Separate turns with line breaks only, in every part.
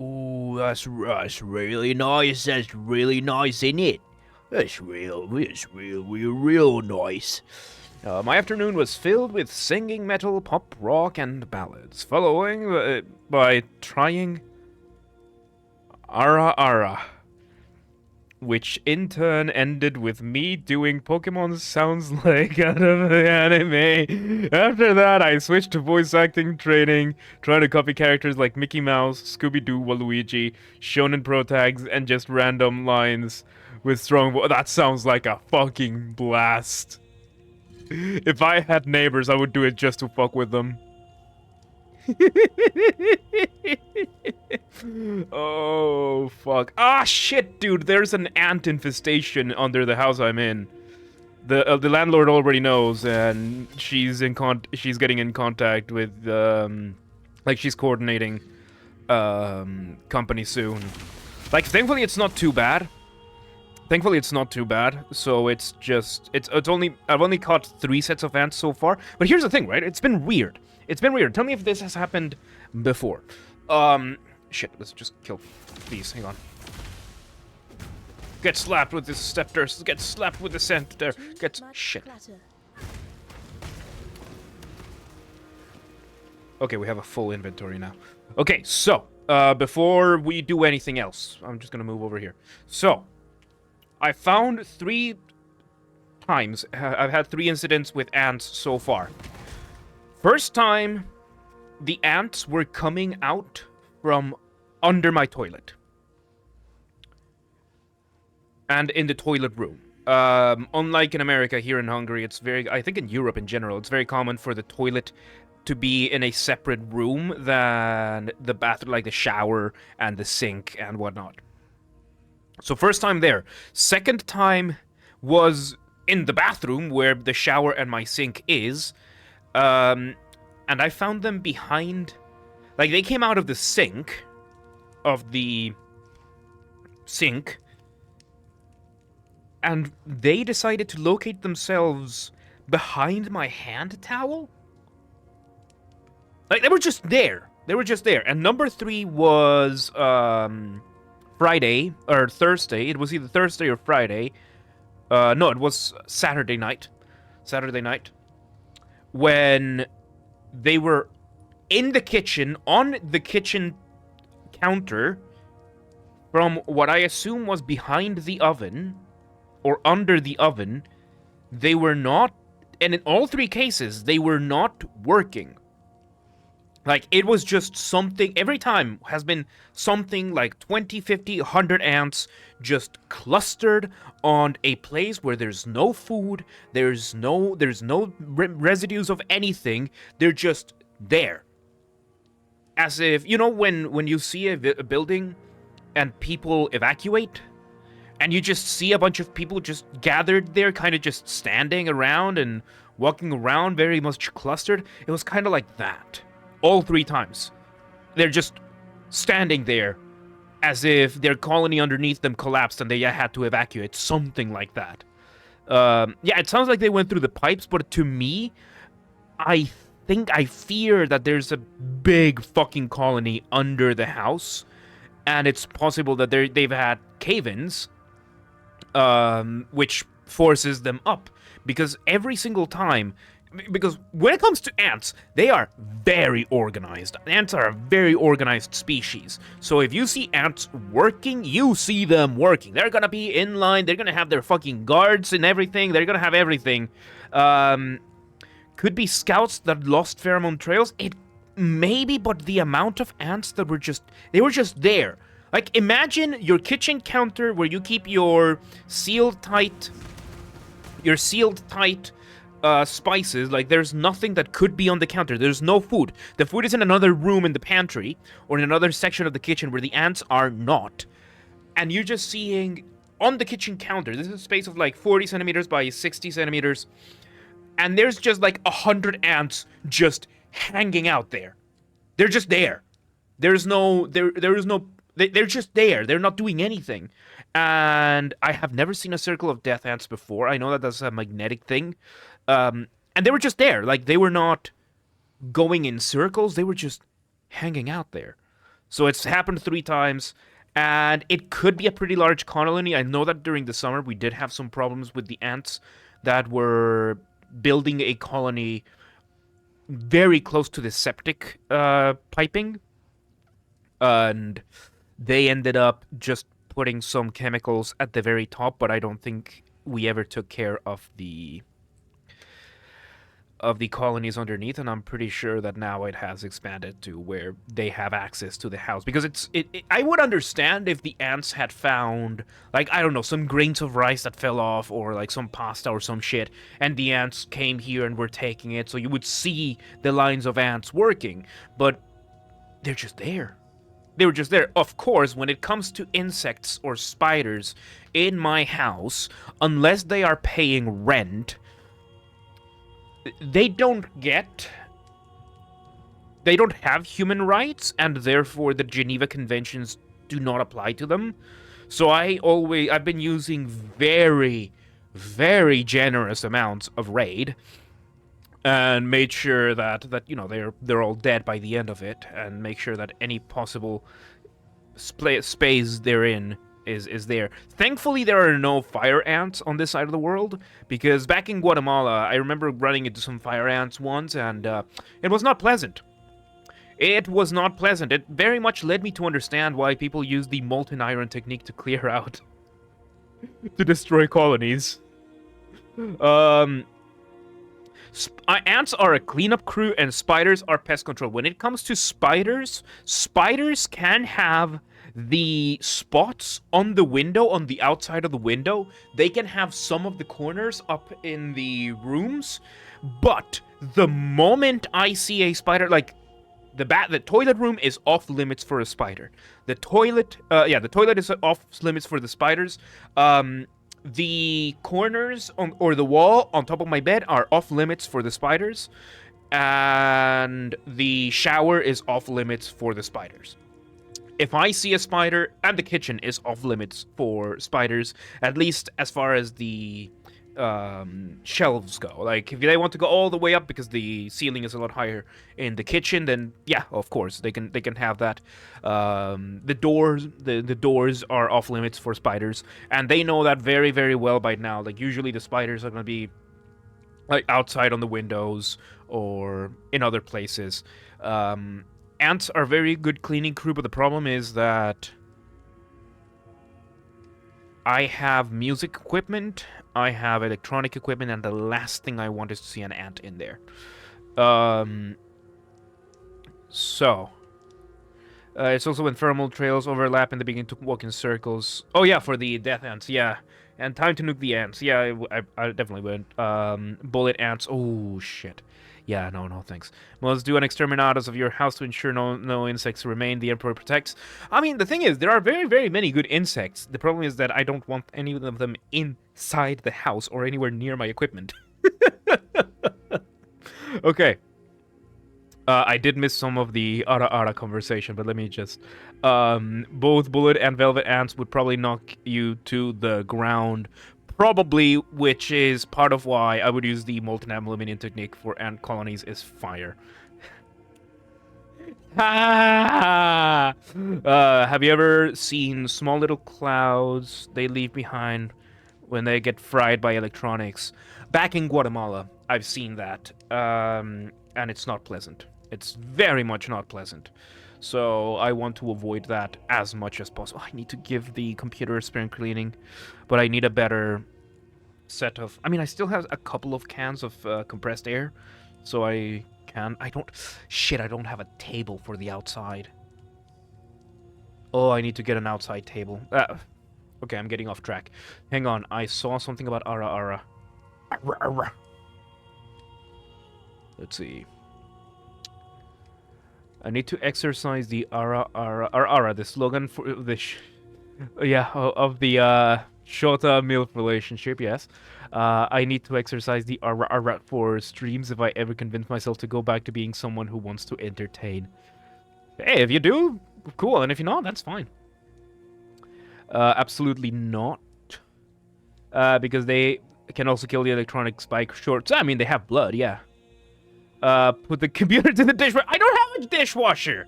Ooh, that's really nice. That's really nice, isn't it? That's real nice. My afternoon was filled with singing metal, pop, rock, and ballads, following by trying Ara Ara, which in turn ended with me doing Pokemon sounds like out of the anime. After that, I switched to voice acting training, trying to copy characters like Mickey Mouse, Scooby-Doo, Waluigi, Shonen Pro tags, and just random lines with strong that sounds like a fucking blast. If I had neighbors, I would do it just to fuck with them. Oh, fuck. Ah, shit, dude. There's an ant infestation under the house I'm in. The landlord already knows, and she's getting in contact with, like, she's coordinating, company soon. Like, thankfully it's not too bad. So it's just, I've only caught 3 sets of ants so far. But here's the thing, right? It's been weird. Tell me if this has happened before. Shit, let's just kill these. Hang on. Get slapped with the scepter. Get slapped with the scepter. Shit. Okay, we have a full inventory now. Okay, so, before we do anything else, I'm just gonna move over here. So, I found 3 times. I've had 3 incidents with ants so far. First time, the ants were coming out from under my toilet. And in the toilet room. Unlike in America, here in Hungary, I think in Europe in general, it's very common for the toilet to be in a separate room than the bathroom, like the shower and the sink and whatnot. So first time there. Second time was in the bathroom where the shower and my sink is. And I found them behind... Like, they came out of the sink. And they decided to locate themselves behind my hand towel? Like, they were just there. And number 3 was, Friday, or Thursday. It was either Thursday or Friday. No, it was Saturday night. When they were in the kitchen, on the kitchen counter, from what I assume was behind the oven, or under the oven. They were not, and in all 3 cases, they were not working. Like, it was just something, every time has been something like 20, 50, 100 ants just clustered on a place where there's no food, there's no residues of anything, they're just there. As if, you know, when you see a building and people evacuate, and you just see a bunch of people just gathered there, kind of just standing around and walking around, very much clustered, it was kind of like that. All 3 times. They're just standing there as if their colony underneath them collapsed and they had to evacuate. Something like that. Yeah, it sounds like they went through the pipes, but to me, I fear that there's a big fucking colony under the house. And it's possible that they've had cave-ins, which forces them up. Because every single time... Because when it comes to ants, they are very organized. Ants are a very organized species. So if you see ants working, you see them working. They're gonna be in line, they're gonna have their fucking guards and everything, they're gonna have everything. Could be scouts that lost pheromone trails. It maybe, but the amount of ants that were just there. Like, imagine your kitchen counter where you keep your sealed tight spices. Like, there's nothing that could be on the counter. There's no food. The food is in another room in the pantry or in another section of the kitchen where the ants are not. And you're just seeing on the kitchen counter, this is a space of like 40 centimeters by 60 centimeters, and there's just like 100 ants just hanging out there. They're just there. They're just there. They're not doing anything. And I have never seen a circle of death ants before. I know that that's a magnetic thing. And they were just there. Like, they were not going in circles. They were just hanging out there. So it's happened 3 times, and it could be a pretty large colony. I know that during the summer we did have some problems with the ants that were building a colony very close to the septic piping, and they ended up just putting some chemicals at the very top, but I don't think we ever took care of the colonies underneath, and I'm pretty sure that now it has expanded to where they have access to the house. Because I would understand if the ants had found, like, I don't know, some grains of rice that fell off, or like some pasta or some shit, and the ants came here and were taking it, so you would see the lines of ants working, but they're just there. They were just there. Of course, when it comes to insects or spiders in my house, unless they are paying rent, they don't have human rights, and therefore the Geneva Conventions do not apply to them. So I've been using very, very generous amounts of raid, and made sure that you know, they're all dead by the end of it, and make sure that any possible space they're in is there. Thankfully, there are no fire ants on this side of the world, because back in Guatemala, I remember running into some fire ants once, and it was not pleasant. It was not pleasant. It very much led me to understand why people use the molten iron technique to clear out, to destroy colonies. Ants are a cleanup crew, and spiders are pest control. When it comes to spiders, spiders can have the spots on the window, on the outside of the window. They can have some of the corners up in the rooms, but the moment I see a spider, like the toilet room is off limits for a spider. The toilet is off limits for the spiders. The corners or the wall on top of my bed are off limits for the spiders, and the shower is off limits for the spiders. If I see a spider, and the kitchen is off limits for spiders, at least as far as the shelves go. Like, if they want to go all the way up because the ceiling is a lot higher in the kitchen, then yeah, of course they can have that. The doors are off limits for spiders, and they know that very, very well by now. Like, usually the spiders are going to be like outside on the windows or in other places. Ants are very good cleaning crew, but the problem is that I have music equipment, I have electronic equipment, and the last thing I want is to see an ant in there. It's also when thermal trails overlap and they begin to walk in circles. Oh yeah, for the death ants, yeah. And time to nuke the ants. Yeah, I definitely would. Bullet ants. Oh, shit. Yeah, no, thanks. Must do an exterminatus of your house to ensure no insects remain. The Emperor protects. I mean, the thing is, there are very, very many good insects. The problem is that I don't want any of them inside the house or anywhere near my equipment. Okay. I did miss some of the Ara conversation, but let me just... both bullet and velvet ants would probably knock you to the ground. Probably, which is part of why I would use the molten aluminum technique for ant colonies, is fire. Have you ever seen small little clouds they leave behind when they get fried by electronics? Back in Guatemala, I've seen that, and it's not pleasant. It's very much not pleasant. So I want to avoid that as much as possible. I need to give the computer a spring cleaning, but I need a better set of... I mean, I still have a couple of cans of compressed air, so I don't have a table for the outside. Oh, I need to get an outside table. Okay, I'm getting off track. Hang on, I saw something about Ara. Let's see. I need to exercise the Ara, the slogan for the of the Shota MILF relationship, yes. I need to exercise the Ara for streams if I ever convince myself to go back to being someone who wants to entertain. Hey, if you do, cool, and if you're not, that's fine. Absolutely not. Because they can also kill the electronic spike shorts. I mean, they have blood, yeah. Put the computer to the dishwasher. I don't have a dishwasher.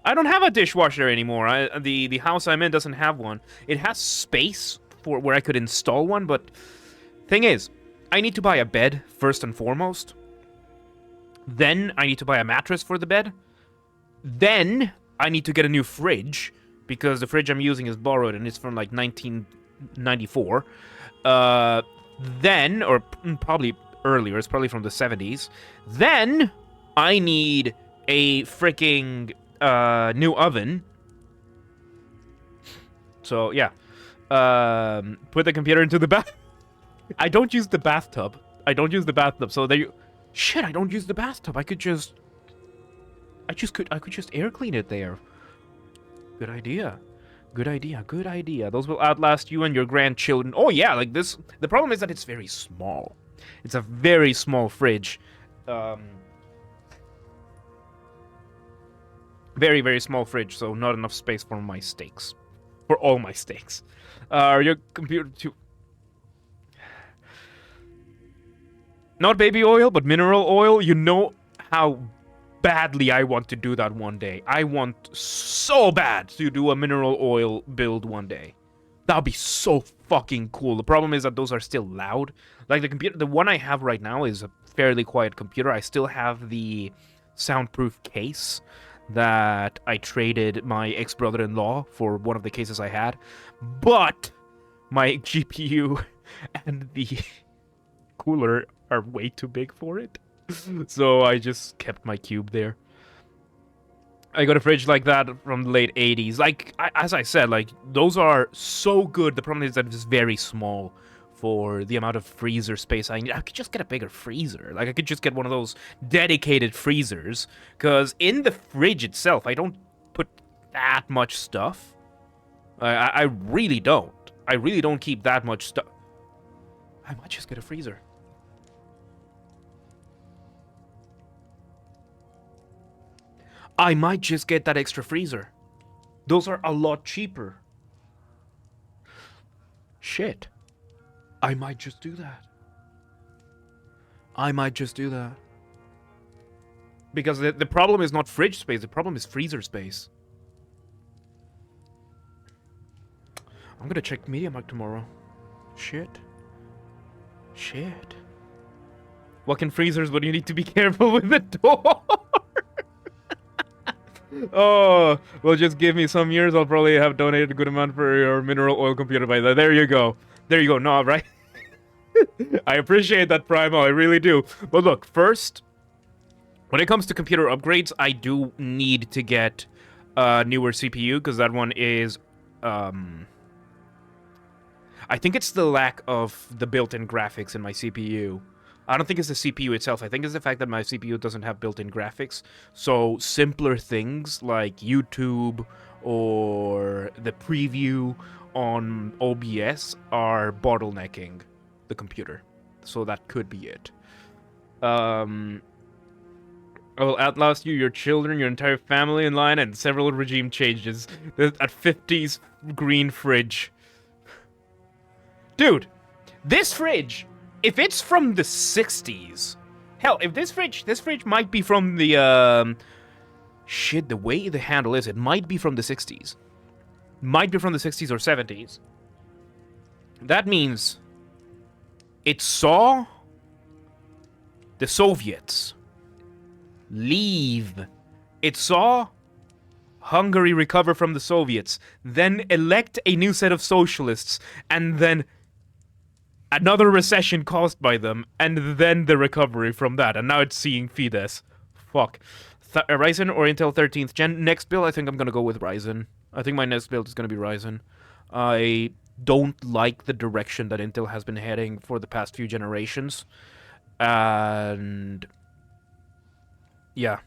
I don't have a dishwasher anymore. The house I'm in doesn't have one. It has space for where I could install one, but thing is, I need to buy a bed first and foremost. Then I need to buy a mattress for the bed. Then I need to get a new fridge because the fridge I'm using is borrowed and it's from like 1994. Then, or probably earlier, it's probably from the 70s. Then I need a freaking new oven. So yeah, put the computer into the bath. I don't use the bathtub. So there you. Shit, I don't use the bathtub. I could just air clean it there. Good idea. Those will outlast you and your grandchildren. Oh yeah, like this. The problem is that it's very small. It's a very small fridge. Very, very small fridge, so not enough space for my steaks. For all my steaks. Your computer too. Not baby oil, but mineral oil. You know how badly I want to do that one day. I want so bad to do a mineral oil build one day. That would be so fucking cool. The problem is that those are still loud. Like the computer, the one I have right now is a fairly quiet computer. I still have the soundproof case that I traded my ex-brother-in-law for one of the cases I had. But my GPU and the cooler are way too big for it. So I just kept my cube there. I got a fridge like that from the late 80s. Like, as I said, like, those are so good. The problem is that it's very small for the amount of freezer space I need. I could just get a bigger freezer. Like, I could just get one of those dedicated freezers. Because in the fridge itself, I don't put that much stuff. I really don't. I really don't keep that much stuff. I might just get a freezer. I might just get that extra freezer. Those are a lot cheaper. Shit. I might just do that. Because the problem is not fridge space, the problem is freezer space. I'm gonna check MediaMarkt tomorrow. Shit. What can freezers, but you need to be careful with the door. Oh, well, just give me some years. I'll probably have donated a good amount for your mineral oil computer by that. There you go. No, right? I appreciate that, Primo. I really do. But look, first, when it comes to computer upgrades, I do need to get a newer CPU, because that one is, I think it's the lack of the built-in graphics in my CPU. I don't think it's the CPU itself. I think it's the fact that my CPU doesn't have built-in graphics. So simpler things like YouTube or the preview on OBS are bottlenecking the computer. So that could be it. I will outlast you, your children, your entire family in line, and several regime changes. At 50s green fridge. Dude, this fridge... If it's from the 60s, hell, if this fridge might be from the, shit, the way the handle is, it might be from the 60s. Might be from the 60s or 70s. That means it saw the Soviets leave. It saw Hungary recover from the Soviets, then elect a new set of socialists, and then another recession caused by them, and then the recovery from that, and now it's seeing Fidesz. Fuck. Ryzen or Intel 13th gen? Next build, I think I'm gonna go with Ryzen. I think my next build is gonna be Ryzen. I don't like the direction that Intel has been heading for the past few generations. And... yeah.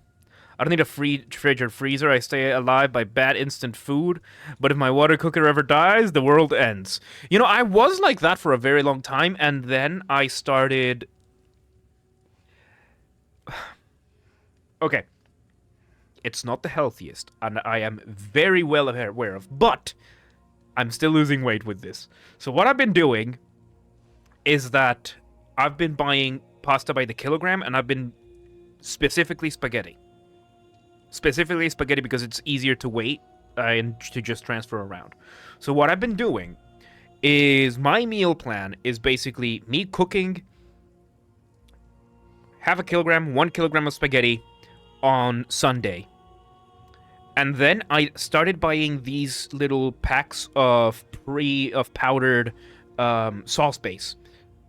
I don't need a fridge or freezer. I stay alive by bad instant food. But if my water cooker ever dies, the world ends. You know, I was like that for a very long time, and then I started... okay. It's not the healthiest, and I am very well aware of, but I'm still losing weight with this. So what I've been doing is that I've been buying pasta by the kilogram, and I've been specifically spaghetti. Specifically spaghetti because it's easier to wait and to just transfer around. So what I've been doing is my meal plan is basically me cooking half a kilogram, 1 kilogram of spaghetti on Sunday. And then I started buying these little packs of powdered sauce base.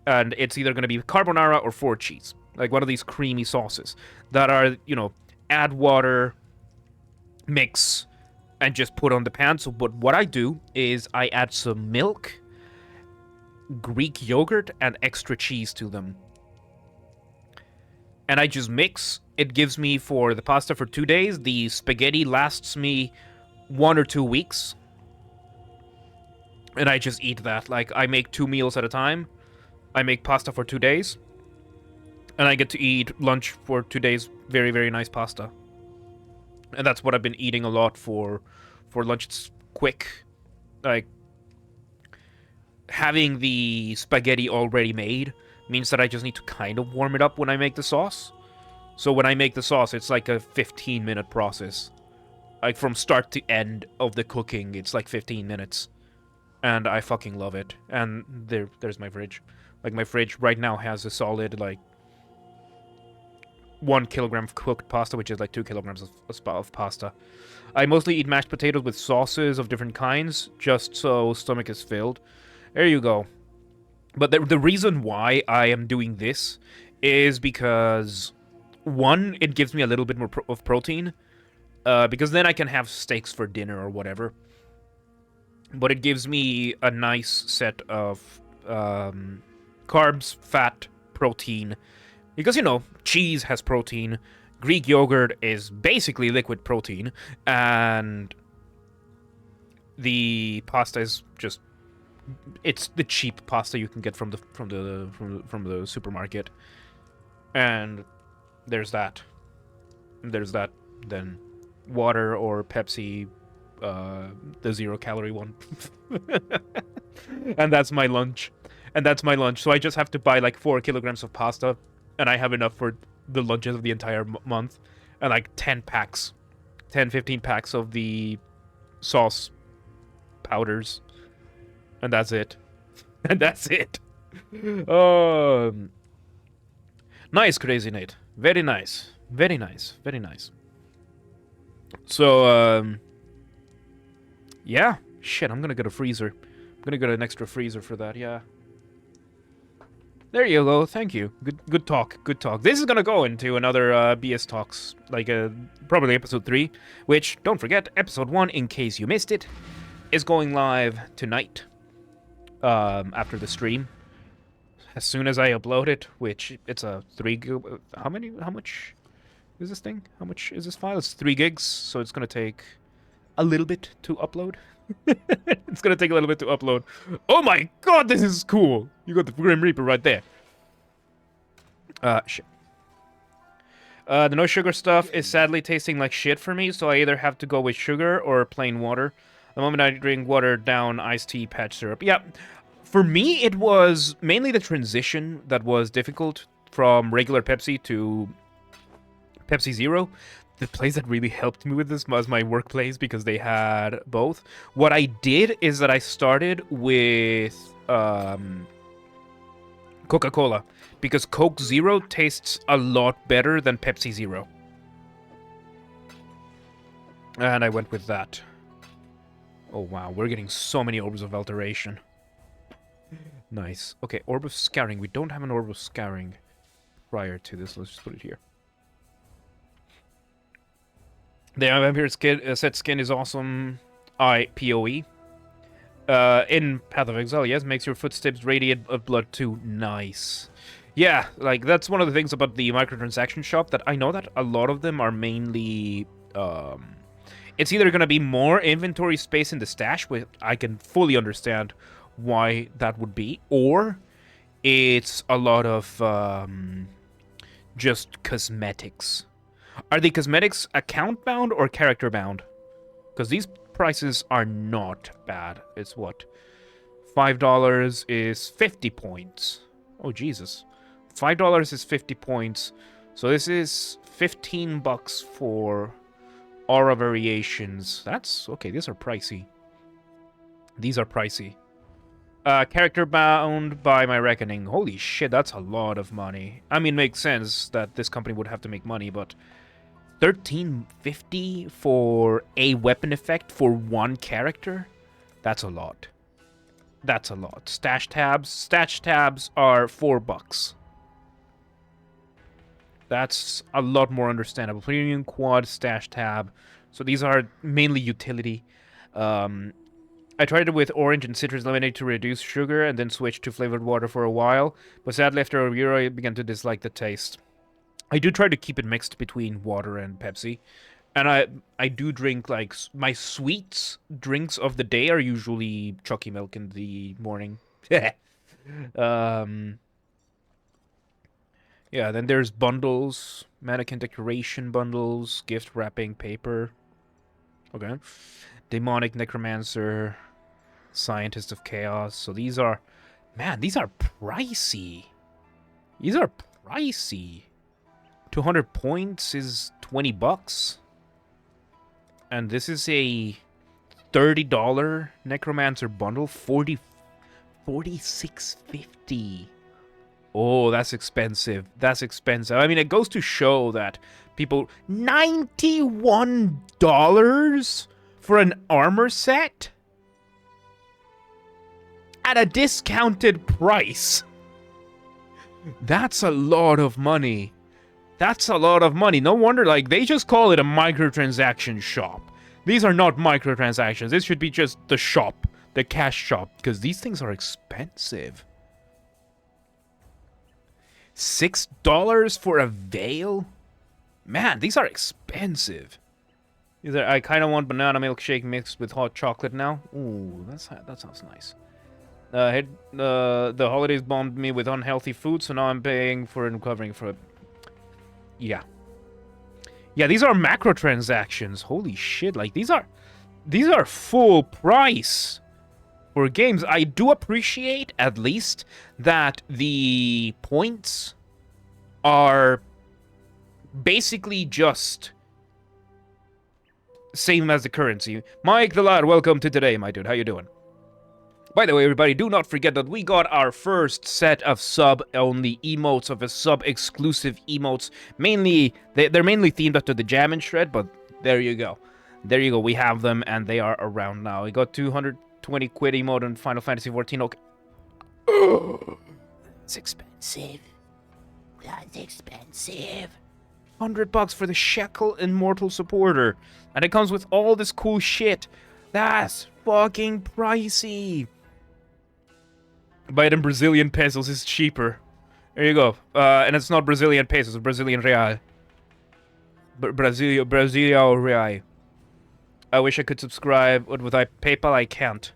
And it's either going to be carbonara or four cheese. Like one of these creamy sauces that are, add water, mix, and just put on the pan. So what I do is I add some milk, Greek yogurt, and extra cheese to them. And I just mix. It gives me, for the pasta, for 2 days. The spaghetti lasts me 1 or 2 weeks. And I just eat that. Like, I make 2 meals at a time. I make pasta for 2 days. And I get to eat lunch for 2 days. Very, very nice pasta. And that's what I've been eating a lot for lunch. It's quick. Like, having the spaghetti already made means that I just need to kind of warm it up when I make the sauce. So when I make the sauce, it's like a 15-minute process. Like, from start to end of the cooking, it's like 15 minutes. And I fucking love it. And there's my fridge. Like, my fridge right now has a solid, like, 1 kilogram of cooked pasta, which is like 2 kilograms of pasta. I mostly eat mashed potatoes with sauces of different kinds, just so stomach is filled. There you go. But the reason why I am doing this is because, one, it gives me a little bit more of protein, because then I can have steaks for dinner or whatever. But it gives me a nice set of carbs, fat, protein. Because, cheese has protein. Greek yogurt is basically liquid protein. And the pasta is just... It's the cheap pasta you can get from the supermarket. And there's that. Then water or Pepsi, the 0-calorie one. And that's my lunch. So I just have to buy like 4 kilograms of pasta, and I have enough for the lunches of the entire month. And like 10, 15 packs of the sauce powders. And that's it. Nice, Crazy Nate. Very nice. So, yeah. Shit, I'm gonna get a freezer. I'm gonna get an extra freezer for that, yeah. There you go, thank you. Good talk. This is gonna go into another BS Talks, like probably episode 3, which, don't forget, episode 1, in case you missed it, is going live tonight. After the stream, as soon as I upload it, which it's a 3 gig. How much is this thing? How much is this file? It's 3 gigs, so it's gonna take a little bit to upload. It's gonna take a little bit to upload. Oh my god, this is cool! You got the Grim Reaper right there. Shit. The no sugar stuff is sadly tasting like shit for me, so I either have to go with sugar or plain water. The moment I drink watered down iced tea patch syrup. Yeah, for me it was mainly the transition that was difficult from regular Pepsi to Pepsi Zero. The place that really helped me with this was my workplace because they had both. What I did is that I started with Coca-Cola because Coke Zero tastes a lot better than Pepsi Zero. And I went with that. Oh, wow. We're getting so many orbs of alteration. Nice. Okay, orb of scouring. We don't have an orb of scouring prior to this. Let's just put it here. The vampire set skin is awesome. PoE. In Path of Exile, yes. Makes your footsteps radiate of blood too. Nice. Yeah, like, that's one of the things about the microtransaction shop, that I know that a lot of them are mainly... It's either going to be more inventory space in the stash, which I can fully understand why that would be, or it's a lot of just cosmetics. Are the cosmetics account-bound or character-bound? Because these prices are not bad. It's what? $5 is 50 points. Oh, Jesus. $5 is 50 points. So this is $15 for... Aura variations. That's okay. These are pricey. These are pricey. Character bound by my reckoning. Holy shit, that's a lot of money. I mean, makes sense that this company would have to make money, but 1350 for a weapon effect for one character? That's a lot. That's a lot. Stash tabs. Stash tabs are $4. That's a lot more understandable. Premium quad stash tab. So these are mainly utility. I tried it with orange and citrus lemonade to reduce sugar, and then switched to flavored water for a while. But sadly, after a year, I began to dislike the taste. I do try to keep it mixed between water and Pepsi. And I do drink, like, my sweets drinks of the day are usually chalky milk in the morning. Yeah, then there's bundles, mannequin decoration bundles, gift wrapping paper. Okay. Demonic necromancer, scientist of chaos. So these are, man, these are pricey. These are pricey. 200 points is $20. And this is a $30 necromancer bundle, $46.50. Oh, that's expensive. That's expensive. I mean, it goes to show that people... $91 for an armor set? At a discounted price. That's a lot of money. That's a lot of money. No wonder, like, they just call it a microtransaction shop. These are not microtransactions. This should be just the shop. The cash shop. Because these things are expensive. $6 for a veil? Man, these are expensive. I kind of want banana milkshake mixed with hot chocolate now. Ooh, that sounds nice. The holidays bombed me with unhealthy food, so now I'm paying for and recovering for it. Yeah. Yeah, these are macro transactions. Holy shit, like these are full price for games. I do appreciate, at least, that the points are basically just same as the currency. Mike the Lad, welcome to today, my dude. How you doing? By the way, everybody, do not forget that we got our first set of sub-only emotes, of a sub-exclusive emotes. Mainly, they're mainly themed up to the Jam and Shred, but there you go. There you go, we have them, and they are around now. We got 220 quid emote on Final Fantasy XIV. Okay. It's expensive. That's expensive. $100 for the Shekel Immortal Supporter. And it comes with all this cool shit. That's fucking pricey. Buy it in Brazilian pesos, it's cheaper. There you go. And it's not Brazilian pesos, it's Brazilian real. Brazilian real. I wish I could subscribe, but with PayPal I can't.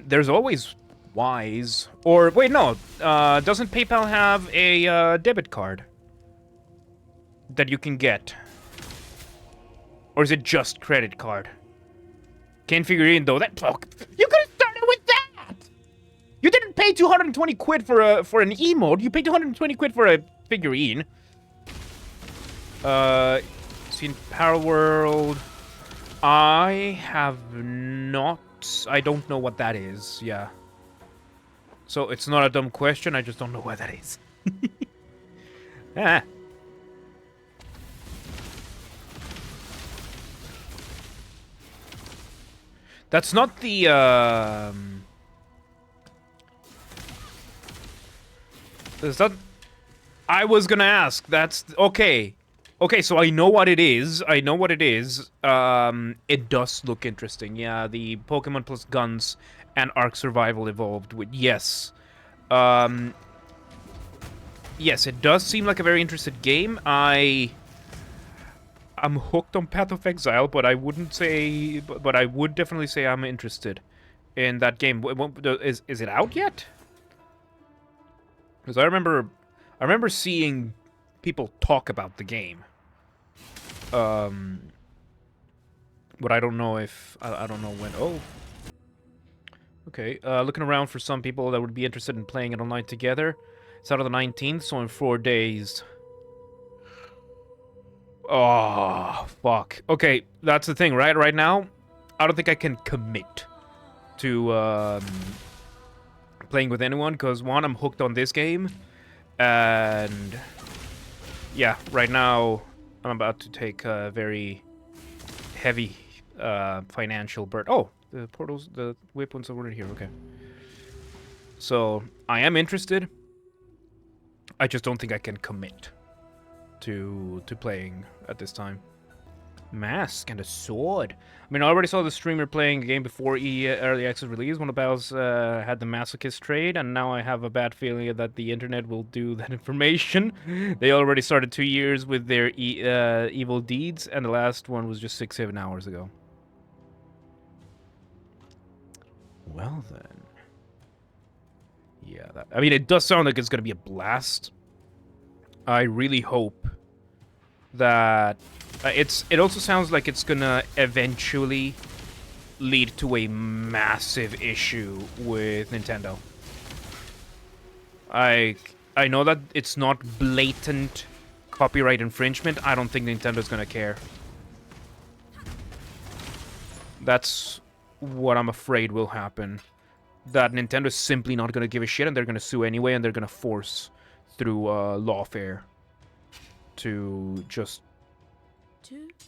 There's always Wise. Or, wait, no. Doesn't PayPal have a debit card that you can get? Or is it just credit card? Can't figure in though. That fuck. You could have started with that. You didn't pay 220 quid for an emote. You paid 220 quid for a figurine. Seen Palworld. I have not. I don't know what that is. Yeah. So it's not a dumb question. I just don't know what that is. Ah. That's not the, Is that... I was gonna ask. That's... Okay. Okay, so I know what it is. I know what it is. It does look interesting. Yeah, the Pokemon plus guns and Ark Survival evolved with... Yes. Yes, it does seem like a very interesting game. I'm hooked on Path of Exile, but I wouldn't say... But I would definitely say I'm interested in that game. Is it out yet? Because I remember seeing people talk about the game. But I don't know if... I don't know when... Oh. Okay, looking around for some people that would be interested in playing it online together. It's out on the 19th, so in 4 days... Oh, fuck. Okay, that's the thing, right? Right now, I don't think I can commit to playing with anyone, because one, I'm hooked on this game, and yeah, right now, I'm about to take a very heavy financial burden. Oh, the portals, the weapons are already here, okay. So, I am interested. I just don't think I can commit to playing at this time. Mask and a sword. I mean, I already saw the streamer playing a game before early access release. One of the battles had the masochist trade, and now I have a bad feeling that the internet will do that information. They already started 2 years with their evil deeds, and the last one was just 6-7 hours ago. Well then. Yeah, I mean, it does sound like it's gonna be a blast. I really hope that it also sounds like it's gonna eventually lead to a massive issue with Nintendo. I know that it's not blatant copyright infringement. I don't think Nintendo's gonna care. That's what I'm afraid will happen. That Nintendo's simply not gonna give a shit, and they're gonna sue anyway, and they're gonna force through lawfare to just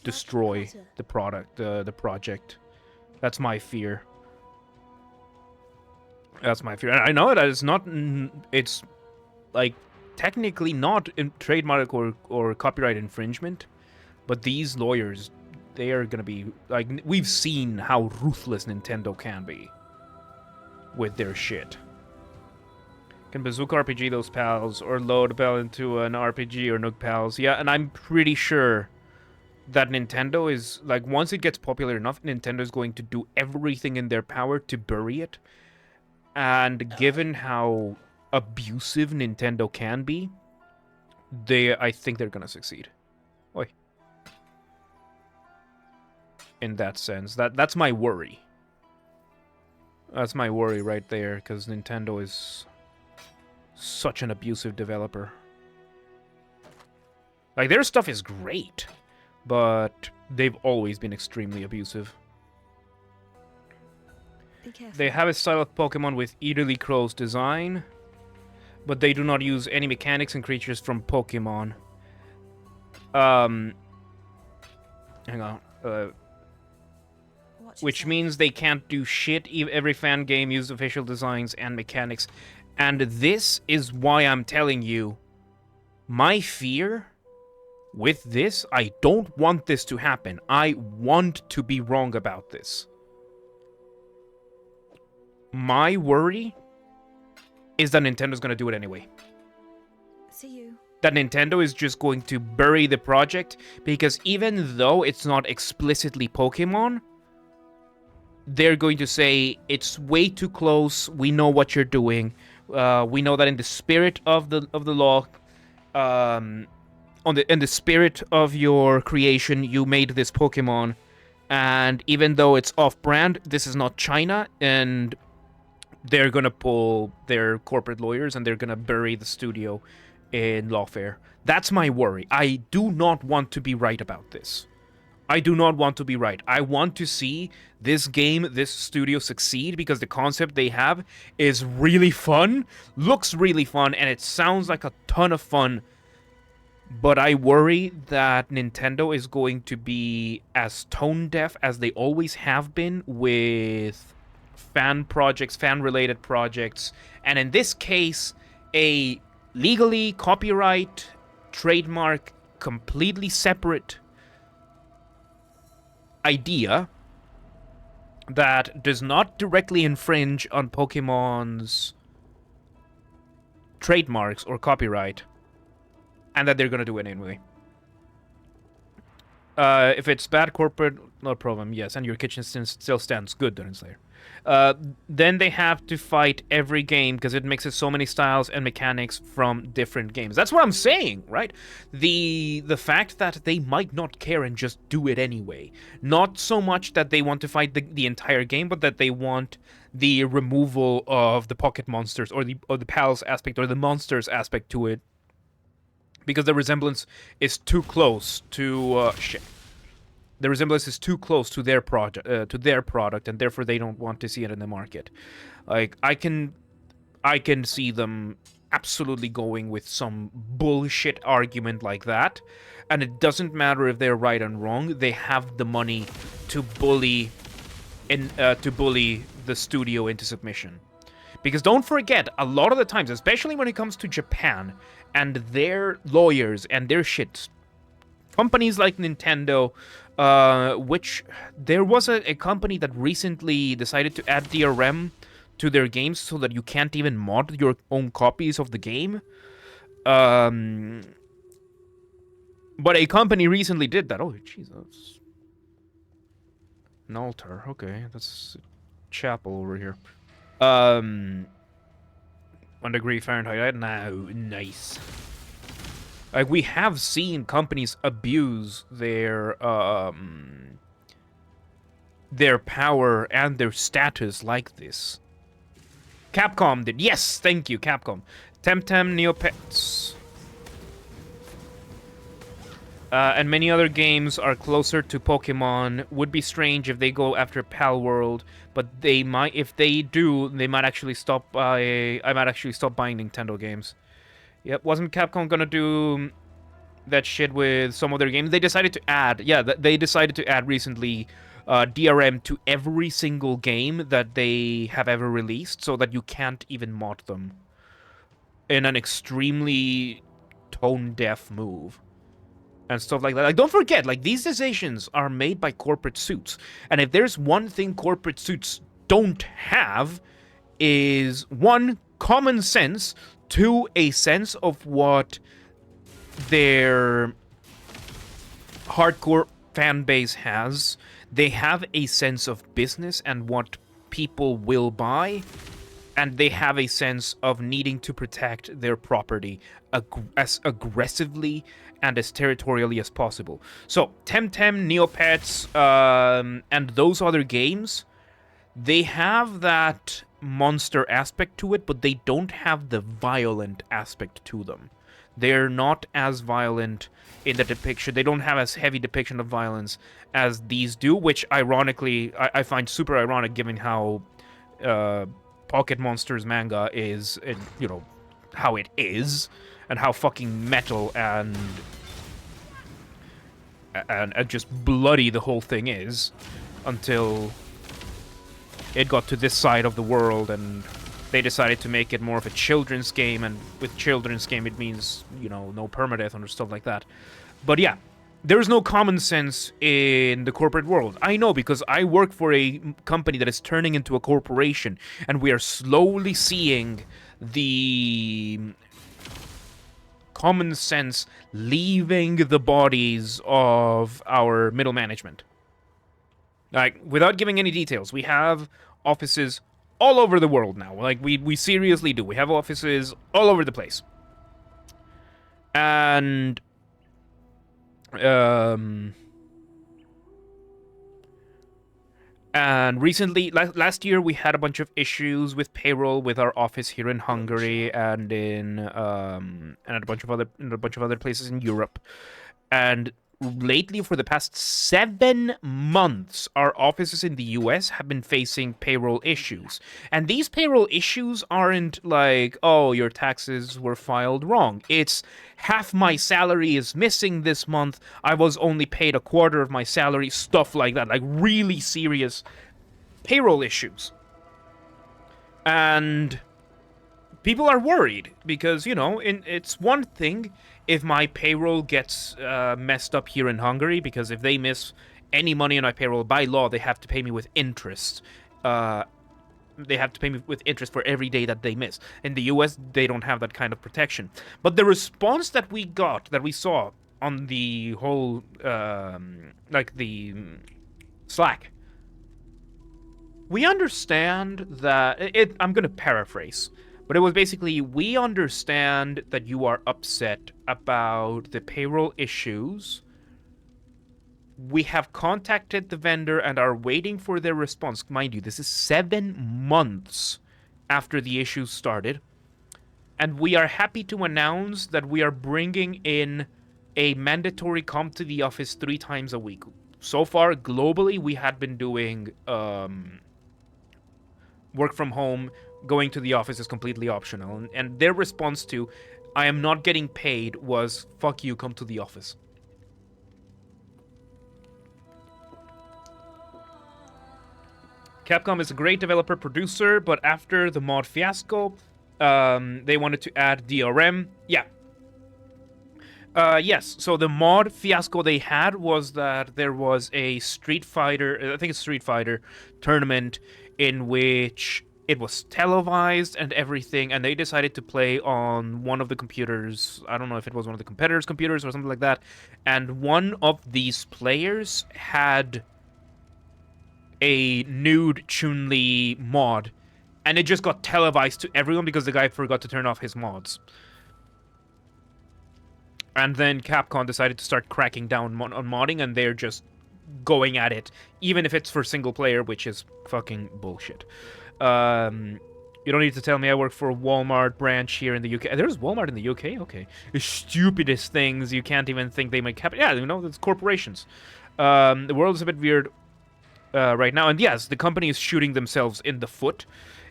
destroy the product, the project. That's my fear. That's my fear. And I know that it's like technically not in trademark or copyright infringement, but these lawyers, they are gonna be like, we've seen how ruthless Nintendo can be with their shit. Can Bazooka RPG those pals, or load a pal into an RPG or Nook pals? Yeah, and I'm pretty sure that Nintendo is, like, once it gets popular enough, Nintendo's going to do everything in their power to bury it. And given how abusive Nintendo can be, I think they're gonna succeed. Oi. In that sense. That's my worry. That's my worry right there, because Nintendo is such an abusive developer. Like, their stuff is great, but they've always been extremely abusive. They have a style of Pokemon with eerily close design, but they do not use any mechanics and creatures from Pokemon. Hang on. Which means they can't do shit. Every fan game uses official designs and mechanics. And this is why I'm telling you, my fear with this, I don't want this to happen. I want to be wrong about this. My worry is that Nintendo's going to do it anyway.
See you.
That Nintendo is just going to bury the project, because even though it's not explicitly Pokemon, they're going to say, it's way too close, we know what you're doing, we know that in the spirit of the law, in the spirit of your creation, you made this Pokemon, and even though it's off-brand, this is not China, and they're gonna pull their corporate lawyers, and they're gonna bury the studio in lawfare. That's my worry. I do not want to be right about this. I do not want to be right. I want to see this game, this studio succeed, because the concept they have is really fun, looks really fun, and it sounds like a ton of fun. But I worry that Nintendo is going to be as tone deaf as they always have been with fan projects, fan-related projects, and in this case, a legally copyright, trademark, completely separate idea that does not directly infringe on Pokemon's trademarks or copyright, and that they're gonna do it anyway. If it's bad corporate, no problem, yes, and your kitchen still stands good, Dungeon Slayer. Then they have to fight every game, because it mixes so many styles and mechanics from different games. That's what I'm saying, right? The fact that they might not care and just do it anyway. Not so much that they want to fight the entire game, but that they want the removal of the pocket monsters, or the pals aspect, or the monsters aspect to it. because the resemblance is too close to shit. The resemblance is too close to their product, and therefore they don't want to see it in the market. Like I can see them absolutely going with some bullshit argument like that, and it doesn't matter if they're right and wrong. They have the money to bully the studio into submission. Because don't forget, a lot of the times, especially when it comes to Japan and their lawyers and their shit, companies like Nintendo, which there was a company that recently decided to add DRM to their games so that you can't even mod your own copies of the game. But a company recently did that. Oh, Jesus. An altar. Okay, that's a chapel over here. 1 degree Fahrenheit. Now, nice. Like, we have seen companies abuse their power and their status like this. Capcom did. Yes, thank you, Capcom. Temtem, Neopets. And many other games are closer to Pokemon. Would be strange if they go after Palworld, but they might. If they do, they might actually stop by. I might actually stop buying Nintendo games. Yep, wasn't Capcom gonna do that shit with some of their games? They decided to add. Yeah, they decided to add recently DRM to every single game that they have ever released, so that you can't even mod them. In an extremely tone-deaf move. And stuff like that. Like, don't forget, like, these decisions are made by corporate suits. And if there's one thing corporate suits don't have, is one, common sense, two, a sense of what their hardcore fan base has. They have a sense of business and what people will buy, and they have a sense of needing to protect their property as aggressively and as territorially as possible. So, Temtem, Neopets, and those other games, they have that monster aspect to it, but they don't have the violent aspect to them. They're not as violent in the depiction. They don't have as heavy depiction of violence as these do, which ironically, I find super ironic given how Pocket Monsters manga is, you know, how it is, and how fucking metal and just bloody the whole thing is, until it got to this side of the world and they decided to make it more of a children's game, and with children's game it means, you know, no permadeath or stuff like that. But yeah, there's no common sense in the corporate world. I know, because I work for a company that is turning into a corporation, and we are slowly seeing the common sense leaving the bodies of our middle management. Like, without giving any details, we have offices all over the world now. Like, we seriously do. We have offices all over the place. And recently, last year, we had a bunch of issues with payroll with our office here in Hungary and in a bunch of other places in Europe. And lately, for the past 7 months, our offices in the US have been facing payroll issues. And these payroll issues aren't like, oh, your taxes were filed wrong. It's half my salary is missing this month. I was only paid a quarter of my salary. Stuff like that. Like, really serious payroll issues. And people are worried because, you know, it's one thing if my payroll gets messed up here in Hungary, because if they miss any money on my payroll, by law, they have to pay me with interest. They have to pay me with interest for every day that they miss. In the US, they don't have that kind of protection. But the response that we saw on the whole, like the Slack, we understand that, I'm going to paraphrase, but it was basically, we understand that you are upset about the payroll issues. We have contacted the vendor and are waiting for their response. Mind you, this is 7 months after the issues started. And we are happy to announce that we are bringing in a mandatory come to the office 3 times a week. So far, globally, we had been doing work from home. Going to the office is completely optional. And their response to, I am not getting paid, was, fuck you, come to the office. Capcom is a great developer producer, but after the mod fiasco, they wanted to add DRM. Yeah. Yes, so the mod fiasco they had was that there was a Street Fighter, I think it's Street Fighter, tournament in which it was televised and everything, and they decided to play on one of the computers. I don't know if it was one of the competitors' computers or something like that, and one of these players had a nude Chun-Li mod, and it just got televised to everyone because the guy forgot to turn off his mods. And then Capcom decided to start cracking down on modding, and they're just going at it, even if it's for single player, which is fucking bullshit. You don't need to tell me I work for a Walmart branch here in the UK. There's Walmart in the UK? Okay. The stupidest things you can't even think they might happen. Yeah, you know, it's corporations. The world is a bit weird right now. And yes, the company is shooting themselves in the foot.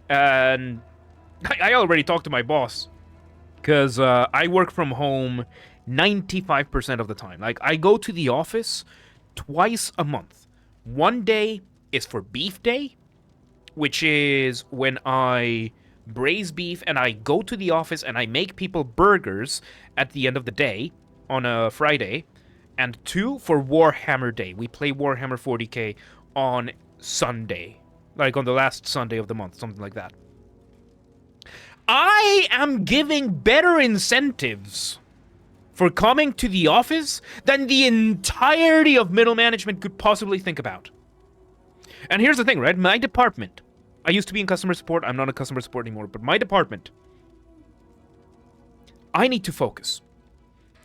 And I already talked to my boss. Because I work from home 95% of the time. Like, I go to the office twice a month. One day is for beef day, which is when I braise beef and I go to the office and I make people burgers at the end of the day on a Friday. And 2 for Warhammer Day. We play Warhammer 40k on Sunday. Like on the last Sunday of the month, something like that. I am giving better incentives for coming to the office than the entirety of middle management could possibly think about. And here's the thing, right? My department, I used to be in customer support. I'm not in customer support anymore, but my department, I need to focus.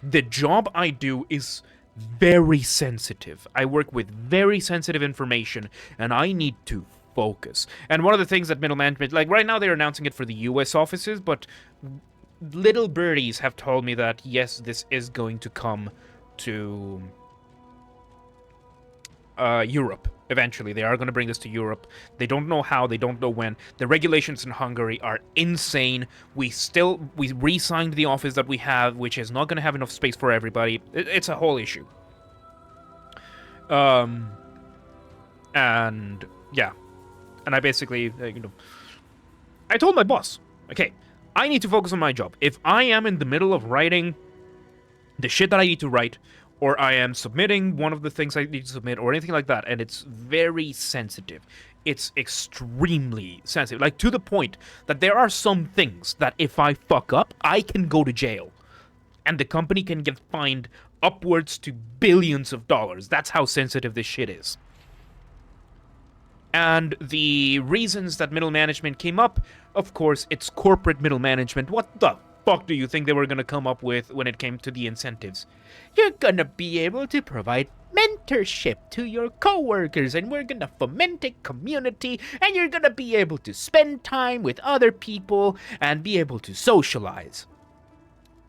The job I do is very sensitive. I work with very sensitive information, and I need to focus. And one of the things that middle management, like right now they're announcing it for the US offices, but little birdies have told me that yes, this is going to come to Europe eventually. They are going to bring this to Europe. They don't know how, they don't know when. The regulations in Hungary are insane. We re-signed the office that we have, which is not going to have enough space for everybody. It's a whole issue. And yeah. And I basically, I told my boss, okay, I need to focus on my job. If I am in the middle of writing the shit that I need to write, or I am submitting one of the things I need to submit, or anything like that, and it's very sensitive, it's extremely sensitive, like to the point that there are some things that if I fuck up, I can go to jail. And the company can get fined upwards to billions of dollars. That's how sensitive this shit is. And the reasons that middle management came up, of course, it's corporate middle management. What the fuck do you think they were going to come up with when it came to the incentives? You're going to be able to provide mentorship to your coworkers, and we're going to foment a community, and you're going to be able to spend time with other people and be able to socialize.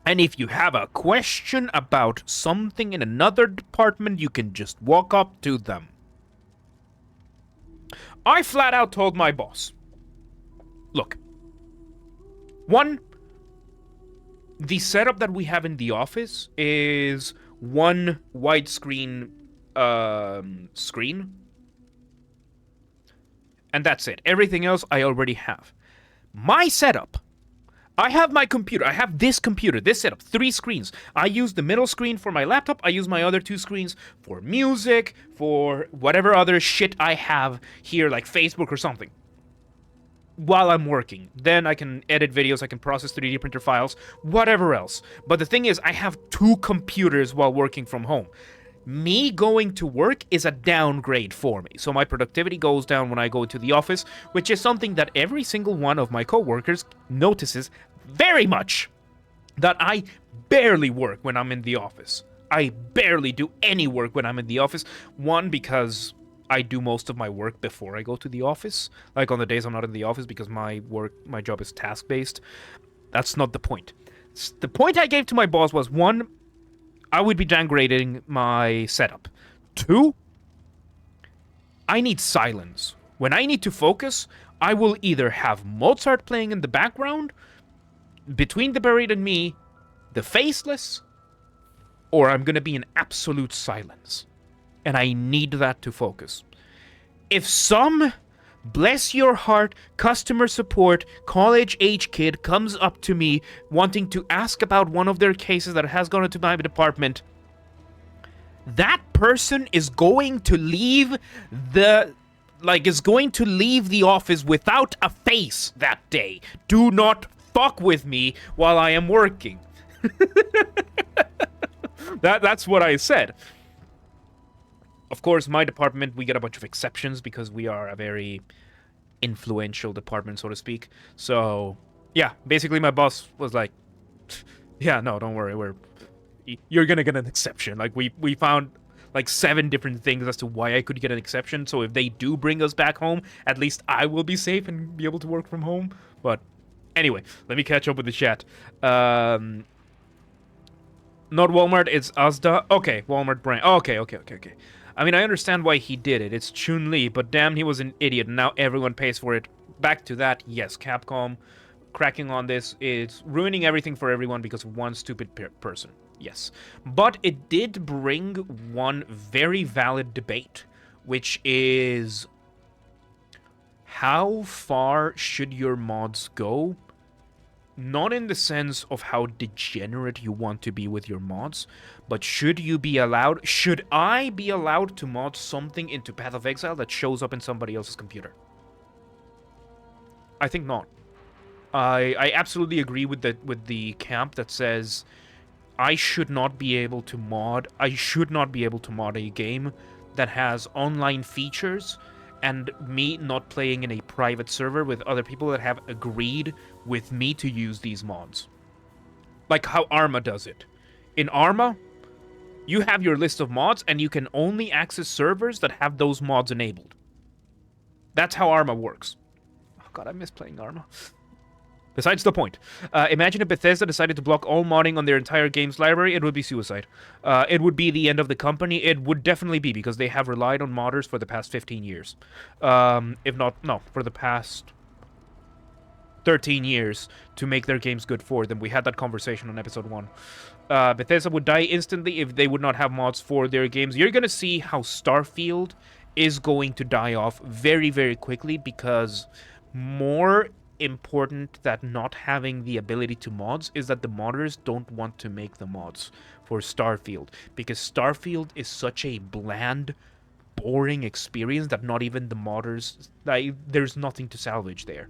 And if you have a question about something in another department, you can just walk up to them. I flat out told my boss, look, one, the setup that we have in the office is one widescreen screen, and that's it. Everything else I already have. My setup, I have my computer. I have this computer, this setup, 3 screens. I use the middle screen for my laptop. I use my other 2 screens for music, for whatever other shit I have here, like Facebook or something, while I'm working. Then I can edit videos, I can process 3D printer files, whatever else. But the thing is, I have 2 computers while working from home. Me going to work is a downgrade for me. So my productivity goes down when I go to the office, which is something that every single one of my coworkers notices very much. That I barely work when I'm in the office. I barely do any work when I'm in the office. One, because I do most of my work before I go to the office. Like on the days I'm not in the office, because my job is task-based. That's not the point. The point I gave to my boss was, one, I would be downgrading my setup. Two, I need silence. When I need to focus, I will either have Mozart playing in the background, between the buried and me, the faceless, or I'm gonna be in absolute silence. And I need that to focus. If some, bless your heart, customer support, college-age kid comes up to me wanting to ask about one of their cases that has gone into my department, that person is going to leave the office without a face that day. Do not fuck with me while I am working. That's what I said. Of course, my department, we get a bunch of exceptions because we are a very influential department, so to speak. So, yeah, basically my boss was like, yeah, no, don't worry, you're gonna get an exception. Like, we found like 7 different things as to why I could get an exception, so if they do bring us back home, at least I will be safe and be able to work from home. But anyway, let me catch up with the chat. Not Walmart, it's Asda. Okay, Walmart brand. Okay. I mean, I understand why he did it. It's Chun-Li, but damn, he was an idiot, and now everyone pays for it. Back to that, yes, Capcom cracking on this is ruining everything for everyone because of one stupid person. Yes. But it did bring one very valid debate, which is how far should your mods go? Not in the sense of how degenerate you want to be with your mods, but should I be allowed to mod something into Path of Exile that shows up in somebody else's computer? I think not. I absolutely agree with the camp that says I should not be able to mod a game that has online features and me not playing in a private server with other people that have agreed with me to use these mods. Like how Arma does it. In Arma, you have your list of mods and you can only access servers that have those mods enabled. That's how Arma works. Oh god, I miss playing Arma. Besides the point, imagine if Bethesda decided to block all modding on their entire games library. It would be suicide. It would be the end of the company. It would definitely be, because they have relied on modders for the past 15 years. If not, no, for the past 13 years to make their games good for them. We had that conversation on episode 1. Bethesda would die instantly if they would not have mods for their games. You're going to see how Starfield is going to die off very, very quickly, because more important that not having the ability to mods is that the modders don't want to make the mods for Starfield, because Starfield is such a bland, boring experience that not even the modders, like, there's nothing to salvage there.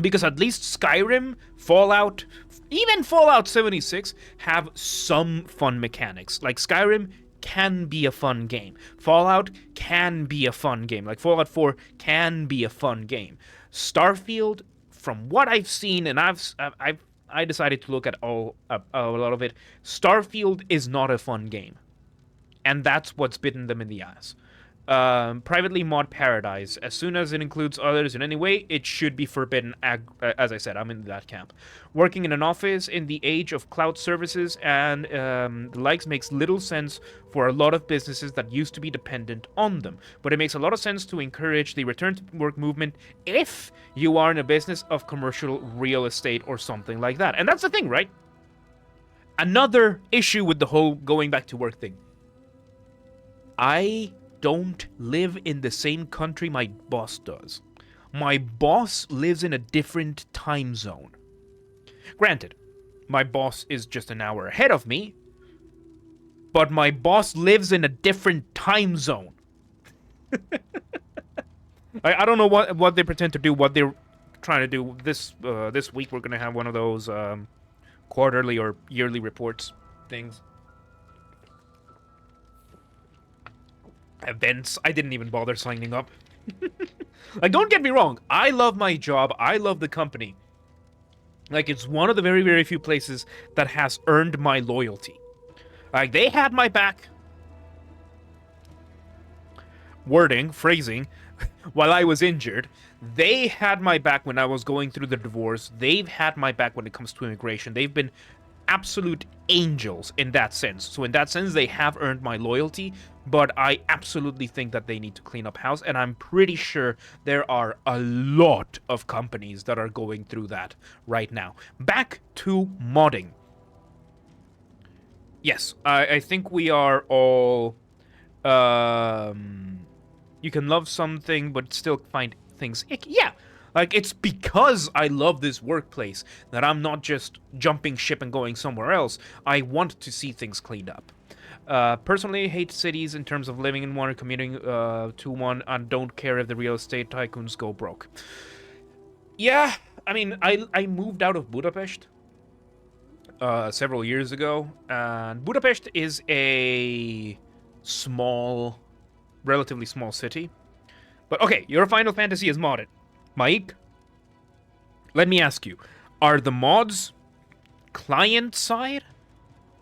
Because at least Skyrim, Fallout, even Fallout 76 have some fun mechanics. Like, Skyrim can be a fun game. Fallout can be a fun game. Like, Fallout 4 can be a fun game. Starfield, from what I've seen, and I decided to look at a lot of it, Starfield is not a fun game. And that's what's bitten them in the ass. Privately mod Paradise. As soon as it includes others in any way, it should be forbidden. As I said, I'm in that camp. Working in an office in the age of cloud services and the likes makes little sense for a lot of businesses that used to be dependent on them. But it makes a lot of sense to encourage the return to work movement if you are in a business of commercial real estate or something like that. And that's the thing, right? Another issue with the whole going back to work thing. I don't live in the same country my boss does. My boss lives in a different time zone. Granted, my boss is just an hour ahead of me, but my boss lives in a different time zone. I don't know what they pretend to do, what they're trying to do. This week we're going to have one of those quarterly or yearly reports things. Events. I didn't even bother signing up. Like, don't get me wrong. I love my job. I love the company. Like, it's one of the very, very few places that has earned my loyalty. Like, they had my back. Phrasing. while I was injured. They had my back when I was going through the divorce. They've had my back when it comes to immigration. They've been absolute angels in that sense. So in that sense, they have earned my loyalty, but I absolutely think that they need to clean up house, and I'm pretty sure there are a lot of companies that are going through that right now. Back to modding. Yes, I think we are all... you can love something, but still find things icky. Yeah, like, it's because I love this workplace that I'm not just jumping ship and going somewhere else. I want to see things cleaned up. Personally, hate cities in terms of living in one or commuting to one, and don't care if the real estate tycoons go broke. Yeah, I mean, I moved out of Budapest several years ago, and Budapest is a small, relatively small city. But okay, your Final Fantasy is modded. Mike, let me ask you, are the mods client side?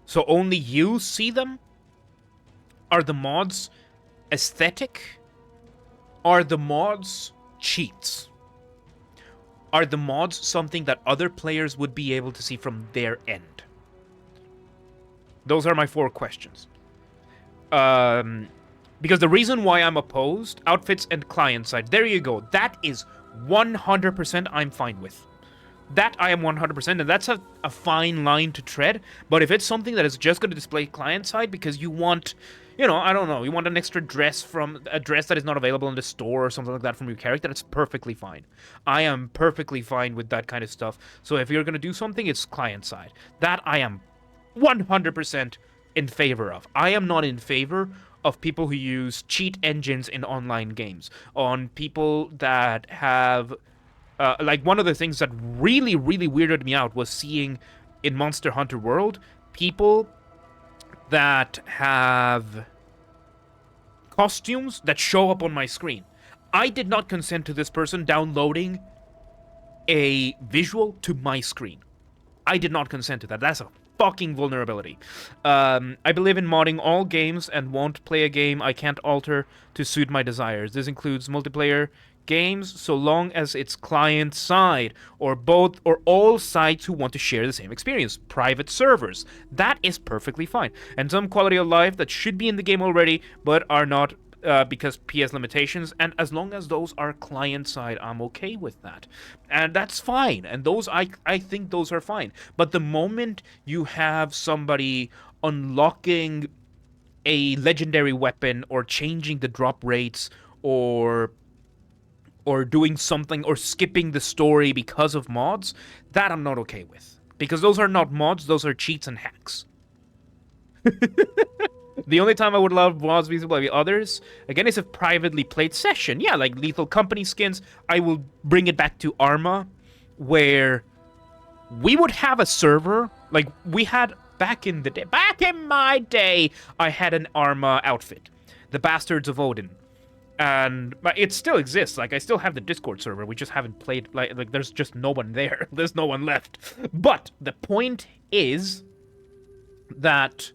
So only you see them? Are the mods aesthetic? Are the mods cheats? Are the mods something that other players would be able to see from their end? Those are my 4 questions. Because the reason why I'm opposed, outfits and client side, there you go. That is 100% I'm fine with. That I am 100%, and that's a fine line to tread. But if it's something that is just going to display client side because you want, you know, I don't know, you want an extra dress from a dress that is not available in the store or something like that from your character, that's perfectly fine. I am perfectly fine with that kind of stuff. So if you're going to do something, it's client side. That I am 100% in favor of. I am not in favor of people who use cheat engines in online games, on people that have... like, one of the things that really, really weirded me out was seeing in Monster Hunter World people that have costumes that show up on my screen. I did not consent to this person downloading a visual to my screen. I did not consent to that. That's a fucking vulnerability. I believe in modding all games and won't play a game I can't alter to suit my desires. This includes multiplayer games so long as it's client side, or both or all sides who want to share the same experience. Private servers. That is perfectly fine. And some quality of life that should be in the game already but are not because PS limitations, and as long as those are client side, I'm okay with that. And that's fine. And those, I think those are fine. But the moment you have somebody unlocking a legendary weapon or changing the drop rates or doing something or skipping the story because of mods, that I'm not okay with. Because those are not mods, those are cheats and hacks. The only time I would allow mods visible by others, again, is a privately played session. Yeah, like Lethal Company skins. I will bring it back to Arma, where we would have a server, like we had back in the day. Back in my day, I had an Arma outfit, the Bastards of Odin. And it still exists. Like, I still have the Discord server. We just haven't played. Like there's just no one there. There's no one left. But the point is that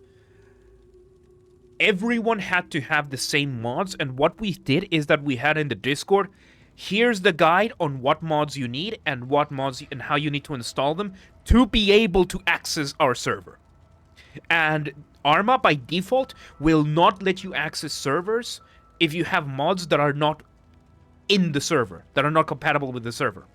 everyone had to have the same mods. And what we did is that we had in the Discord, here's the guide on what mods you need and what mods and how you need to install them to be able to access our server. And Arma, by default, will not let you access servers if you have mods that are not in the server, that are not compatible with the server.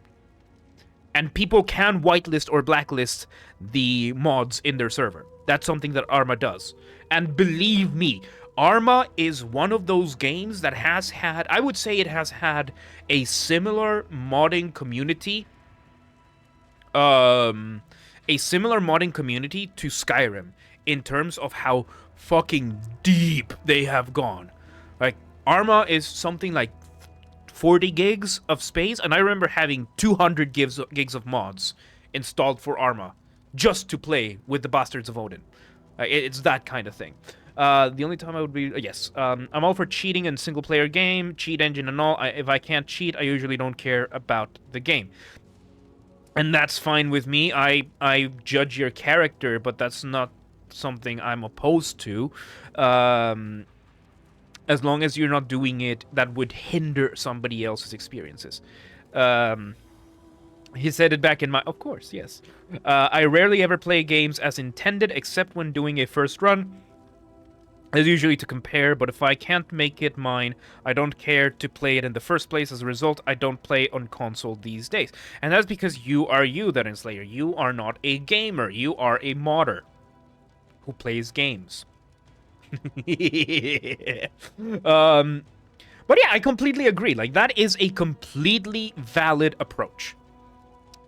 And people can whitelist or blacklist the mods in their server. That's something that Arma does. And believe me, Arma is one of those games that has had, I would say it has had a similar modding community, to Skyrim in terms of how fucking deep they have gone. Like, Arma is something like 40 gigs of space, and I remember having 200 gigs of mods installed for Arma just to play with the Bastards of Odin. It's that kind of thing. The only time I would be... yes, I'm all for cheating in single-player game, cheat engine and all. If I can't cheat, I usually don't care about the game. And that's fine with me. I judge your character, but that's not something I'm opposed to. as long as you're not doing it that would hinder somebody else's experiences. Um, he said it back in my... Of course, yes. I rarely ever play games as intended, except when doing a first run. It's usually to compare, but if I can't make it mine, I don't care to play it in the first place. As a result, I don't play on console these days. And that's because you are you, that Slayer. You are not a gamer. You are a modder who plays games. But yeah, I completely agree. Like, that is a completely valid approach.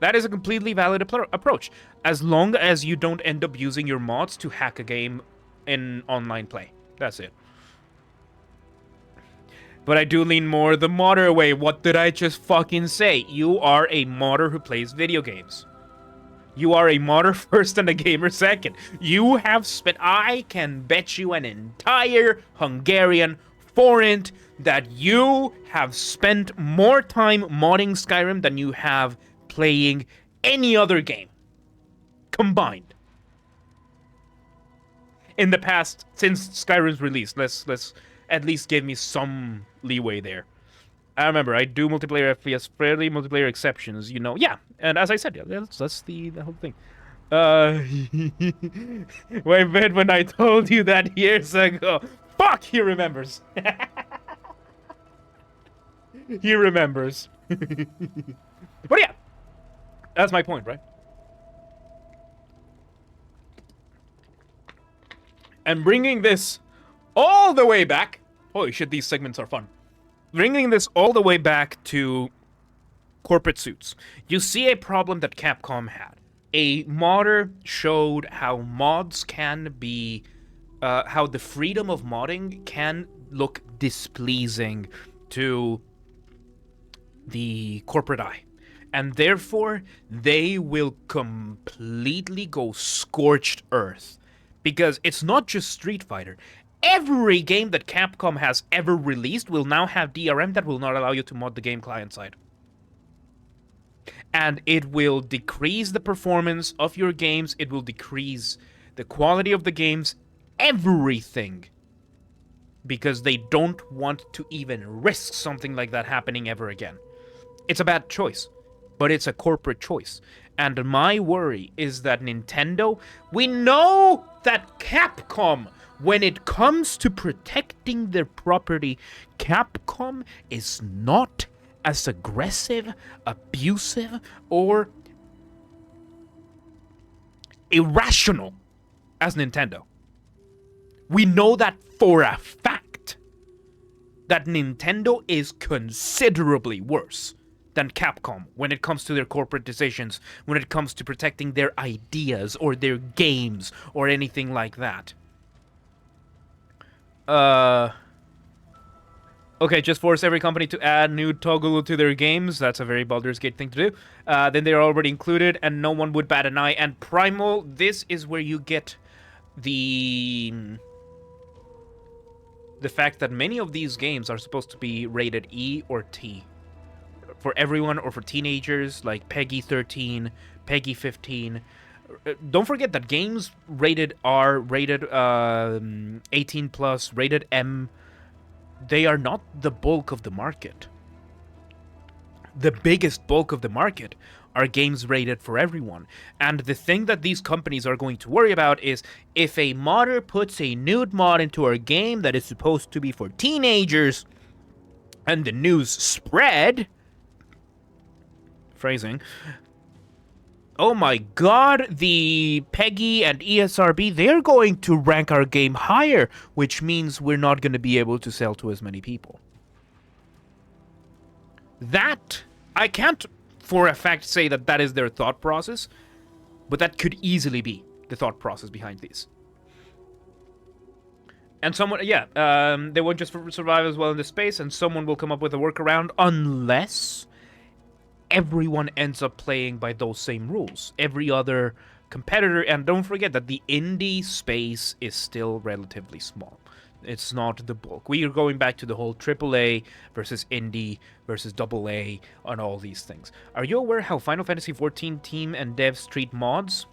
That is a completely valid approach. As long as you don't end up using your mods to hack a game in online play. That's it. But I do lean more the modder way. What did I just fucking say? You are a modder who plays video games. You are a modder first and a gamer second. You have spent... I can bet you an entire Hungarian forint that you have spent more time modding Skyrim than you have playing any other game combined. In the past, since Skyrim's release, let's at least give me some leeway there. I remember, I do multiplayer FPS, fairly multiplayer exceptions, you know. Yeah, and as I said, yeah, that's the whole thing. Wait, man, when I told you that years ago. Fuck, he remembers. He remembers. But yeah, that's my point, right? And bringing this all the way back... Holy shit, these segments are fun. Bringing this all the way back to corporate suits. You see a problem that Capcom had. A modder showed how mods can be... how the freedom of modding can look displeasing to the corporate eye. And therefore, they will completely go scorched earth. Because it's not just Street Fighter. Every game that Capcom has ever released will now have DRM that will not allow you to mod the game client side. And it will decrease the performance of your games, it will decrease the quality of the games, everything. Because they don't want to even risk something like that happening ever again. It's a bad choice, but it's a corporate choice. And my worry is that Nintendo, we know that Capcom, when it comes to protecting their property, Capcom is not as aggressive, abusive, or irrational as Nintendo. We know that for a fact, that Nintendo is considerably worse than Capcom when it comes to their corporate decisions, when it comes to protecting their ideas or their games or anything like that. Okay, just force every company to add new toggle to their games. That's a very Baldur's Gate thing to do. Then they're already included and no one would bat an eye. And Primal, this is where you get the fact that many of these games are supposed to be rated E or T. For everyone or for teenagers, like Peggy 13, Peggy 15. Don't forget that games rated R, rated 18 plus, rated M, they are not the bulk of the market. The biggest bulk of the market are games rated for everyone. And the thing that these companies are going to worry about is if a modder puts a nude mod into our game that is supposed to be for teenagers and the news spread... Phrasing. Oh my god, the Peggy and ESRB, they're going to rank our game higher, which means we're not going to be able to sell to as many people. That, I can't for a fact say that that is their thought process, but that could easily be the thought process behind these. And someone, yeah, they won't just survive as well in this space, and someone will come up with a workaround unless everyone ends up playing by those same rules. Every other competitor, and don't forget that the indie space is still relatively small. It's not the bulk. We are going back to the whole AAA versus indie versus AA on all these things. Are you aware how Final Fantasy XIV team and devs treat mods?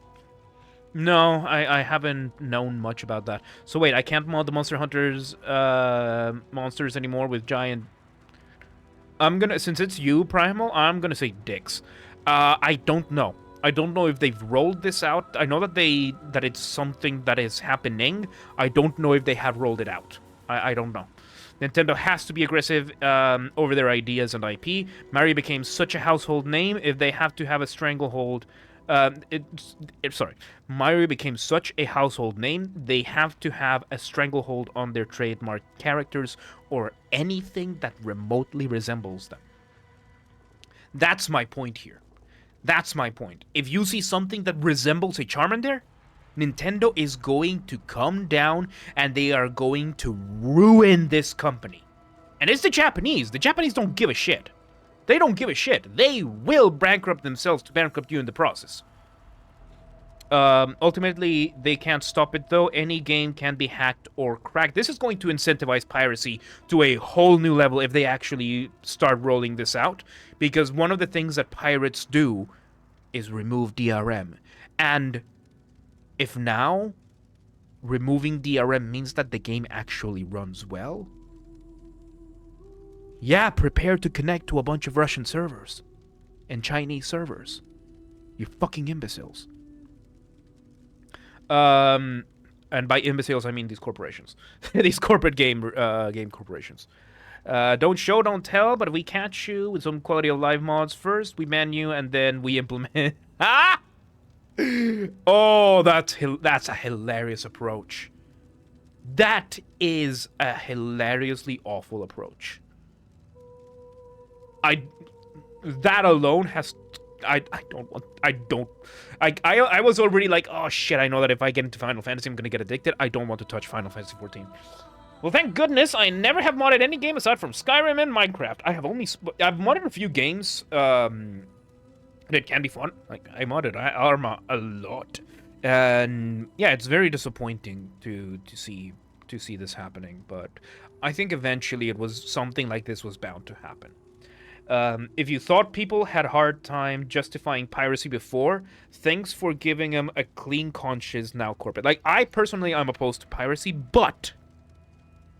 No, I haven't known much about that. So wait, I can't mod the Monster Hunters monsters anymore with giant. I'm gonna, since it's you, Primal, I'm gonna say dicks. I don't know. I don't know if they've rolled this out. I know that it's something that is happening. I don't know if they have rolled it out. I don't know. Nintendo has to be aggressive over their ideas and IP. Mario became such a household name. If they have to have a stranglehold, Mario became such a household name. They have to have a stranglehold on their trademark characters or anything that remotely resembles them. That's my point here. That's my point. If you see something that resembles a Charmander, Nintendo is going to come down and they are going to ruin this company. And it's the Japanese. The Japanese don't give a shit. They don't give a shit. They will bankrupt themselves to bankrupt you in the process. Ultimately, they can't stop it, though. Any game can be hacked or cracked. This is going to incentivize piracy to a whole new level if they actually start rolling this out. Because one of the things that pirates do is remove DRM. And if now removing DRM means that the game actually runs well, yeah, prepare to connect to a bunch of Russian servers and Chinese servers. You fucking imbeciles. And by imbeciles, I mean these corporations. These corporate game corporations. Don't show, don't tell, but we catch you with some quality of life mods first. We ban you, and then we implement... Ah! Oh, that's a hilarious approach. That is a hilariously awful approach. That alone has... I was already like, oh shit, I know that if I get into Final Fantasy, I'm gonna get addicted. I don't want to touch Final Fantasy 14. Well, thank goodness I never have modded any game aside from Skyrim and Minecraft. I've modded a few games, and it can be fun. Like, I modded Arma a lot. And yeah, it's very disappointing to see this happening, but I think eventually it was something like this was bound to happen. If you thought people had a hard time justifying piracy before, thanks for giving them a clean conscience now, corporate. Like, I personally am opposed to piracy, but...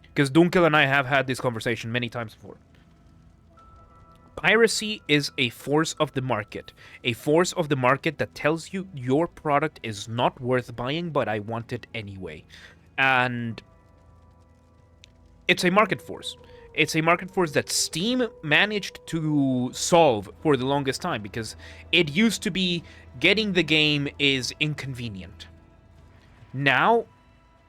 because Dunkel and I have had this conversation many times before. Piracy is a force of the market. A force of the market that tells you your product is not worth buying, but I want it anyway. And it's a market force. It's a market force that Steam managed to solve for the longest time, because it used to be getting the game is inconvenient. Now,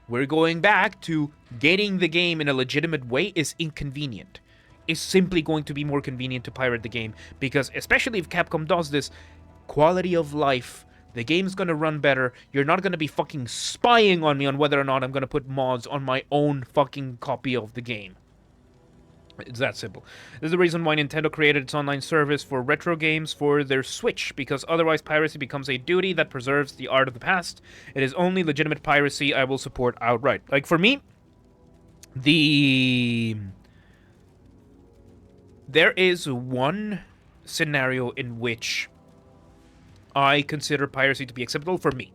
we're going back to getting the game in a legitimate way is inconvenient. It's simply going to be more convenient to pirate the game, because especially if Capcom does this, quality of life, the game's gonna run better. You're not gonna be fucking spying on me on whether or not I'm gonna put mods on my own fucking copy of the game. It's that simple. This is the reason why Nintendo created its online service for retro games for their Switch, because otherwise piracy becomes a duty that preserves the art of the past. It is only legitimate piracy I will support outright. Like, for me, there is one scenario in which I consider piracy to be acceptable for me.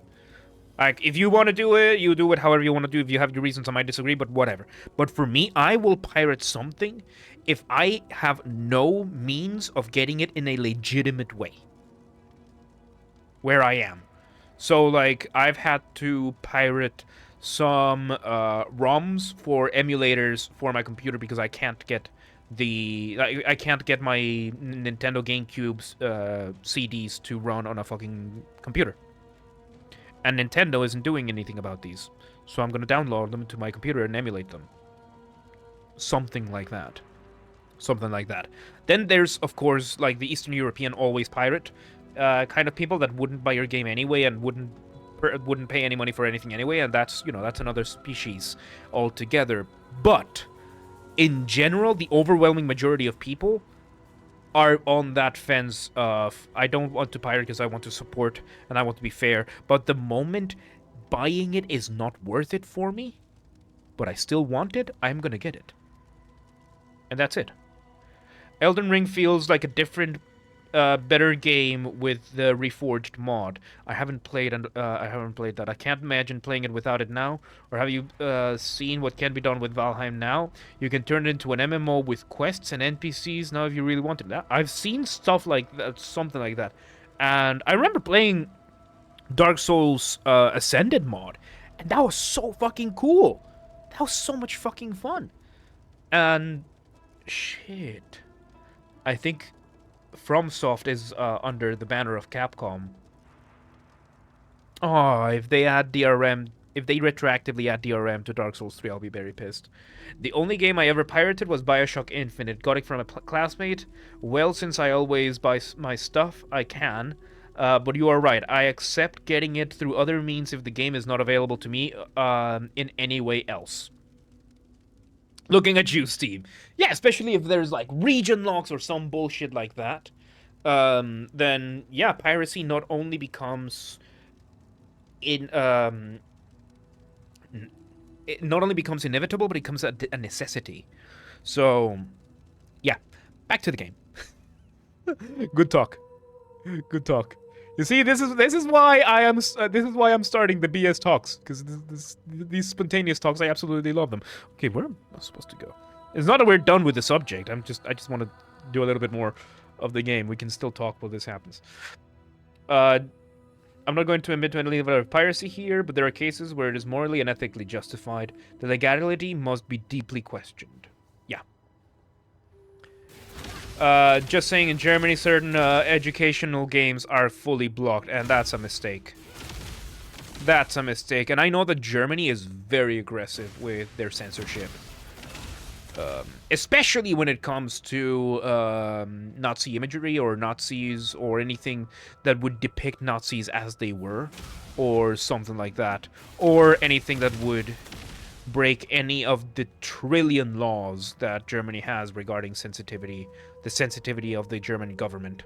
Like, if you want to do it, you do it however you want to do. If you have your reasons, I might disagree, but whatever. But for me, I will pirate something if I have no means of getting it in a legitimate way. Where I am. So, like, I've had to pirate some ROMs for emulators for my computer because I can't get I can't get my Nintendo GameCube's CDs to run on a fucking computer. And Nintendo isn't doing anything about these. So I'm going to download them to my computer and emulate them. Something like that. Something like that. Then there's, of course, like the Eastern European always pirate kind of people that wouldn't buy your game anyway and wouldn't pay any money for anything anyway. And that's, you know, that's another species altogether. But in general, the overwhelming majority of people are on that fence of, I don't want to pirate because I want to support and I want to be fair, but the moment buying it is not worth it for me, but I still want it, I'm gonna get it. And that's it. Elden Ring feels like a different better game with the Reforged mod. I haven't played that. I can't imagine playing it without it now. Or have you seen what can be done with Valheim now? You can turn it into an MMO with quests and NPCs now if you really wanted that. I've seen stuff like that, something like that. And I remember playing Dark Souls Ascended mod, and that was so fucking cool. That was so much fucking fun. And shit, I think FromSoft is under the banner of Capcom. Oh, if they add DRM, if they retroactively add DRM to Dark Souls 3, I'll be very pissed. The only game I ever pirated was Bioshock Infinite. Got it from a classmate. Well, since I always buy my stuff, I can. But you are right. I accept getting it through other means if the game is not available to me in any way else. Looking at you, Steve. Yeah, especially if there's like region locks or some bullshit like that. Then yeah, piracy not only becomes it not only becomes inevitable, but it becomes a necessity. So yeah, back to the game. Good talk. Good talk. You see, this is why I'm starting the BS talks, because these spontaneous talks, I absolutely love them. Okay, where am I supposed to go? It's not that we're done with the subject. I just want to do a little bit more of the game. We can still talk while this happens. I'm not going to admit to any level of piracy here, but there are cases where it is morally and ethically justified. The legality must be deeply questioned. Yeah. Just saying, in Germany, certain educational games are fully blocked, and that's a mistake. That's a mistake, and I know that Germany is very aggressive with their censorship. Especially when it comes to Nazi imagery or Nazis or anything that would depict Nazis as they were, or something like that. Or anything that would break any of the trillion laws that Germany has regarding sensitivity, the sensitivity of the German government.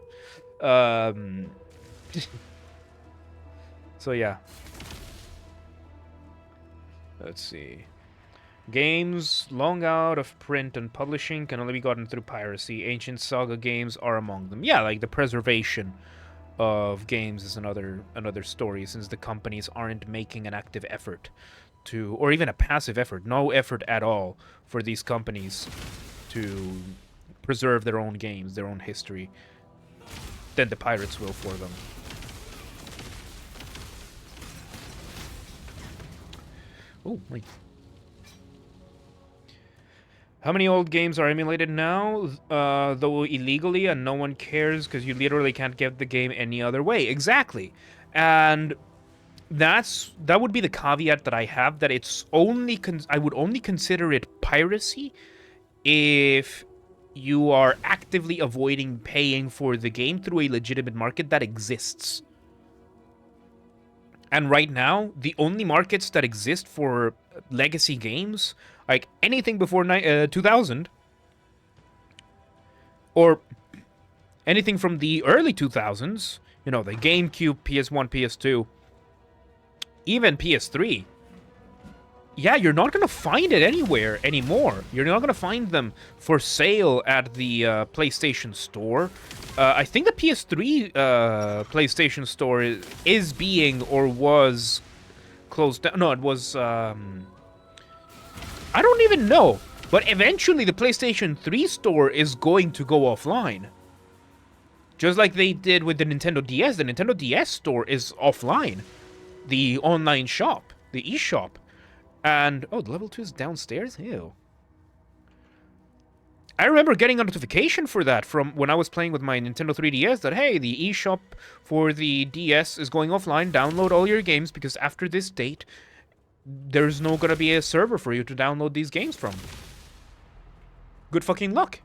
So yeah. Let's see. Games long out of print and publishing can only be gotten through piracy. Ancient Saga games are among them. Yeah, like the preservation of games is another story, since the companies aren't making an active effort to, or even a passive effort, no effort at all for these companies to preserve their own games, their own history. Then the pirates will for them. Oh, wait. How many old games are emulated now, though illegally, and no one cares because you literally can't get the game any other way? Exactly. And that would be the caveat that I have, that it's only I would only consider it piracy if you are actively avoiding paying for the game through a legitimate market that exists. And right now, the only markets that exist for legacy games, like anything before 2000, or anything from the early 2000s, you know, the GameCube, PS1, PS2, even PS3, yeah, you're not going to find it anywhere anymore. You're not going to find them for sale at the PlayStation Store. I think the PS3 PlayStation Store is being, or was, closed down. No, it was, I don't even know. But eventually the PlayStation 3 store is going to go offline. Just like they did with the Nintendo DS. The Nintendo DS store is offline. The online shop, the eShop. And, oh, the level 2 is downstairs? Ew. I remember getting a notification for that from when I was playing with my Nintendo 3DS that, hey, the eShop for the DS is going offline. Download all your games because after this date, there's no gonna be a server for you to download these games from. Good fucking luck.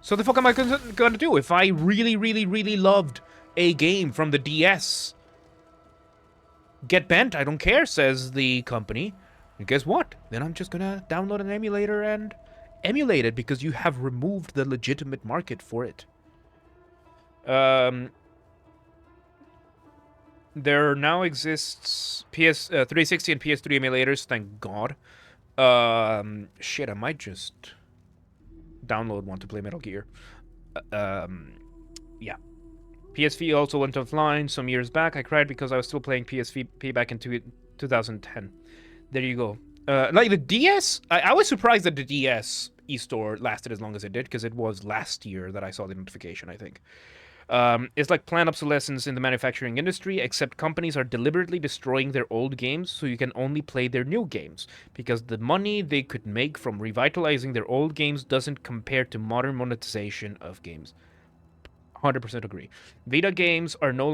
So the fuck am I gonna do if I really, really, really loved a game from the DS? Get bent, I don't care, says the company. And guess what? Then I'm just gonna download an emulator and emulate it because you have removed the legitimate market for it. There now exists 360 and PS3 emulators, thank God. Shit, I might just download one to play Metal Gear. Yeah. PSV also went offline some years back. I cried because I was still playing PSVP back in 2010. There you go. Like the DS, I was surprised that the DS eStore lasted as long as it did, because it was last year that I saw the notification, I think. It's like planned obsolescence in the manufacturing industry, except companies are deliberately destroying their old games so you can only play their new games, because the money they could make from revitalizing their old games doesn't compare to modern monetization of games. 100% agree. Vita games are no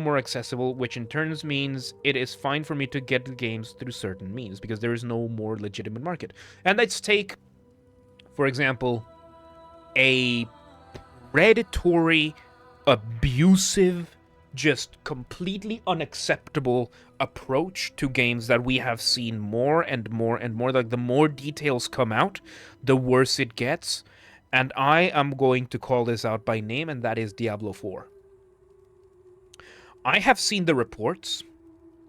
more accessible, which in turn means it is fine for me to get the games through certain means, because there is no more legitimate market. And let's take, for example, a predatory, abusive, just completely unacceptable approach to games that we have seen more and more and more. Like, the more details come out, the worse it gets. And I am going to call this out by name, and that is Diablo 4. I have seen the reports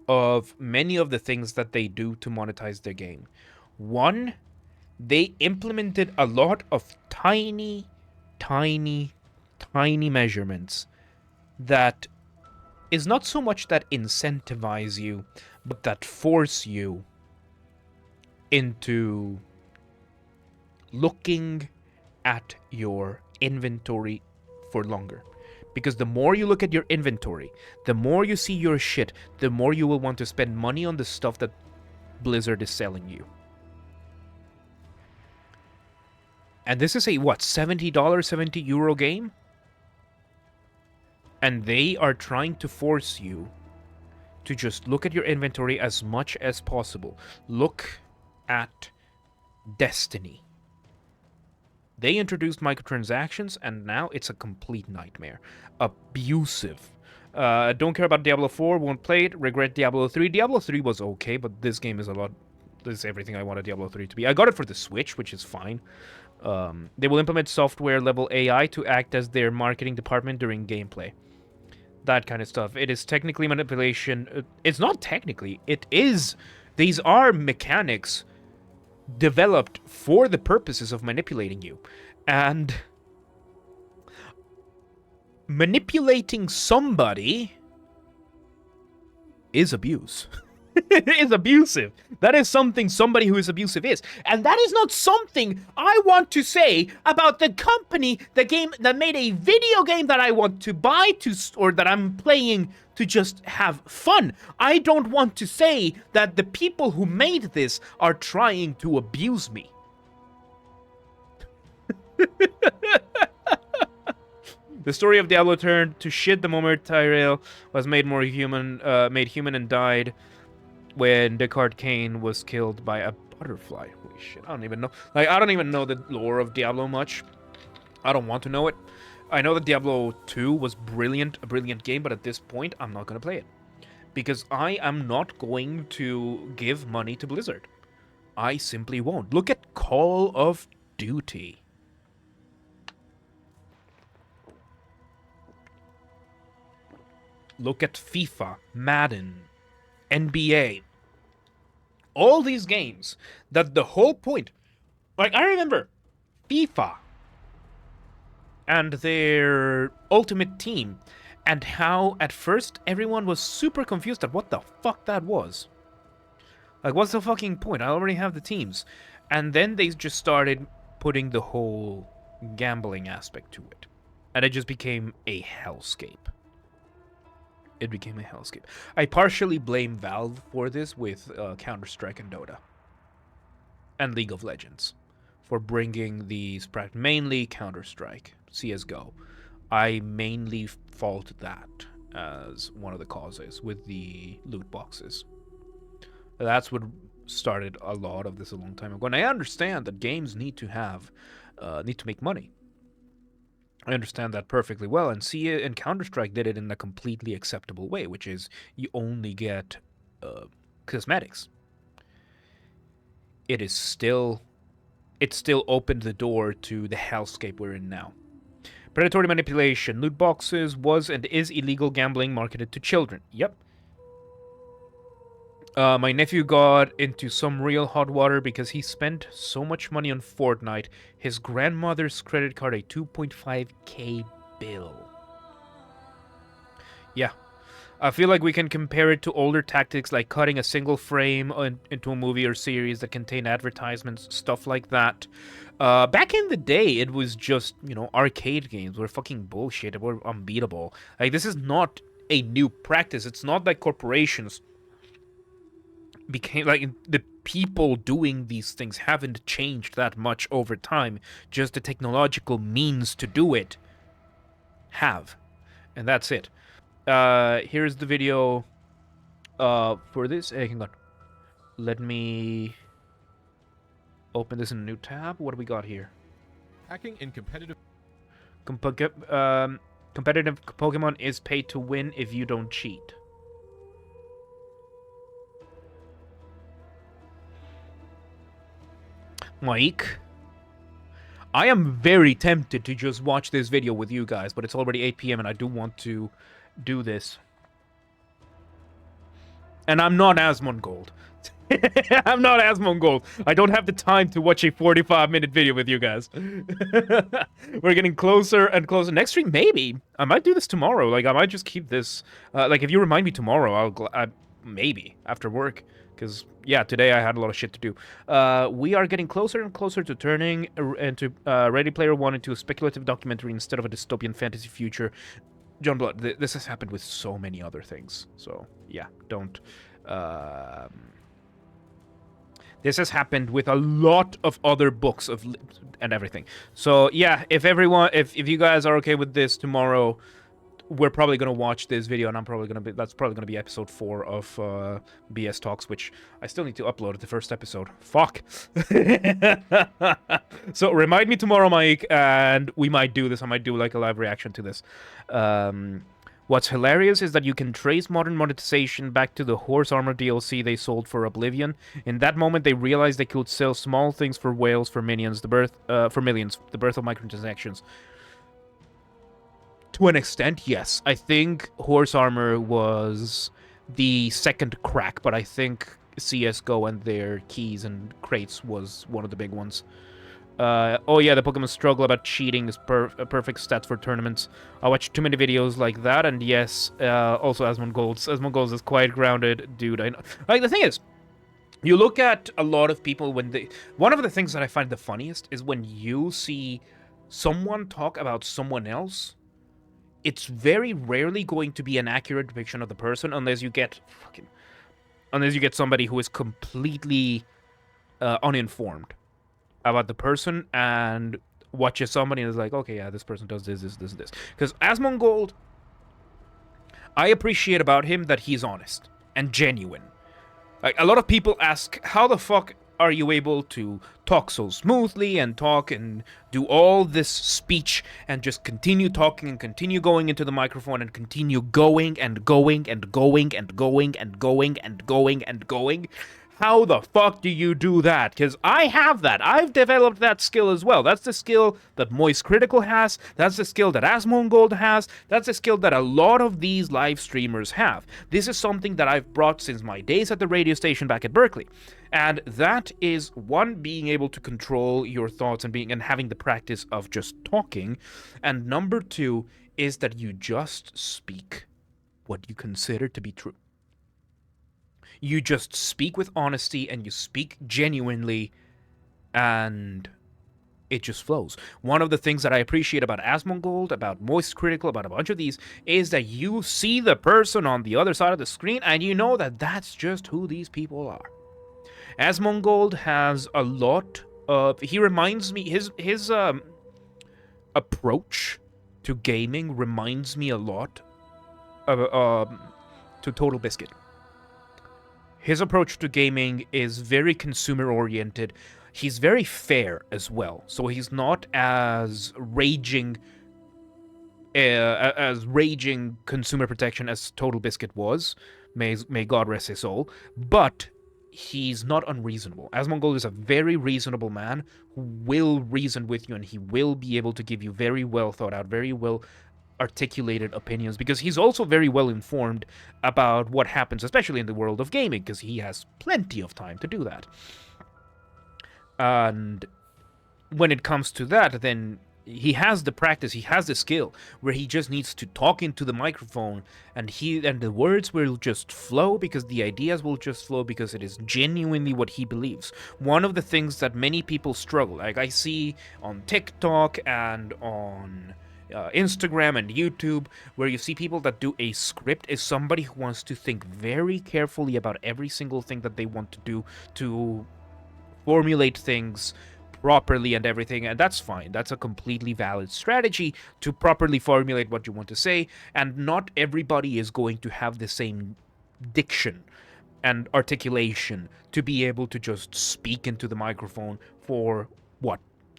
of many of the things that they do to monetize their game. One, they implemented a lot of tiny measurements that is not so much that incentivize you, but that force you into looking at your inventory for longer. Because the more you look at your inventory, the more you see your shit, the more you will want to spend money on the stuff that Blizzard is selling you. And this is a, what, $70, 70 euro game? And they are trying to force you to just look at your inventory as much as possible. Look at Destiny. They introduced microtransactions, and now it's a complete nightmare. Abusive. Don't care about Diablo 4, won't play it. Regret Diablo 3. Diablo 3 was okay, but this game is this is everything I wanted Diablo 3 to be. I got it for the Switch, which is fine. They will implement software-level AI to act as their marketing department during gameplay. That kind of stuff. It is technically manipulation. It's not technically. It is. These are mechanics developed for the purposes of manipulating you. And manipulating somebody is abuse. Is abusive. That is something somebody who is abusive is. And that is not something I want to say about the company, the game that made a video game that I want to buy or that I'm playing to just have fun. I don't want to say that the people who made this are trying to abuse me. The story of Diablo turned to shit the moment Tyrell was made human and died when Descartes Kane was killed by a butterfly. Holy shit, I don't even know. Like, I don't even know the lore of Diablo much. I don't want to know it. I know that Diablo 2 was brilliant, a brilliant game, but at this point, I'm not going to play it. Because I am not going to give money to Blizzard. I simply won't. Look at Call of Duty. Look at FIFA, Madden, NBA. All these games that the whole point... Like, I remember FIFA and their Ultimate Team, and how at first everyone was super confused at what the fuck that was. Like, what's the fucking point? I already have the teams. And then they just started putting the whole gambling aspect to it. And it just became a hellscape. It became a hellscape. I partially blame Valve for this with Counter-Strike and Dota. And League of Legends. For bringing these, mainly Counter-Strike, CSGO. I mainly fault that as one of the causes with the loot boxes. That's what started a lot of this a long time ago. And I understand that games need to make money. I understand that perfectly well, and Counter-Strike did it in a completely acceptable way, which is you only get cosmetics. It still opened the door to the hellscape we're in now. Predatory manipulation. Loot boxes was and is illegal gambling marketed to children. Yep. My nephew got into some real hot water because he spent so much money on Fortnite. His grandmother's credit card, a 2.5k bill. Yeah. I feel like we can compare it to older tactics like cutting a single frame into a movie or series that contain advertisements, stuff like that. Back in the day, it was just, arcade games were fucking bullshit. They were unbeatable. Like, this is not a new practice. It's not that corporations became, like, the people doing these things haven't changed that much over time. Just the technological means to do it have. And that's it. Here's the video for this. Hey, hang on. Let me open this in a new tab. What do we got here?
Hacking in competitive...
Competitive Pokemon is paid to win if you don't cheat. Mike, I am very tempted to just watch this video with you guys, but it's already 8 p.m. and I do want to do this. And I'm not Asmongold. I'm not Asmongold. I don't have the time to watch a 45-minute video with you guys. We're getting closer and closer. Next stream, maybe. I might do this tomorrow. Like, I might just keep this. Like, if you remind me tomorrow, maybe after work. Because, yeah, today I had a lot of shit to do. We are getting closer and closer to turning into Ready Player One into a speculative documentary instead of a dystopian fantasy future. John Blood, this has happened with so many other things. So, yeah, don't... this has happened with a lot of other books and everything. So, yeah, if you guys are okay with this tomorrow, we're probably going to watch this video, and that's probably going to be episode 4 of BS Talks, which I still need to upload the first episode. Fuck. So remind me tomorrow, Mike, and we might do this. I might do like a live reaction to this. What's hilarious is that you can trace modern monetization back to the horse armor DLC they sold for Oblivion. In that moment, they realized they could sell small things for whales for millions, the birth of microtransactions. To an extent, yes. I think horse armor was the second crack, but I think CSGO and their keys and crates was one of the big ones. Oh yeah, the Pokemon struggle about cheating is perfect stats for tournaments. I watch too many videos like that, and yes, also Asmongold is quite grounded, dude. I know. Like, the thing is, you look at a lot of people when they... One of the things that I find the funniest is when you see someone talk about someone else, it's very rarely going to be an accurate depiction of the person unless you get somebody who is completely uninformed about the person and watches somebody and is like, okay, yeah, this person does this. Because Asmongold, I appreciate about him that he's honest and genuine. Like, a lot of people ask, how the fuck are you able to talk so smoothly and talk and do all this speech and just continue talking and continue going into the microphone and continue going and going and going and going and going and going and going? How the fuck do you do that? Because I have that. I've developed that skill as well. That's the skill that Moist Critical has. That's the skill that Asmongold has. That's the skill that a lot of these live streamers have. This is something that I've brought since my days at the radio station back at Berkeley. And that is, one, being able to control your thoughts and having the practice of just talking. And number 2 is that you just speak what you consider to be true. You just speak with honesty and you speak genuinely, and it just flows. One of the things that I appreciate about Asmongold, about Moist Critical, about a bunch of these, is that you see the person on the other side of the screen and you know that that's just who these people are. Asmongold has a lot of... He reminds me... His approach to gaming reminds me a lot of to Total Biscuit. His approach to gaming is very consumer-oriented. He's very fair as well, so he's not as raging consumer protection as Total Biscuit was. May God rest his soul. But he's not unreasonable. Asmongold is a very reasonable man who will reason with you, and he will be able to give you very well thought out, very well articulated opinions, because he's also very well informed about what happens, especially in the world of gaming, because he has plenty of time to do that. And when it comes to that, then he has the practice, he has the skill, where he just needs to talk into the microphone, and the words will just flow because the ideas will just flow because it is genuinely what he believes. One of the things that many people struggle, like I see on TikTok and on Instagram and YouTube, where you see people that do a script, is somebody who wants to think very carefully about every single thing that they want to do to formulate things properly and everything, and that's fine. That's a completely valid strategy to properly formulate what you want to say, and not everybody is going to have the same diction and articulation to be able to just speak into the microphone for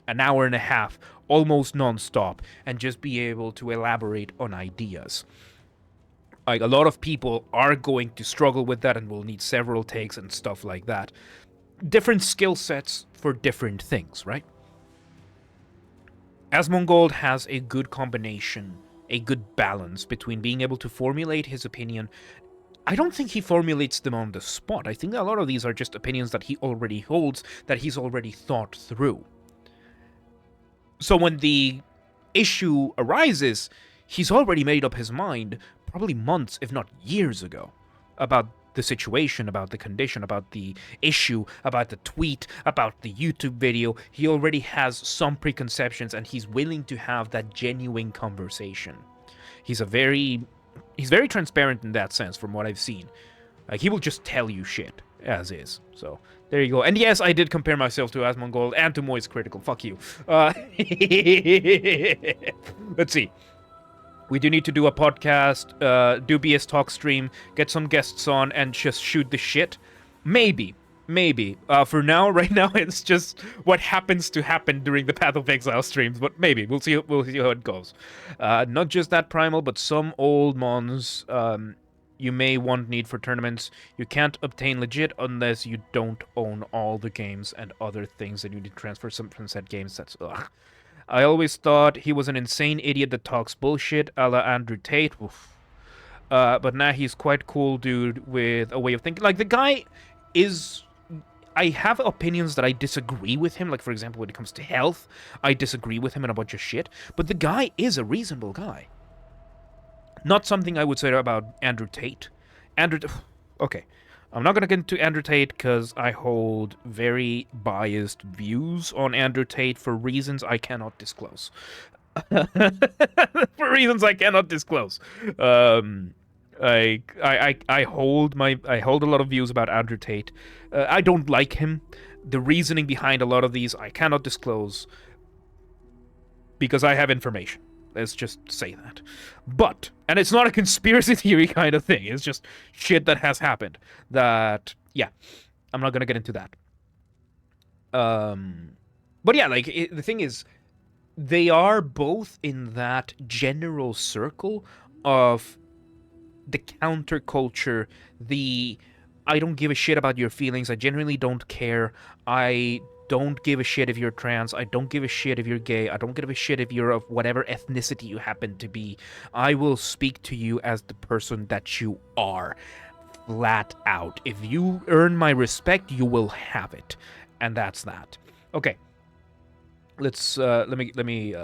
an hour and a half, almost non-stop, and just be able to elaborate on ideas. Like, a lot of people are going to struggle with that and will need several takes and stuff like that. Different skill sets for different things, right? Asmongold has a good combination, a good balance between being able to formulate his opinion. I don't think he formulates them on the spot. I think a lot of these are just opinions that he already holds, that he's already thought through. So when the issue arises, he's already made up his mind, probably months, if not years ago, about the situation, about the condition, about the issue, about the tweet, about the YouTube video. He already has some preconceptions, and he's willing to have that genuine conversation. He's very transparent in that sense, from what I've seen. Like, he will just tell you shit as is. So there you go. And yes, I did compare myself to Asmongold and to Moist Critical. Fuck you. Let's see. We do need to do a podcast, do BS Talk stream, get some guests on, and just shoot the shit. Maybe. For now, right now, it's just what happens to happen during the Path of Exile streams, but maybe. We'll see how it goes. Not just that Primal, but some old mons you may need for tournaments. You can't obtain legit unless you don't own all the games and other things that you need to transfer some from said games. That's ugh. I always thought he was an insane idiot that talks bullshit, a la Andrew Tate. But now he's quite cool dude with a way of thinking. Like, the guy is... I have opinions that I disagree with him. Like, for example, when it comes to health, I disagree with him and a bunch of shit. But the guy is a reasonable guy. Not something I would say about Andrew Tate. Okay. I'm not going to get into Andrew Tate because I hold very biased views on Andrew Tate for reasons I cannot disclose. For reasons I cannot disclose. I hold a lot of views about Andrew Tate. I don't like him. The reasoning behind a lot of these I cannot disclose because I have information. Let's just say that. But, and it's not a conspiracy theory kind of thing. It's just shit that has happened. That, yeah, I'm not going to get into that. But yeah, like, the thing is, they are both in that general circle of the counterculture, the I don't give a shit about your feelings, I genuinely don't care, I don't give a shit if you're trans, I don't give a shit if you're gay, I don't give a shit if you're of whatever ethnicity you happen to be. I will speak to you as the person that you are. Flat out. If you earn my respect, you will have it. And that's that. Okay. Let's let me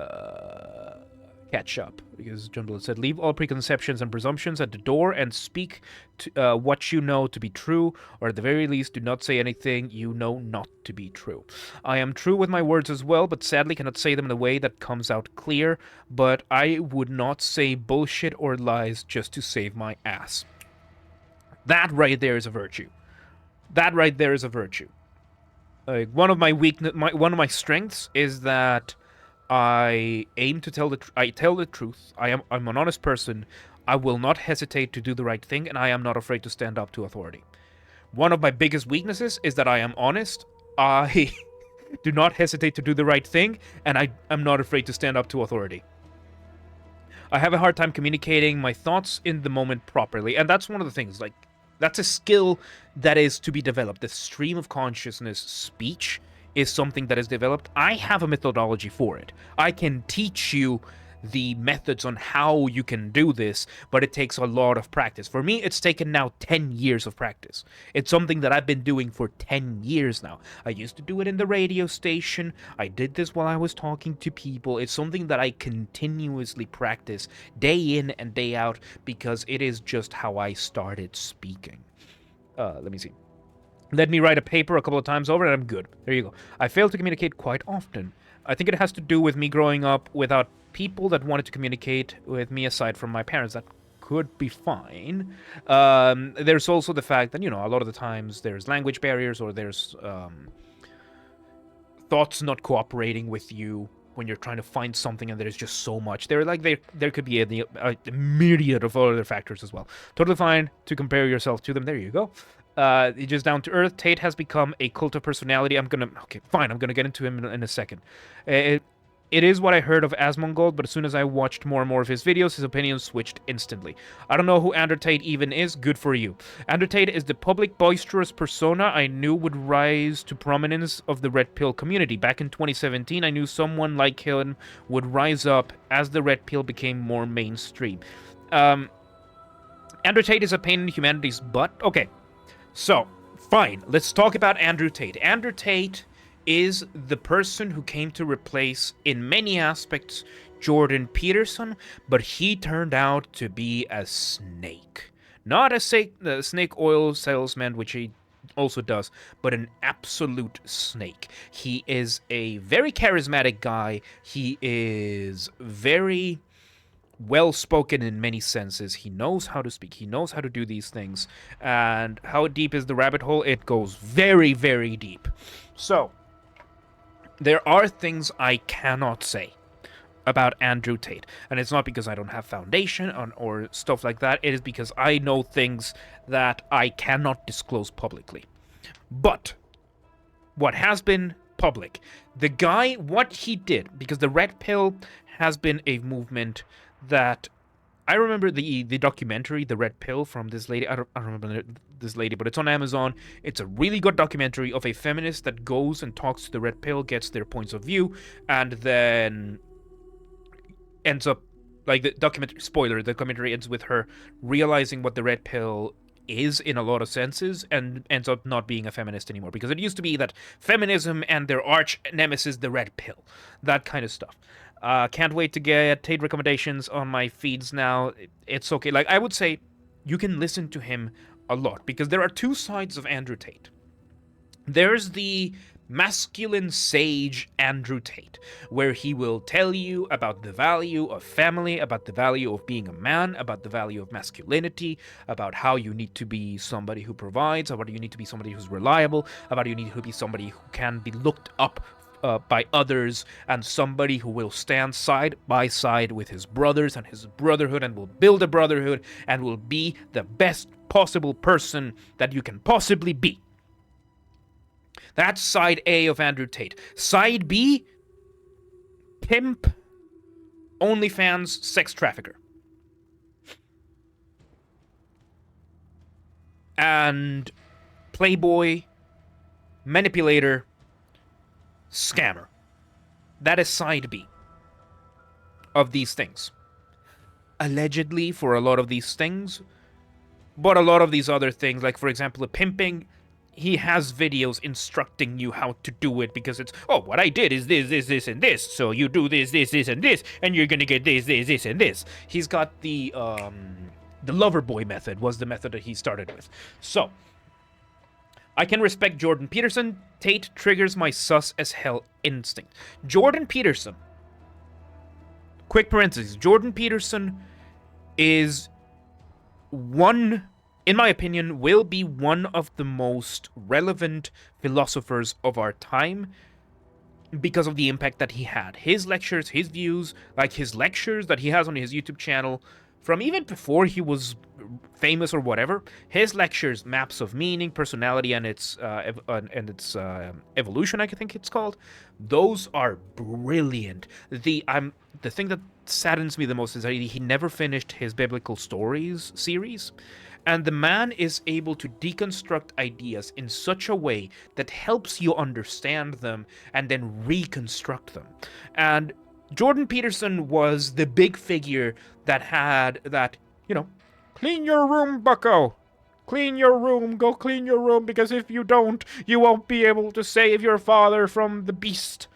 catch up, because Junblood said, leave all preconceptions and presumptions at the door and speak to, what you know to be true, or at the very least do not say anything you know not to be true. I am true with my words as well, but sadly cannot say them in a way that comes out clear, but I would not say bullshit or lies just to save my ass. That right there is a virtue. That right there is a virtue. One of my strengths is that I aim to tell I tell the truth. I'm an honest person. I will not hesitate to do the right thing, and I am not afraid to stand up to authority. One of my biggest weaknesses is that I am honest. I do not hesitate to do the right thing, and I am not afraid to stand up to authority. I have a hard time communicating my thoughts in the moment properly, and that's one of the things. Like, that's a skill that is to be developed. The stream of consciousness speech is something that is developed. I have a methodology for it. I can teach you the methods on how you can do this, but it takes a lot of practice. For me, it's taken now 10 years of practice. It's something that I've been doing for 10 years now. I used to do it in the radio station. I did this while I was talking to people. It's something that I continuously practice day in and day out because it is just how I started speaking. Let me see. Let me write a paper a couple of times over and I'm good. There you go. I fail to communicate quite often. I think it has to do with me growing up without people that wanted to communicate with me aside from my parents. That could be fine. There's also the fact that, a lot of the times there's language barriers or there's thoughts not cooperating with you when you're trying to find something and there's just so much. There could be a myriad of other factors as well. Totally fine to compare yourself to them. There you go. Just down to earth. Tate has become a cult of personality. Okay, fine. I'm gonna get into him in a second. It is what I heard of Asmongold, but as soon as I watched more and more of his videos, his opinions switched instantly. I don't know who Tate even is. Good for you. Tate is the public boisterous persona I knew would rise to prominence of the Red Pill community. Back in 2017, I knew someone like him would rise up as the Red Pill became more mainstream. Tate is a pain in humanity's butt. Okay, so, fine. Let's talk about Andrew Tate. Andrew Tate is the person who came to replace, in many aspects, Jordan Peterson, but he turned out to be a snake. Not a snake oil salesman, which he also does, but an absolute snake. He is a very charismatic guy. He is very well-spoken in many senses. He knows how to speak. He knows how to do these things. And how deep is the rabbit hole? It goes very, very deep. So, there are things I cannot say about Andrew Tate. And it's not because I don't have foundation or stuff like that. It is because I know things that I cannot disclose publicly. But what has been public, the guy, what he did, because the Red Pill has been a movement that I remember the documentary, The Red Pill, from this lady. I don't remember this lady, but it's on Amazon. It's a really good documentary of a feminist that goes and talks to the Red Pill, gets their points of view, and then ends up, like, the documentary ends with her realizing what the Red Pill is in a lot of senses and ends up not being a feminist anymore, because it used to be that feminism and their arch nemesis, the Red Pill, that kind of stuff. Can't wait to get Tate recommendations on my feeds now. It's okay. Like, I would say you can listen to him a lot, because there are two sides of Andrew Tate. There's the masculine sage Andrew Tate, where he will tell you about the value of family, about the value of being a man, about the value of masculinity, about how you need to be somebody who provides, about you need to be somebody who's reliable, about you need to be somebody who can be looked up by others, and somebody who will stand side by side with his brothers and his brotherhood, and will build a brotherhood, and will be the best possible person that you can possibly be. That's side A of Andrew Tate. Side B, pimp, OnlyFans, sex trafficker. And playboy, manipulator, scammer. That is side B of these things. Allegedly for a lot of these things, but a lot of these other things, like for example, the pimping, he has videos instructing you how to do it, because it's, oh, what I did is this, and this, so you do this, and this, and you're gonna get this, and this. He's got the lover boy method was the method that he started with. So, I can respect Jordan Peterson. Tate triggers my sus as hell instinct. Jordan Peterson, quick parentheses, Jordan Peterson is one, in my opinion, will be one of the most relevant philosophers of our time because of the impact that he had. His lectures, his views, like his lectures that he has on his YouTube channel, from even before he was famous or whatever, his lectures, Maps of Meaning, Personality, and its Evolution, I think it's called, those are brilliant. The thing that saddens me the most is that he never finished his Biblical Stories series, and the man is able to deconstruct ideas in such a way that helps you understand them and then reconstruct them. And Jordan Peterson was the big figure that had that, clean your room, bucko. Clean your room, go clean your room, because if you don't, you won't be able to save your father from the beast.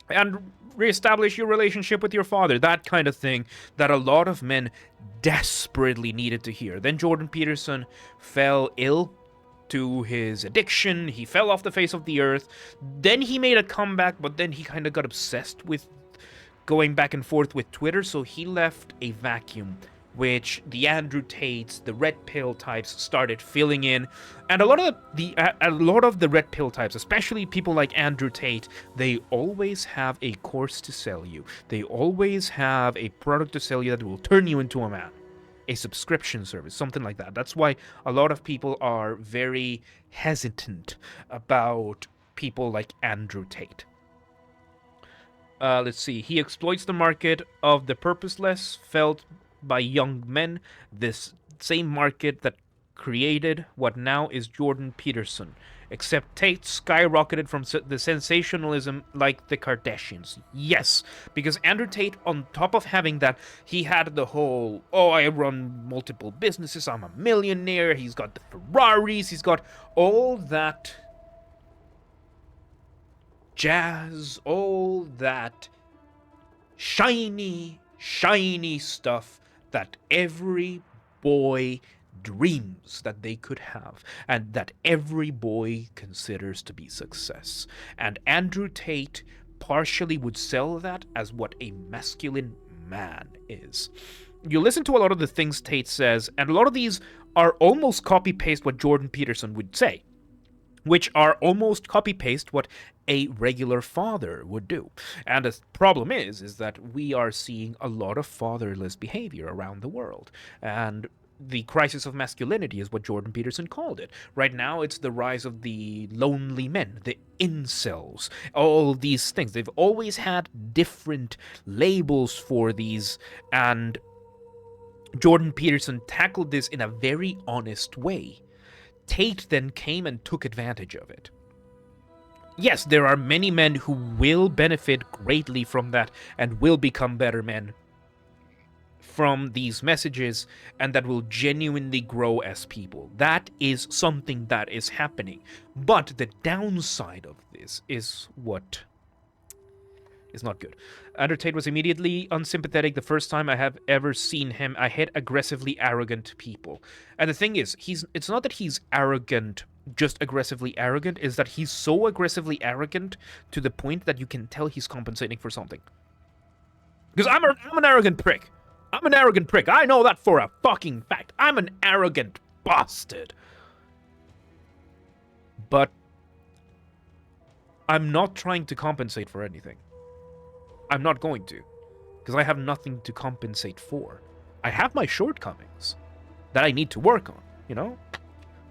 And reestablish your relationship with your father. That kind of thing that a lot of men desperately needed to hear. Then Jordan Peterson fell ill to his addiction. He fell off the face of the earth. Then he made a comeback, but then he kind of got obsessed with going back and forth with Twitter, so he left a vacuum, which the Andrew Tates, the red pill types, started filling in. And a lot of the red pill types, especially people like Andrew Tate, they always have a course to sell you. They always have a product to sell you that will turn you into a man. A subscription service, something like that. That's why a lot of people are very hesitant about people like Andrew Tate. Let's see. He exploits the market of the purposeless felt by young men, this same market that created what now is Jordan Peterson. Except Tate skyrocketed from the sensationalism like the Kardashians. Yes, because Andrew Tate, on top of having that, he had the whole, I run multiple businesses, I'm a millionaire, he's got the Ferraris, he's got all that jazz, all that shiny stuff that every boy dreams that they could have, and that every boy considers to be success. And Andrew Tate partially would sell that as what a masculine man is. You listen to a lot of the things Tate says, and a lot of these are almost copy-paste what Jordan Peterson would say, which are almost copy-paste what a regular father would do. And the problem is that we are seeing a lot of fatherless behavior around the world. And the crisis of masculinity is what Jordan Peterson called it. Right now, it's the rise of the lonely men, the incels, all these things. They've always had different labels for these, and Jordan Peterson tackled this in a very honest way. Tate then came and took advantage of it. Yes, there are many men who will benefit greatly from that and will become better men from these messages, and that will genuinely grow as people. That is something that is happening. But the downside of this is what is not good. Andrew Tate was immediately unsympathetic the first time I have ever seen him. I hate aggressively arrogant people. And the thing is, it's not that he's arrogant, just aggressively arrogant, is that he's so aggressively arrogant to the point that you can tell he's compensating for something. Because I'm an arrogant prick. I'm an arrogant prick. I know that for a fucking fact. I'm an arrogant bastard. But I'm not trying to compensate for anything. I'm not going to. Because I have nothing to compensate for. I have my shortcomings that I need to work on, you know?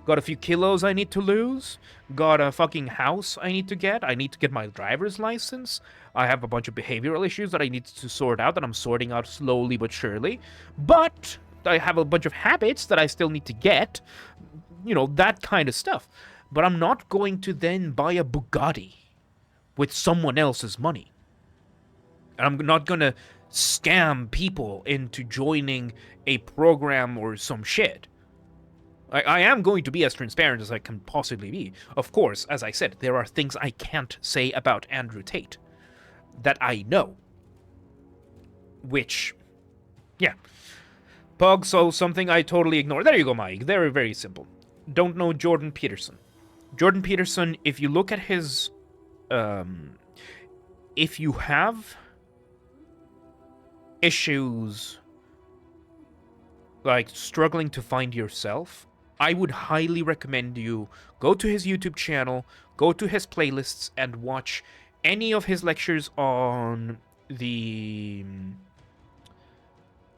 Got a few kilos I need to lose. Got a fucking house I need to get. I need to get my driver's license. I have a bunch of behavioral issues that I need to sort out, that I'm sorting out slowly but surely. But I have a bunch of habits that I still need to get. You know, that kind of stuff. But I'm not going to then buy a Bugatti with someone else's money. And I'm not going to scam people into joining a program or some shit. I am going to be as transparent as I can possibly be. Of course, as I said, there are things I can't say about Andrew Tate that I know. Which, yeah. Pug, so something I totally ignored. There you go, Mike. Very, very simple. Don't know Jordan Peterson. Jordan Peterson, if you look at his... if you have issues like struggling to find yourself, I would highly recommend you go to his YouTube channel, go to his playlists, and watch any of his lectures on the...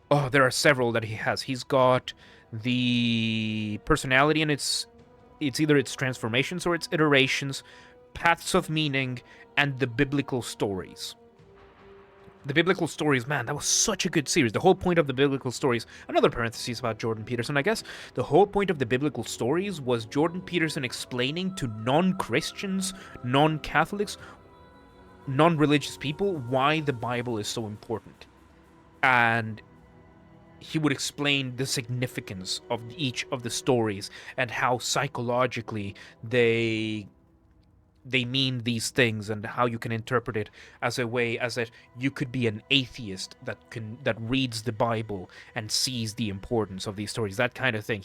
Oh, there are several that he has. He's got the personality and it's either its transformations or its iterations, paths of meaning, and the biblical stories. The biblical stories, man, that was such a good series. The whole point of the biblical stories, another parenthesis about Jordan Peterson, I guess. The whole point of the biblical stories was Jordan Peterson explaining to non-Christians, non-Catholics, non-religious people why the Bible is so important. And he would explain the significance of each of the stories and how psychologically they mean these things, and how you can interpret it as a way as that you could be an atheist that reads the Bible and sees the importance of these stories, that kind of thing.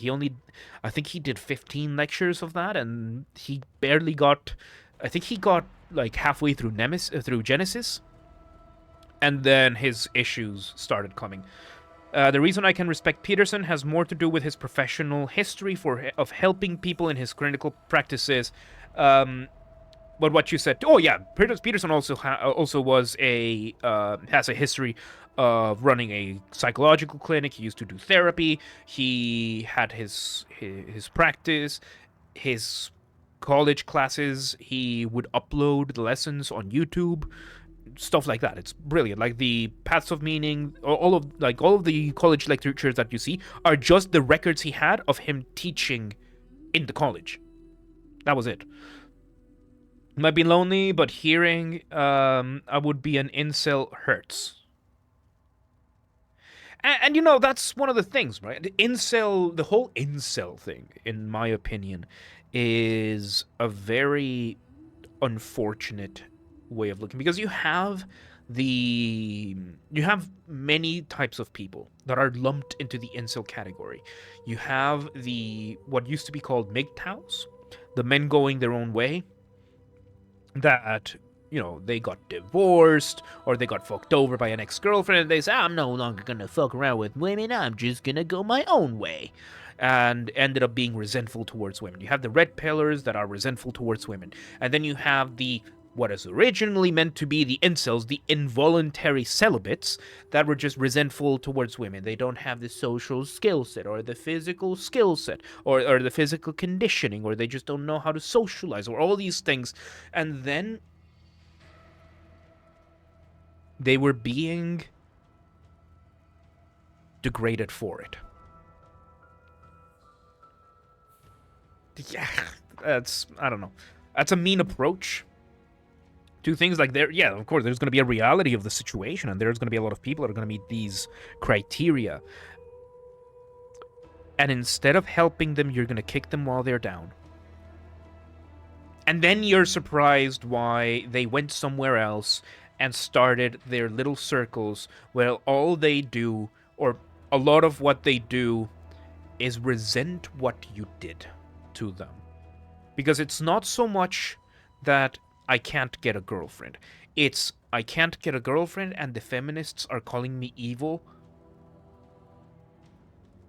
I think he did 15 lectures of that, and he barely got, I think he got like halfway through through Genesis, and then his issues started coming. The reason I can respect Peterson has more to do with his professional history of helping people in his clinical practices. But what you said, oh yeah, Peterson also was has a history of running a psychological clinic. He used to do therapy. He had his practice, his college classes. He would upload the lessons on YouTube, stuff like that. It's brilliant. Like the Paths of Meaning, all of the college lectures that you see are just the records he had of him teaching in the college. That was it. Might be lonely, but hearing I would be an incel hurts. And you know, that's one of the things, right? The whole incel thing, in my opinion, is a very unfortunate way of looking, because you have many types of people that are lumped into the incel category. You have what used to be called mgtows, the men going their own way, that, you know, they got divorced or they got fucked over by an ex-girlfriend, and they say, I'm no longer gonna fuck around with women, I'm just gonna go my own way, and ended up being resentful towards women. You have the red pillars that are resentful towards women, and then you have what is originally meant to be the incels, the involuntary celibates, that were just resentful towards women. They don't have the social skill set, or the physical skill set, or the physical conditioning, or they just don't know how to socialize, or all these things. And then they were being degraded for it. Yeah, I don't know. That's a mean approach to things. Like, yeah, of course, there's going to be a reality of the situation, and there's going to be a lot of people that are going to meet these criteria. And instead of helping them, you're going to kick them while they're down. And then you're surprised why they went somewhere else and started their little circles, where all they do, or a lot of what they do, is resent what you did to them. Because it's not so much that I can't get a girlfriend. It's, I can't get a girlfriend, and the feminists are calling me evil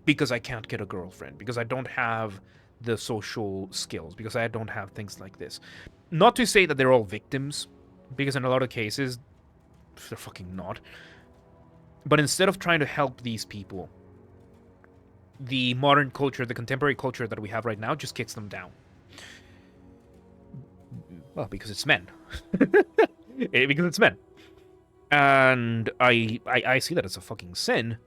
because I can't get a girlfriend, because I don't have the social skills, because I don't have things like this. Not to say that they're all victims, because in a lot of cases, they're fucking not. But instead of trying to help these people, the modern culture, the contemporary culture that we have right now, just kicks them down. Well, because it's men. Because it's men. And I see that as a fucking sin.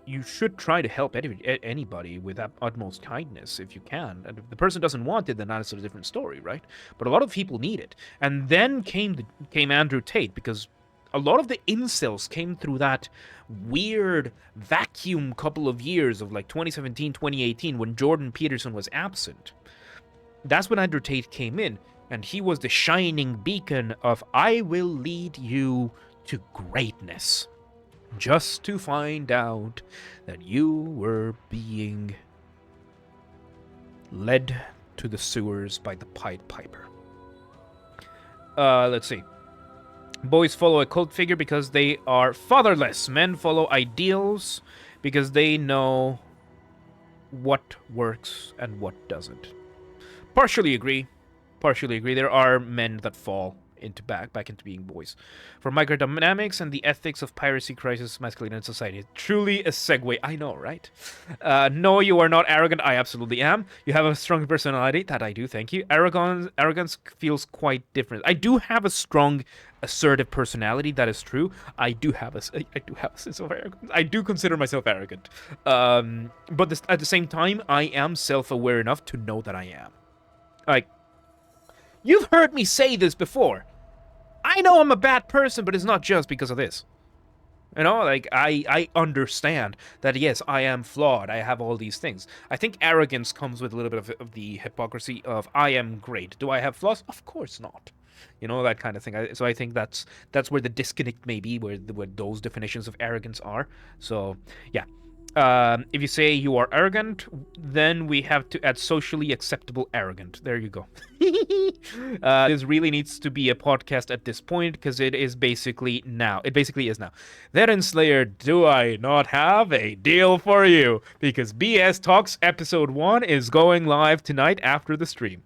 You should try to help anybody with utmost kindness if you can. And if the person doesn't want it, then that's a different story, right? But a lot of people need it. And then came Andrew Tate, because a lot of the incels came through that weird vacuum couple of years of like 2017, 2018, when Jordan Peterson was absent. That's when Andrew Tate came in. And he was the shining beacon of, I will lead you to greatness. Just to find out that you were being led to the sewers by the Pied Piper. Let's see. Boys follow a cult figure because they are fatherless. Men follow ideals because they know what works and what doesn't. Partially agree. There are men that fall back into being boys. For microdynamics and the ethics of piracy, crisis, masculinity, and society. Truly a segue. I know, right? No, you are not arrogant. I absolutely am. You have a strong personality. That I do, thank you. Arrogance feels quite different. I do have a strong, assertive personality. That is true. I do have a sense of arrogance. I do consider myself arrogant. But at the same time, I am self-aware enough to know that I am. Like, you've heard me say this before. I I know I'm a bad person, but it's not just because of this. You know, like, I understand that, yes, I am flawed. I have all these things. I think arrogance comes with a little bit of the hypocrisy of, I am great. Do I have flaws? Of course not. You know, that kind of thing. So I think that's where the disconnect may be, where those definitions of arrogance are. So, yeah. If you say you are arrogant, then we have to add socially acceptable arrogant. There you go. This really needs to be a podcast at this point, because it is basically now. It basically is now. Then, Slayer, do I not have a deal for you? Because BS Talks Episode 1 is going live tonight after the stream.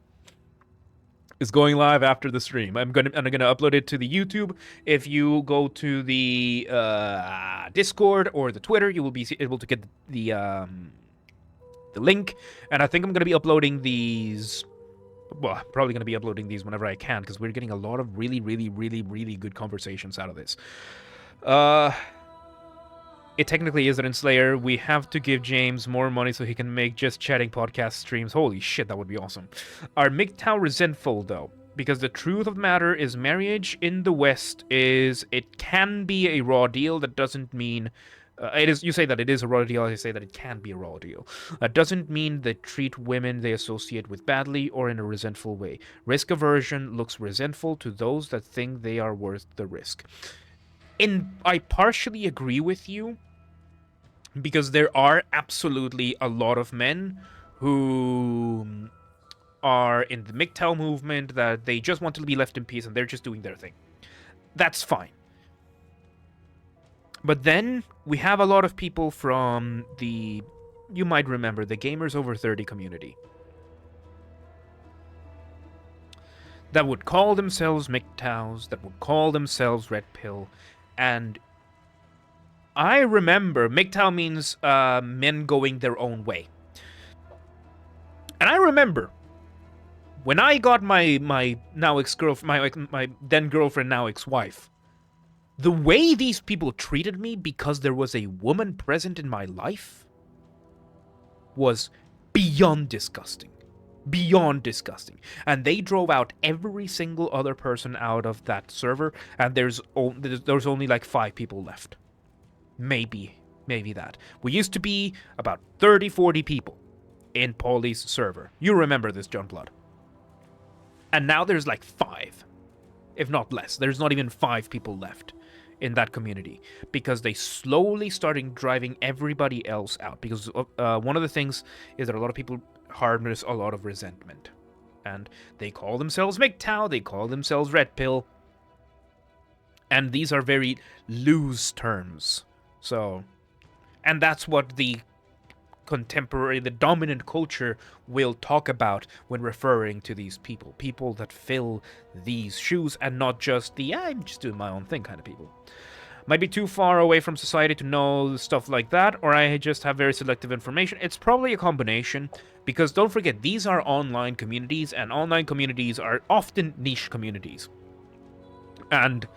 Is going live after the stream. I'm gonna upload it to the YouTube. If you go to the Discord or the Twitter, you will be able to get the link. And I think I'm gonna be uploading these. Well, probably gonna be uploading these whenever I can, because we're getting a lot of really good conversations out of this. It technically is an Enslayer. We have to give James more money so he can make just chatting podcast streams. Holy shit, that would be awesome. Are mgtow resentful, though? Because the truth of the matter is marriage in the West it can be a raw deal. That doesn't mean... it is. You say that it is a raw deal, I say that it can be a raw deal. That doesn't mean they treat women they associate with badly or in a resentful way. Risk aversion looks resentful to those that think they are worth the risk. I partially agree with you, because there are absolutely a lot of men who are in the mgtow movement that they just want to be left in peace and they're just doing their thing. That's fine. But then we have a lot of people from the, you might remember, the Gamers Over 30 community, that would call themselves mgtows, that would call themselves Red Pill. And I remember mgtow means men going their own way. And I remember when I got my now ex-girlfriend, my then girlfriend, now ex-wife, the way these people treated me because there was a woman present in my life was beyond disgusting. Beyond disgusting. And they drove out every single other person out of that server, and there's only like 5 people left. Maybe that. We used to be about 30, 40 people in Pauly's server. You remember this, John Blood. And now there's like 5, if not less. There's not even 5 people left in that community, because they slowly started driving everybody else out. Because one of the things is that a lot of people harness a lot of resentment, and they call themselves mgtow, they call themselves Red Pill, and these are very loose terms. So, and that's what the dominant culture will talk about when referring to these people that fill these shoes, and not just the I'm just doing my own thing kind of people. Might be too far away from society to know stuff like that, or I just have very selective information. It's probably a combination, because don't forget, these are online communities, and online communities are often niche communities. And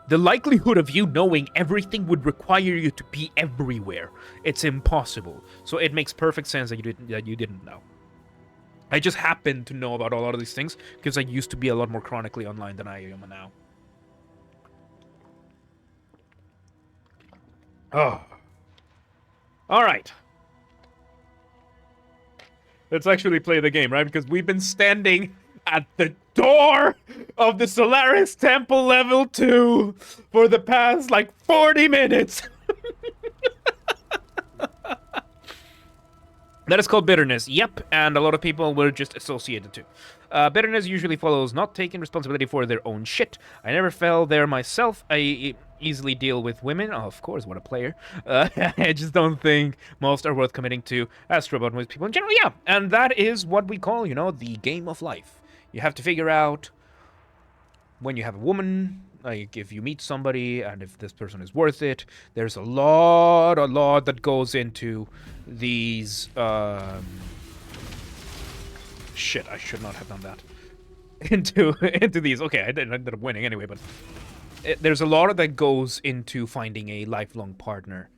the likelihood of you knowing everything would require you to be everywhere. It's impossible. So it makes perfect sense that you didn't know. I just happen to know about a lot of these things because I used to be a lot more chronically online than I am now. Oh. All right. Let's actually play the game, right? Because we've been standing at the door of the Solaris Temple Level 2 for the past, like, 40 minutes. That is called bitterness. Yep, and a lot of people were just associated to. Bitterness usually follows not taking responsibility for their own shit. I never fell there myself. I easily deal with women. Oh, of course, what a player. I just don't think most are worth committing to. As true about most people in general, yeah. And that is what we call, you know, the game of life. You have to figure out when you have a woman, like if you meet somebody and if this person is worth it. There's a lot that goes into these, shit, I should not have done that. into these. Okay, I ended up winning anyway, but there's a lot that goes into finding a lifelong partner.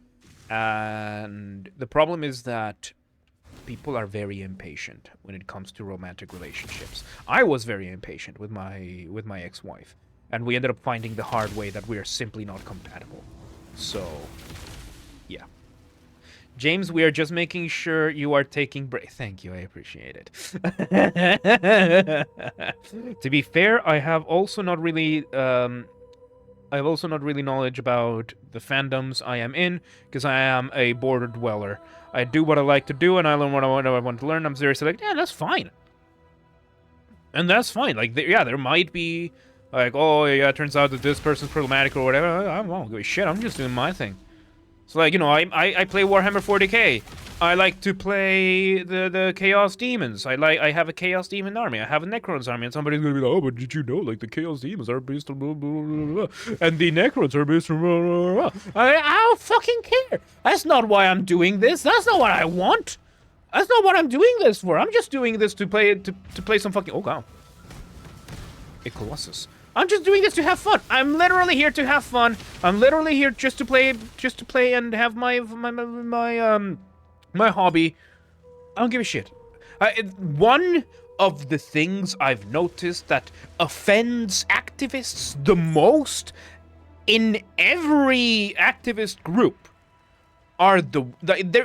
And the problem is that people are very impatient when it comes to romantic relationships. I was very impatient with my ex-wife. And we ended up finding the hard way that we are simply not compatible. So, yeah. James, we are just making sure you are taking break. Thank you, I appreciate it. To be fair, I have also not really knowledge about the fandoms I am in, because I am a border dweller. I do what I like to do, and I learn what I want to learn. I'm seriously like, yeah, that's fine. And that's fine. Like, there might be, like, oh, yeah, it turns out that this person's problematic or whatever. I don't give a shit. I'm just doing my thing. So, like, you know, I play Warhammer 40k. I like to play the Chaos Demons. I have a Chaos Demon army. I have a Necrons army. And somebody's gonna be like, oh, but did you know, like, the Chaos Demons are based on blah, blah, blah, blah, and the Necrons are based on blah, blah, blah. I don't fucking care. That's not why I'm doing this. That's not what I want. That's not what I'm doing this for. I'm just doing this to play some fucking... Oh, wow. A Colossus. I'm just doing this to have fun. I'm literally here to have fun. I'm literally here just to play and have my hobby. I don't give a shit. One of the things I've noticed that offends activists the most in every activist group are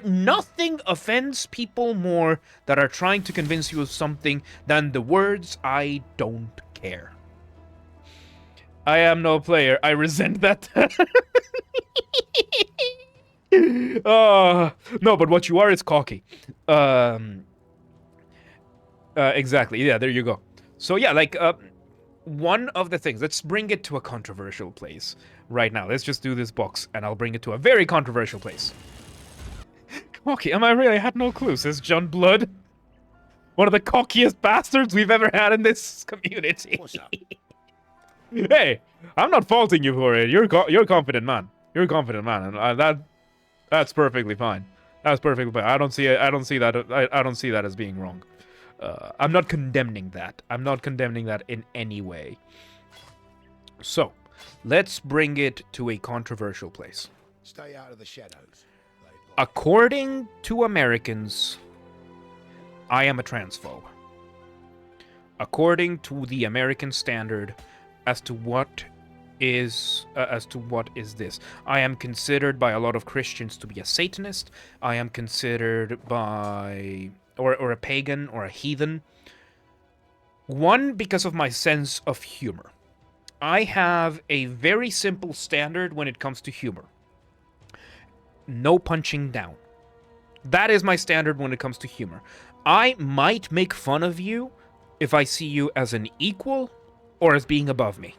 nothing offends people more that are trying to convince you of something than the words "I don't care." I am no player. I resent that. No, but what you are is cocky. Exactly. Yeah, there you go. So yeah, like, one of the things, let's bring it to a controversial place right now. Let's just do this box, and I'll bring it to a very controversial place. Cocky? Am I really? I had no clue, says John Blood. One of the cockiest bastards we've ever had in this community.
What's up?
Hey, I'm not faulting you for it. You're a confident man. You're a confident man, and that's perfectly fine. That's perfectly fine. I don't see that as being wrong. I'm not condemning that. I'm not condemning that in any way. So, let's bring it to a controversial place.
Stay out of the shadows.
According to Americans, I am a transphobe. According to the American standard, as to what is this, I am considered by a lot of Christians to be a Satanist. I am considered by or a pagan or a heathen. One, because of my sense of humor. I have a very simple standard when it comes to humor. No punching down. That is my standard when it comes to humor. I might make fun of you if I see you as an equal or as being above me.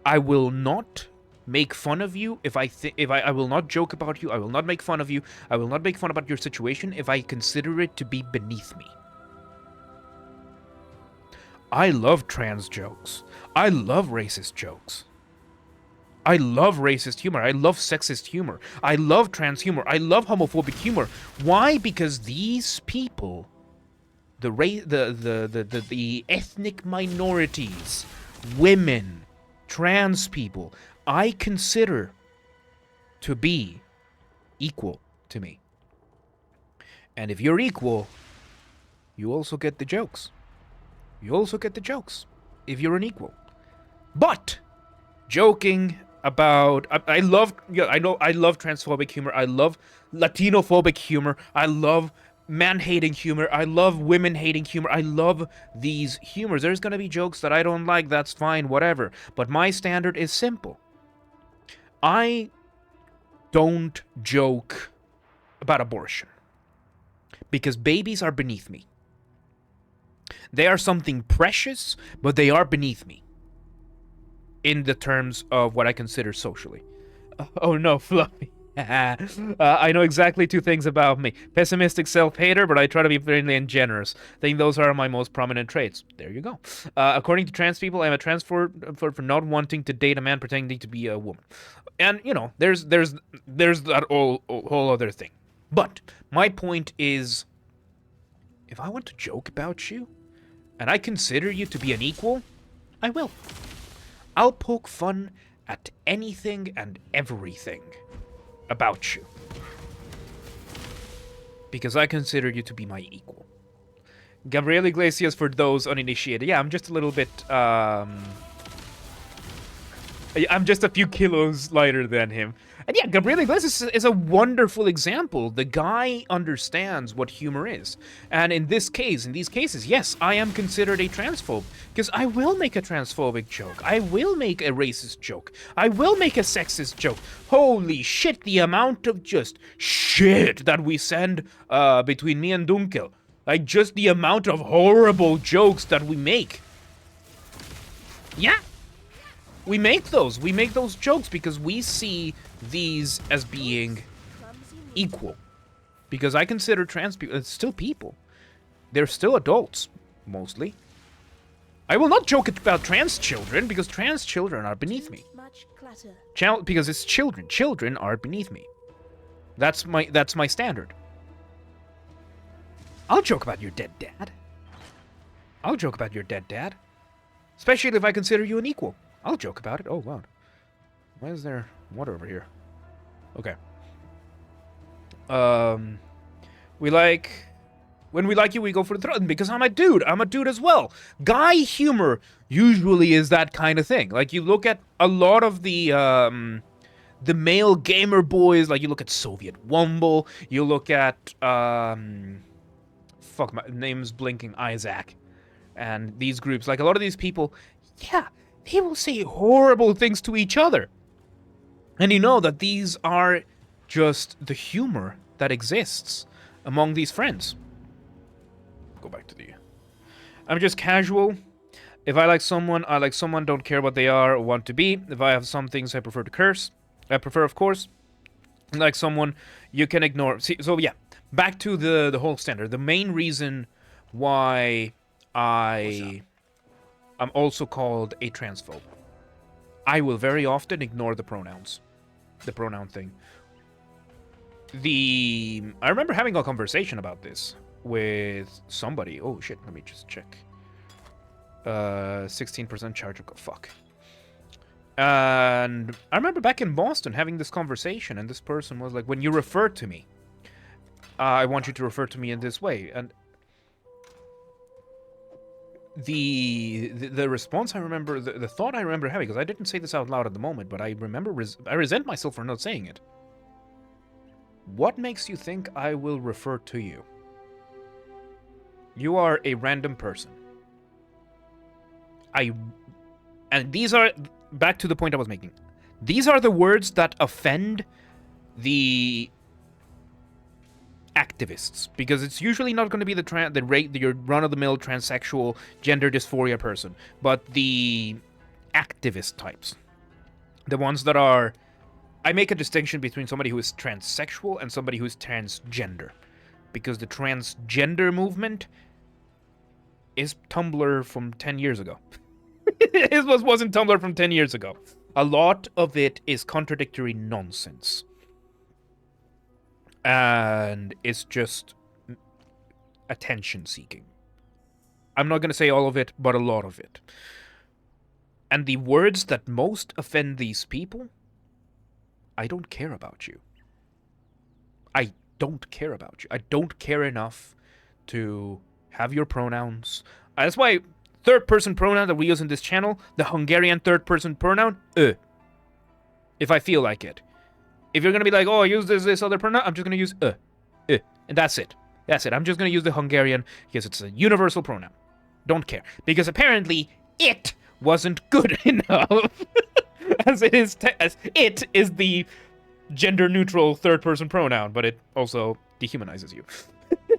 I will not make fun of you if I will not joke about you. I will not make fun of you. I will not make fun about your situation if I consider it to be beneath me. I love trans jokes. I love racist jokes. I love racist humor. I love sexist humor. I love trans humor. I love homophobic humor. Why? Because these people, the ethnic minorities, women, trans people, I consider to be equal to me. And if you're equal, you also get the jokes. You also get the jokes if you're an equal. But joking about I love transphobic humor. I love Latinophobic humor. I love man-hating humor. I love women-hating humor. I love these humors. There's gonna be jokes that I don't like. That's fine, whatever. But my standard is simple. I don't joke about abortion because babies are beneath me. They are something precious, but they are beneath me in the terms of what I consider socially. Oh no, Fluffy. I know exactly two things about me. Pessimistic self-hater, but I try to be friendly and generous. I think those are my most prominent traits. There you go. According to trans people, I'm a trans for not wanting to date a man pretending to be a woman. And, you know, there's that whole other thing. But my point is, if I want to joke about you, and I consider you to be an equal, I will. I'll poke fun at anything and everything about you. Because I consider you to be my equal. Gabriel Iglesias, for those uninitiated. Yeah, I'm just a little bit, I'm just a few kilos lighter than him. And yeah, Gabriel Iglesias is a wonderful example. The guy understands what humor is. And in these cases, yes, I am considered a transphobe. Because I will make a transphobic joke. I will make a racist joke. I will make a sexist joke. Holy shit, the amount of just shit that we send between me and Dunkel. Like, just the amount of horrible jokes that we make. Yeah. We make those jokes because we see these as being equal. Because I consider trans people, it's still people. They're still adults, mostly. I will not joke about trans children, because trans children are beneath me. Because it's children. Children are beneath me. That's my standard. I'll joke about your dead dad. I'll joke about your dead dad. Especially if I consider you an equal. I'll joke about it. Oh, wow. Why is there water over here? Okay. When we like you, we go for the throat. Because I'm a dude. I'm a dude as well. Guy humor usually is that kind of thing. Like, you look at a lot of the male gamer boys. Like, you look at Soviet Wumble. You look at, fuck, my name's blinking, Isaac. And these groups. Like, a lot of these people, yeah, they will say horrible things to each other. And you know that these are just the humor that exists among these friends. Go back to the... I'm just casual. If I like someone, don't care what they are or want to be. If I have some things I prefer to curse. I prefer, of course, like someone you can ignore. See, so yeah, back to the whole standard. The main reason why I'm also called a transphobe. I will very often ignore the pronouns. The pronoun thing. I remember having a conversation about this with somebody. Oh shit, let me just check. 16% charge. Oh, fuck. And I remember back in Boston having this conversation, and this person was like, when you refer to me, I want you to refer to me in this way. And the response I remember, the thought I remember having, because I didn't say this out loud at the moment, but I remember I resent myself for not saying it. What makes you think I will refer to you? You are a random person. And these are, back to the point I was making. These are the words that offend the activists, because it's usually not going to be your run-of-the-mill transsexual gender dysphoria person, but the activist types, the ones that are. I make a distinction between somebody who is transsexual and somebody who is transgender, because the transgender movement is Tumblr from 10 years ago. It wasn't Tumblr from 10 years ago. A lot of it is contradictory nonsense. And it's just attention-seeking. I'm not going to say all of it, but a lot of it. And the words that most offend these people, I don't care about you. I don't care about you. I don't care enough to have your pronouns. That's why third-person pronoun that we use in this channel, the Hungarian third-person pronoun, if I feel like it. If you're going to be like, oh, use this other pronoun, I'm just going to use and that's it. That's it. I'm just going to use the Hungarian because it's a universal pronoun. Don't care. Because apparently it wasn't good enough. as it is the gender-neutral third-person pronoun, but it also dehumanizes you.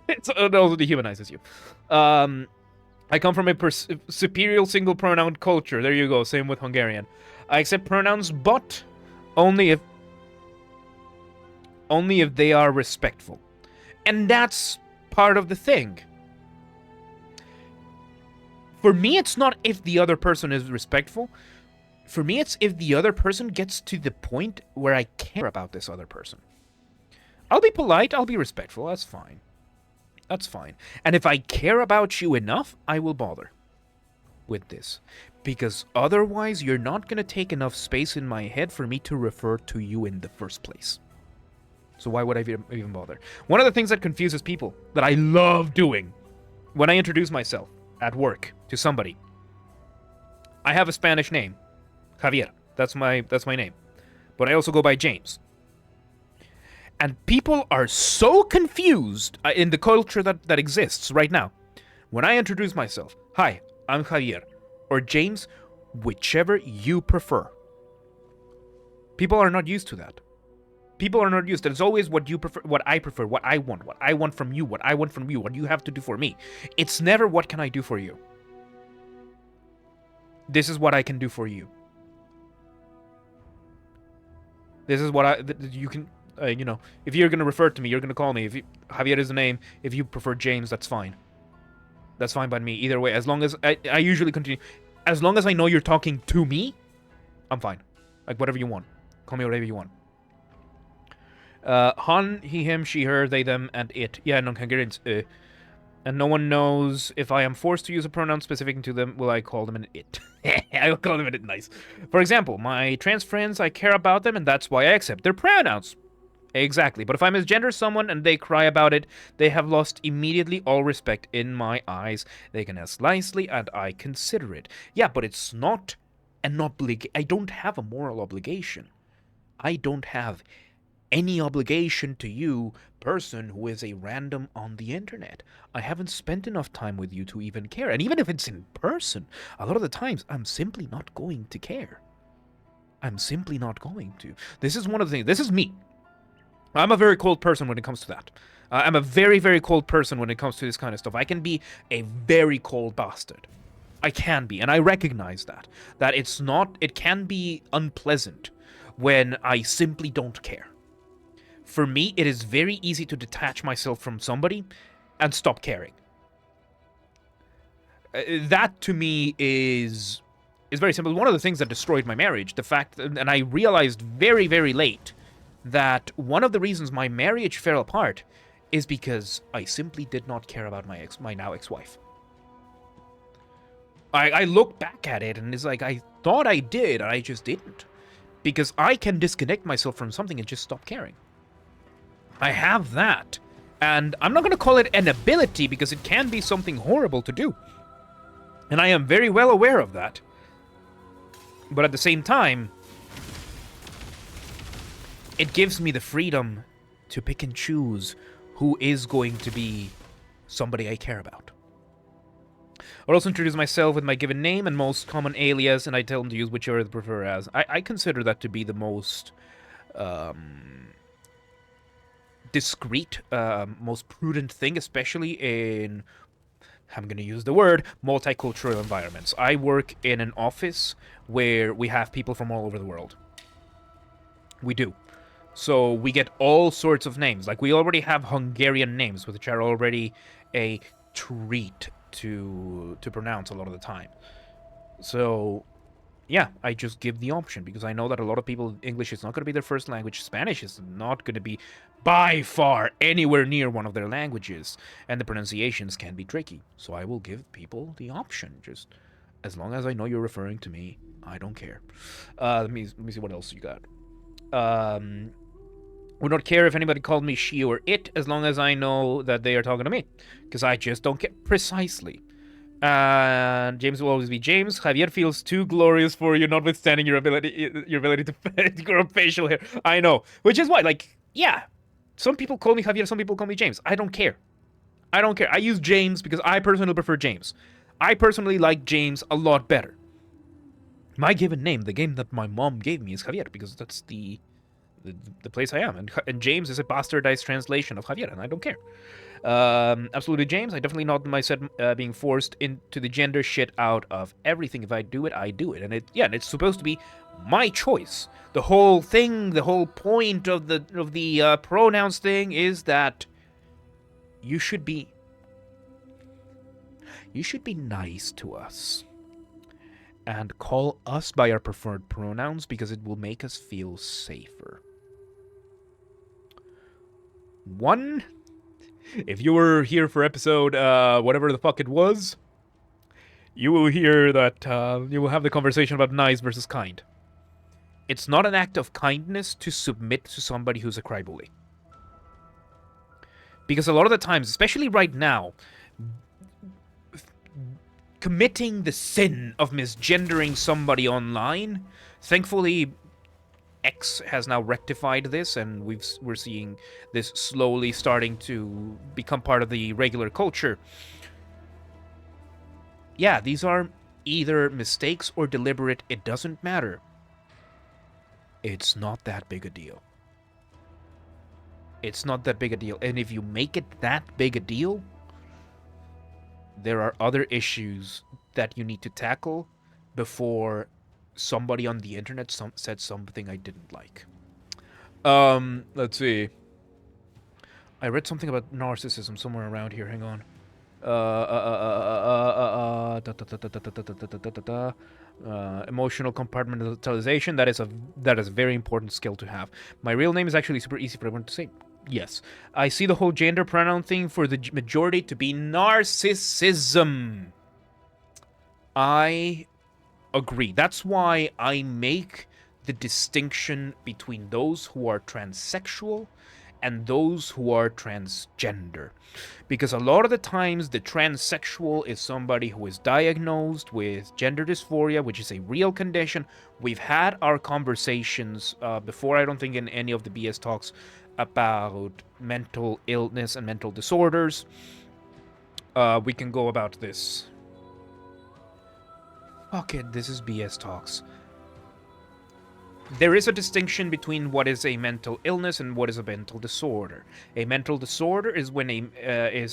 It also dehumanizes you. I come from a superior single pronoun culture. There you go. Same with Hungarian. I accept pronouns, but only if they are respectful. And that's part of the thing. For me, it's not if the other person is respectful. For me, it's if the other person gets to the point where I care about this other person. I'll be polite, I'll be respectful, that's fine. That's fine. And if I care about you enough, I will bother with this. Because otherwise, you're not going to take enough space in my head for me to refer to you in the first place. So why would I even bother? One of the things that confuses people, that I love doing, when I introduce myself at work to somebody, I have a Spanish name, Javier. That's my name. But I also go by James. And people are so confused in the culture that exists right now. When I introduce myself, hi, I'm Javier, or James, whichever you prefer. People are not used to that. People are not used to it. It's always what you prefer, what I prefer, what I want from you, what I want from you, what you have to do for me. It's never what can I do for you. This is what I can do for you. This is what you can, you know, if you're going to refer to me, you're going to call me. Javier is the name. If you prefer James, that's fine. That's fine by me. Either way, as long as, I usually continue. As long as I know you're talking to me, I'm fine. Like, whatever you want. Call me whatever you want. Han, he, him, she, her, they, them, and it. Yeah, non-Hungarians. And no one knows if I am forced to use a pronoun specific to them, will I call them an it. I will call them an it. Nice. For example, my trans friends, I care about them, and that's why I accept their pronouns. Exactly. But if I misgender someone and they cry about it, they have lost immediately all respect in my eyes. They can ask nicely, and I consider it. Yeah, but it's not an obligation. I don't have a moral obligation. I don't have any obligation to you, person who is a random on the internet. I haven't spent enough time with you to even care. And even if it's in person, a lot of the times, I'm simply not going to care. I'm simply not going to. This is one of the things. This is me. I'm a very cold person when it comes to that. I'm a very, very cold person when it comes to this kind of stuff. I can be a very cold bastard. I can be, and I recognize that. That it's not, it can be unpleasant when I simply don't care. For me, it is very easy to detach myself from somebody and stop caring. That, to me, is very simple. One of the things that destroyed my marriage, the fact, and I realized very, very late, that one of the reasons my marriage fell apart is because I simply did not care about my now ex-wife. I look back at it, and it's like, I thought I did, and I just didn't. Because I can disconnect myself from something and just stop caring. I have that. And I'm not going to call it an ability because it can be something horrible to do. And I am very well aware of that. But at the same time, it gives me the freedom to pick and choose who is going to be somebody I care about. I'll also introduce myself with my given name and most common alias, and I tell them to use whichever they prefer as. I consider that to be the most discreet, most prudent thing, especially in, I'm going to use the word, multicultural environments. I work in an office where we have people from all over the world. We do. So we get all sorts of names. Like, we already have Hungarian names, which are already a treat to pronounce a lot of the time. So yeah, I just give the option because I know that a lot of people, English is not going to be their first language. Spanish is not going to be by far anywhere near one of their languages, and the pronunciations can be tricky. So I will give people the option. Just as long as I know you're referring to me, I don't care. Let me see what else you got. Would not care if anybody called me she or it, as long as I know that they are talking to me, because I just don't care. Precisely. And James will always be James. Javier feels too glorious for you, notwithstanding your ability to grow facial hair. I know, which is why, like, yeah, some people call me Javier, some people call me James. I don't care. I don't care. I use James because I personally prefer James. I personally like James a lot better. My given name, the game that my mom gave me, is Javier because that's the place I am, and James is a bastardized translation of Javier, and I don't care. Absolutely, James. I definitely not myself being forced into the gender shit out of everything. If I do it, I do it, and it's supposed to be my choice. The whole thing, the whole point of the pronouns thing is that you should be nice to us and call us by our preferred pronouns because it will make us feel safer. One, if you were here for episode whatever the fuck it was, you will hear that you will have the conversation about nice versus kind. It's not an act of kindness to submit to somebody who's a crybaby. Because a lot of the times, especially right now, committing the sin of misgendering somebody online Thankfully, X has now rectified this, and we're seeing this slowly starting to become part of the regular culture. Yeah, these are either mistakes or deliberate. It doesn't matter. It's not that big a deal. It's not that big a deal. And if you make it that big a deal, there are other issues that you need to tackle before somebody on the internet said something I didn't like. Let's see. I read something about narcissism somewhere around here. Hang on. Emotional compartmentalization. That is a very important skill to have. My real name is actually super easy for everyone to say. Yes, I see the whole gender pronoun thing for the majority to be narcissism. I agree. That's why I make the distinction between those who are transsexual and those who are transgender. Because a lot of the times, the transsexual is somebody who is diagnosed with gender dysphoria, which is a real condition. We've had our conversations before, I don't think in any of the BS talks, about mental illness and mental disorders. We can go about this. Okay, this is BS talks. There is a distinction between what is a mental illness and what is a mental disorder. A mental disorder is when a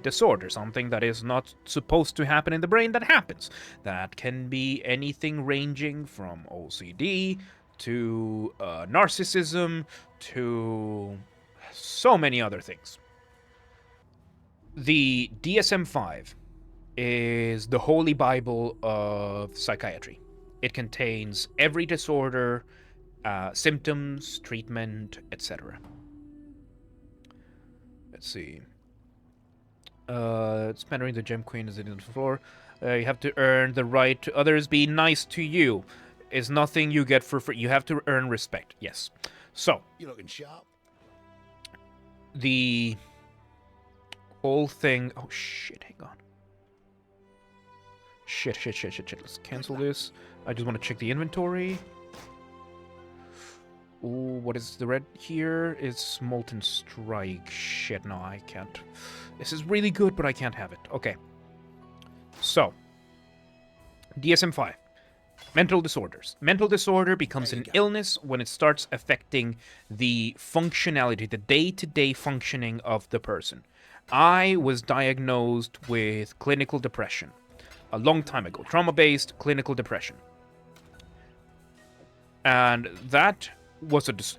disorder, something that is not supposed to happen in the brain that happens. That can be anything ranging from OCD to narcissism to so many other things. The DSM-5 is the holy Bible of psychiatry. It contains every disorder, symptoms, treatment, etc. Let's see. Spending the Gem Queen is in the floor. You have to earn the right to others be nice to you. Is nothing you get for free. You have to earn respect. Yes. So.
You looking sharp?
The whole thing. Oh shit! Hang on. Shit. Let's cancel this. I just want to check the inventory. Ooh, what is the red here? It's Molten Strike. Shit, no, I can't. This is really good, but I can't have it. Okay. So. DSM-5. Mental disorders. Mental disorder becomes an illness when it starts affecting the functionality, the day-to-day functioning of the person. I was diagnosed with clinical depression a long time ago. Trauma-based clinical depression. And that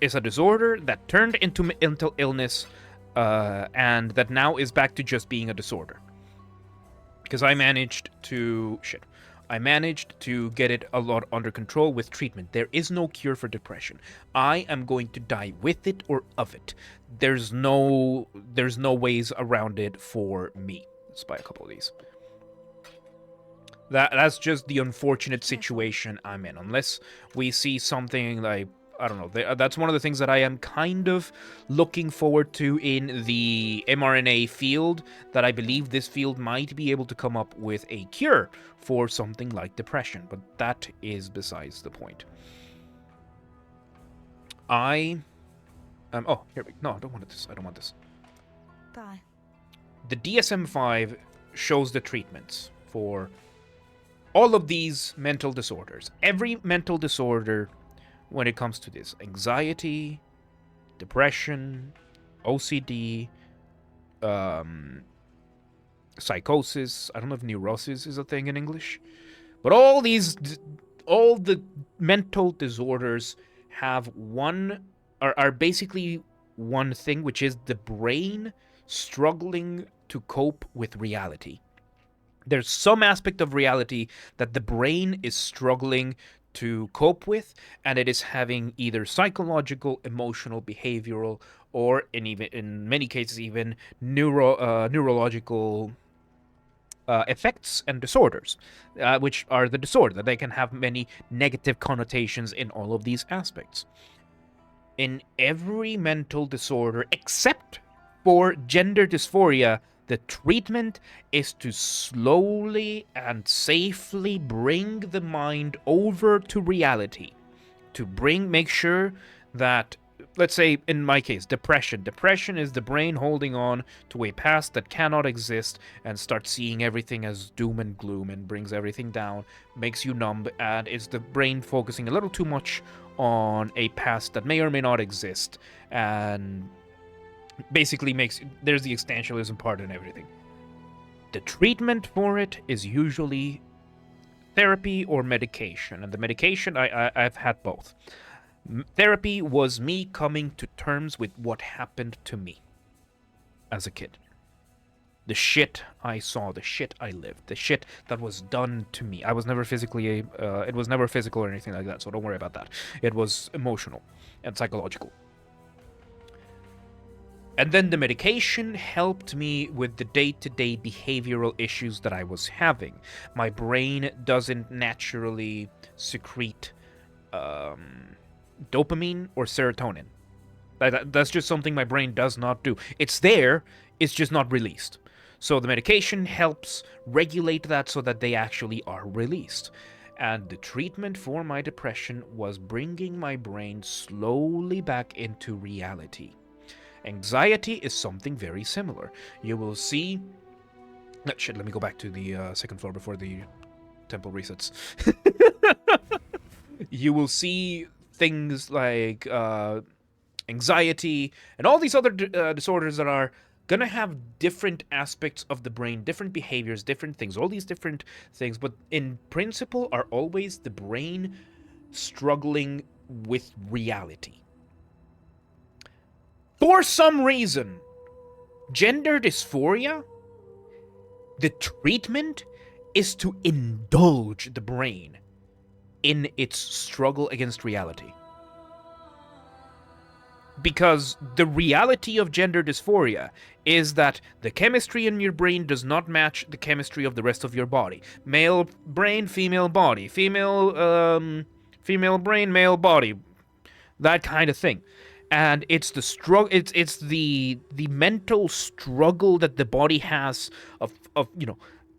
is a disorder that turned into mental illness, and that now is back to just being a disorder. Because I managed to get it a lot under control with treatment. There is no cure for depression. I am going to die with it or of it. There's no ways around it for me. Let's buy a couple of these. That's just the unfortunate situation I'm in. Unless we see something like, I don't know, that's one of the things that I am kind of looking forward to in the mRNA field, that I believe this field might be able to come up with a cure for something like depression, but that is besides the point. Oh, here we go. No, I don't want this. I don't want this.
Bye. The
DSM-5 shows the treatments for all of these mental disorders. Every mental disorder when it comes to this. Anxiety, depression, OCD, psychosis. I don't know if neurosis is a thing in English. But all the mental disorders have are basically one thing, which is the brain struggling to cope with reality. There's some aspect of reality that the brain is struggling to cope with, and it is having either psychological, emotional, behavioral, or in many cases even neurological effects and disorders, which are the disorder, that they can have many negative connotations in all of these aspects. In every mental disorder, except for gender dysphoria, The treatment is to slowly and safely bring the mind over to reality. To make sure that, let's say in my case, depression. Depression is the brain holding on to a past that cannot exist and starts seeing everything as doom and gloom and brings everything down, makes you numb, and it's the brain focusing a little too much on a past that may or may not exist, and basically there's the existentialism part and everything. The treatment for it is usually therapy or medication, and the medication, I've had both. Therapy was me coming to terms with what happened to me as a kid. The shit I saw, the shit I lived, the shit that was done to me. I was never physically, it was never physical or anything like that, so don't worry about that. It was emotional and psychological. And then the medication helped me with the day-to-day behavioral issues that I was having. My brain doesn't naturally secrete dopamine or serotonin. That's just something my brain does not do. It's there, it's just not released. So the medication helps regulate that so that they actually are released. And the treatment for my depression was bringing my brain slowly back into reality. Anxiety is something very similar. You will see... Shit, let me go back to the second floor before the temple resets. You will see things like anxiety and all these other disorders that are going to have different aspects of the brain, different behaviors, different things, all these different things, but in principle are always the brain struggling with reality. For some reason, gender dysphoria, the treatment is to indulge the brain in its struggle against reality. Because the reality of gender dysphoria is that the chemistry in your brain does not match the chemistry of the rest of your body. Male brain, female body. Female brain, male body. That kind of thing. And it's the struggle. It's the mental struggle that the body has of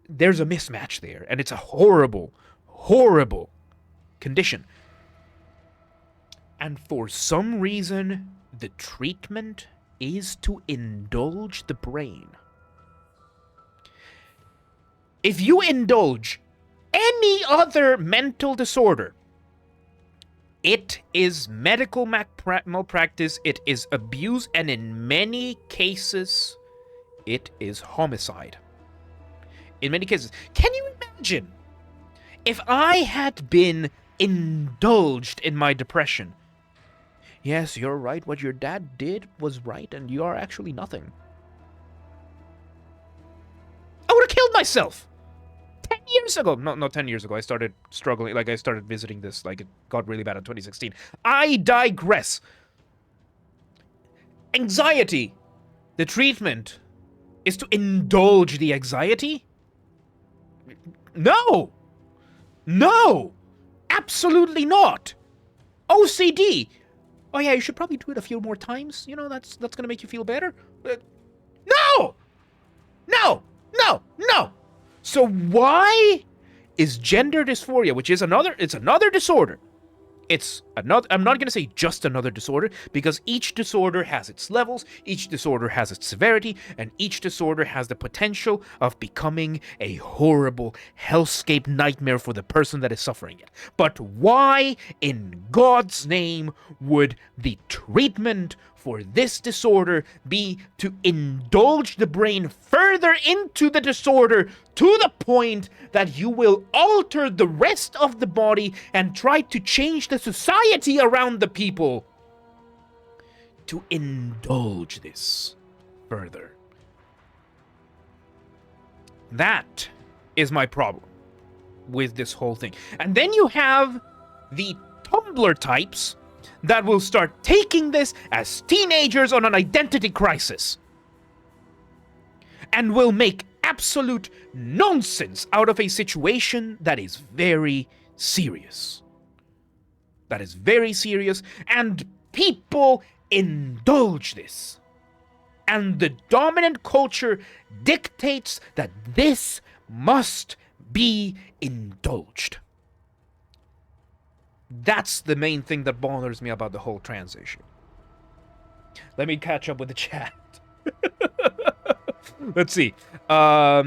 there's a mismatch there, and it's a horrible, horrible condition. And for some reason, the treatment is to indulge the brain. If you indulge any other mental disorder, it is medical malpractice, it is abuse, and in many cases, it is homicide. In many cases. Can you imagine if I had been indulged in my depression? Yes, you're right, what your dad did was right, and you are actually nothing. I would have killed myself! 10 years ago. Not 10 years ago. I started struggling. I started visiting this. It got really bad in 2016. I digress. Anxiety. The treatment is to indulge the anxiety? No. No. Absolutely not. OCD. Oh yeah, you should probably do it a few more times. That's gonna make you feel better. No. No. No. No. So why is gender dysphoria, which is another disorder. I'm not going to say just another disorder, because each disorder has its levels, each disorder has its severity, and each disorder has the potential of becoming a horrible hellscape nightmare for the person that is suffering it. But why in God's name would the treatment for this disorder be to indulge the brain further into the disorder to the point that you will alter the rest of the body and try to change the society around the people to indulge this further? That is my problem with this whole thing. And then you have the Tumblr types that will start taking this as teenagers on an identity crisis and will make absolute nonsense out of a situation that is very serious. That is very serious, and people indulge this. And the dominant culture dictates that this must be indulged. That's the main thing that bothers me about the whole trans issue. Let me catch up with the chat. Let's see. Yeah,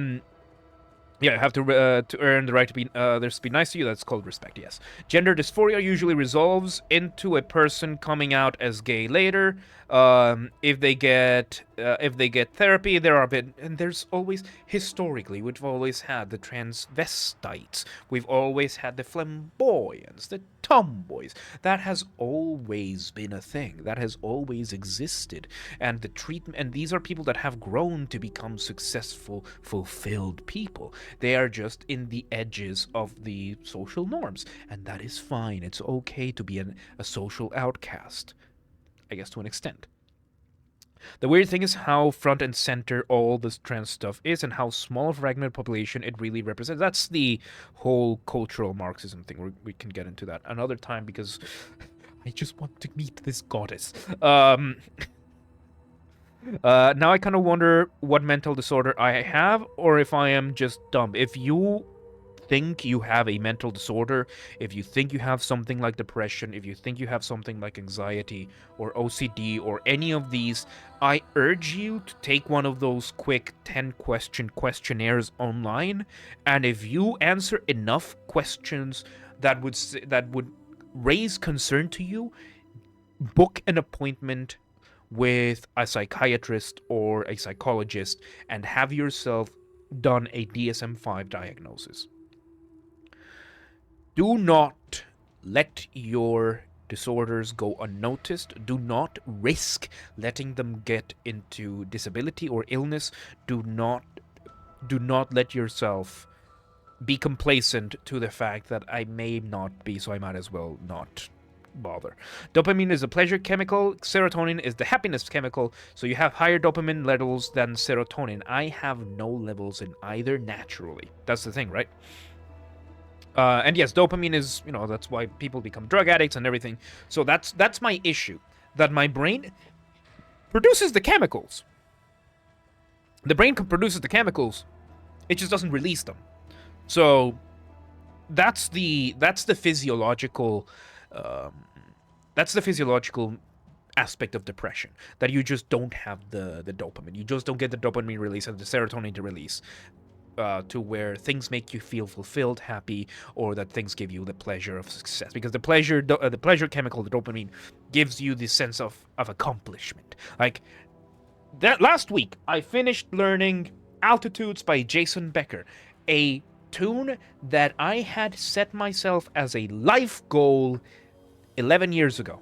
you have to earn the right to be nice to you. That's called respect. Yes. Gender dysphoria usually resolves into a person coming out as gay later. If they get therapy, there's always historically we've always had the transvestites. We've always had the flamboyants, the tomboys. That has always been a thing. That has always existed. And the treatment, and these are people that have grown to become successful, fulfilled people. They are just in the edges of the social norms, and that is fine. It's okay to be a social outcast, I guess, to an extent. The weird thing is how front and center all this trans stuff is and how small of a fragmented population it really represents. That's the whole cultural Marxism thing. We can get into that another time because I just want to meet this goddess. Now I kind of wonder what mental disorder I have or if I am just dumb. If you think you have a mental disorder, if you think you have something like depression, if you think you have something like anxiety or OCD or any of these, I urge you to take one of those quick 10-question questionnaires online, and if you answer enough questions that would raise concern to you, book an appointment with a psychiatrist or a psychologist and have yourself done a DSM-5 diagnosis. Do not let your disorders go unnoticed. Do not risk letting them get into disability or illness. Do not let yourself be complacent to the fact that I may not be, so I might as well not bother. Dopamine is a pleasure chemical. Serotonin is the happiness chemical. So you have higher dopamine levels than serotonin. I have no levels in either naturally. That's the thing, right? And yes, dopamine is, that's why people become drug addicts and everything. So that's my issue. That my brain produces the chemicals. The brain produces the chemicals. It just doesn't release them. So that's the physiological aspect of depression, that you just don't have the dopamine. You just don't get the dopamine release and the serotonin to release to where things make you feel fulfilled, happy, or that things give you the pleasure of success. Because the pleasure chemical, the dopamine, gives you the sense of accomplishment. Like that last week, I finished learning Altitudes by Jason Becker, a tune that I had set myself as a life goal 11 years ago.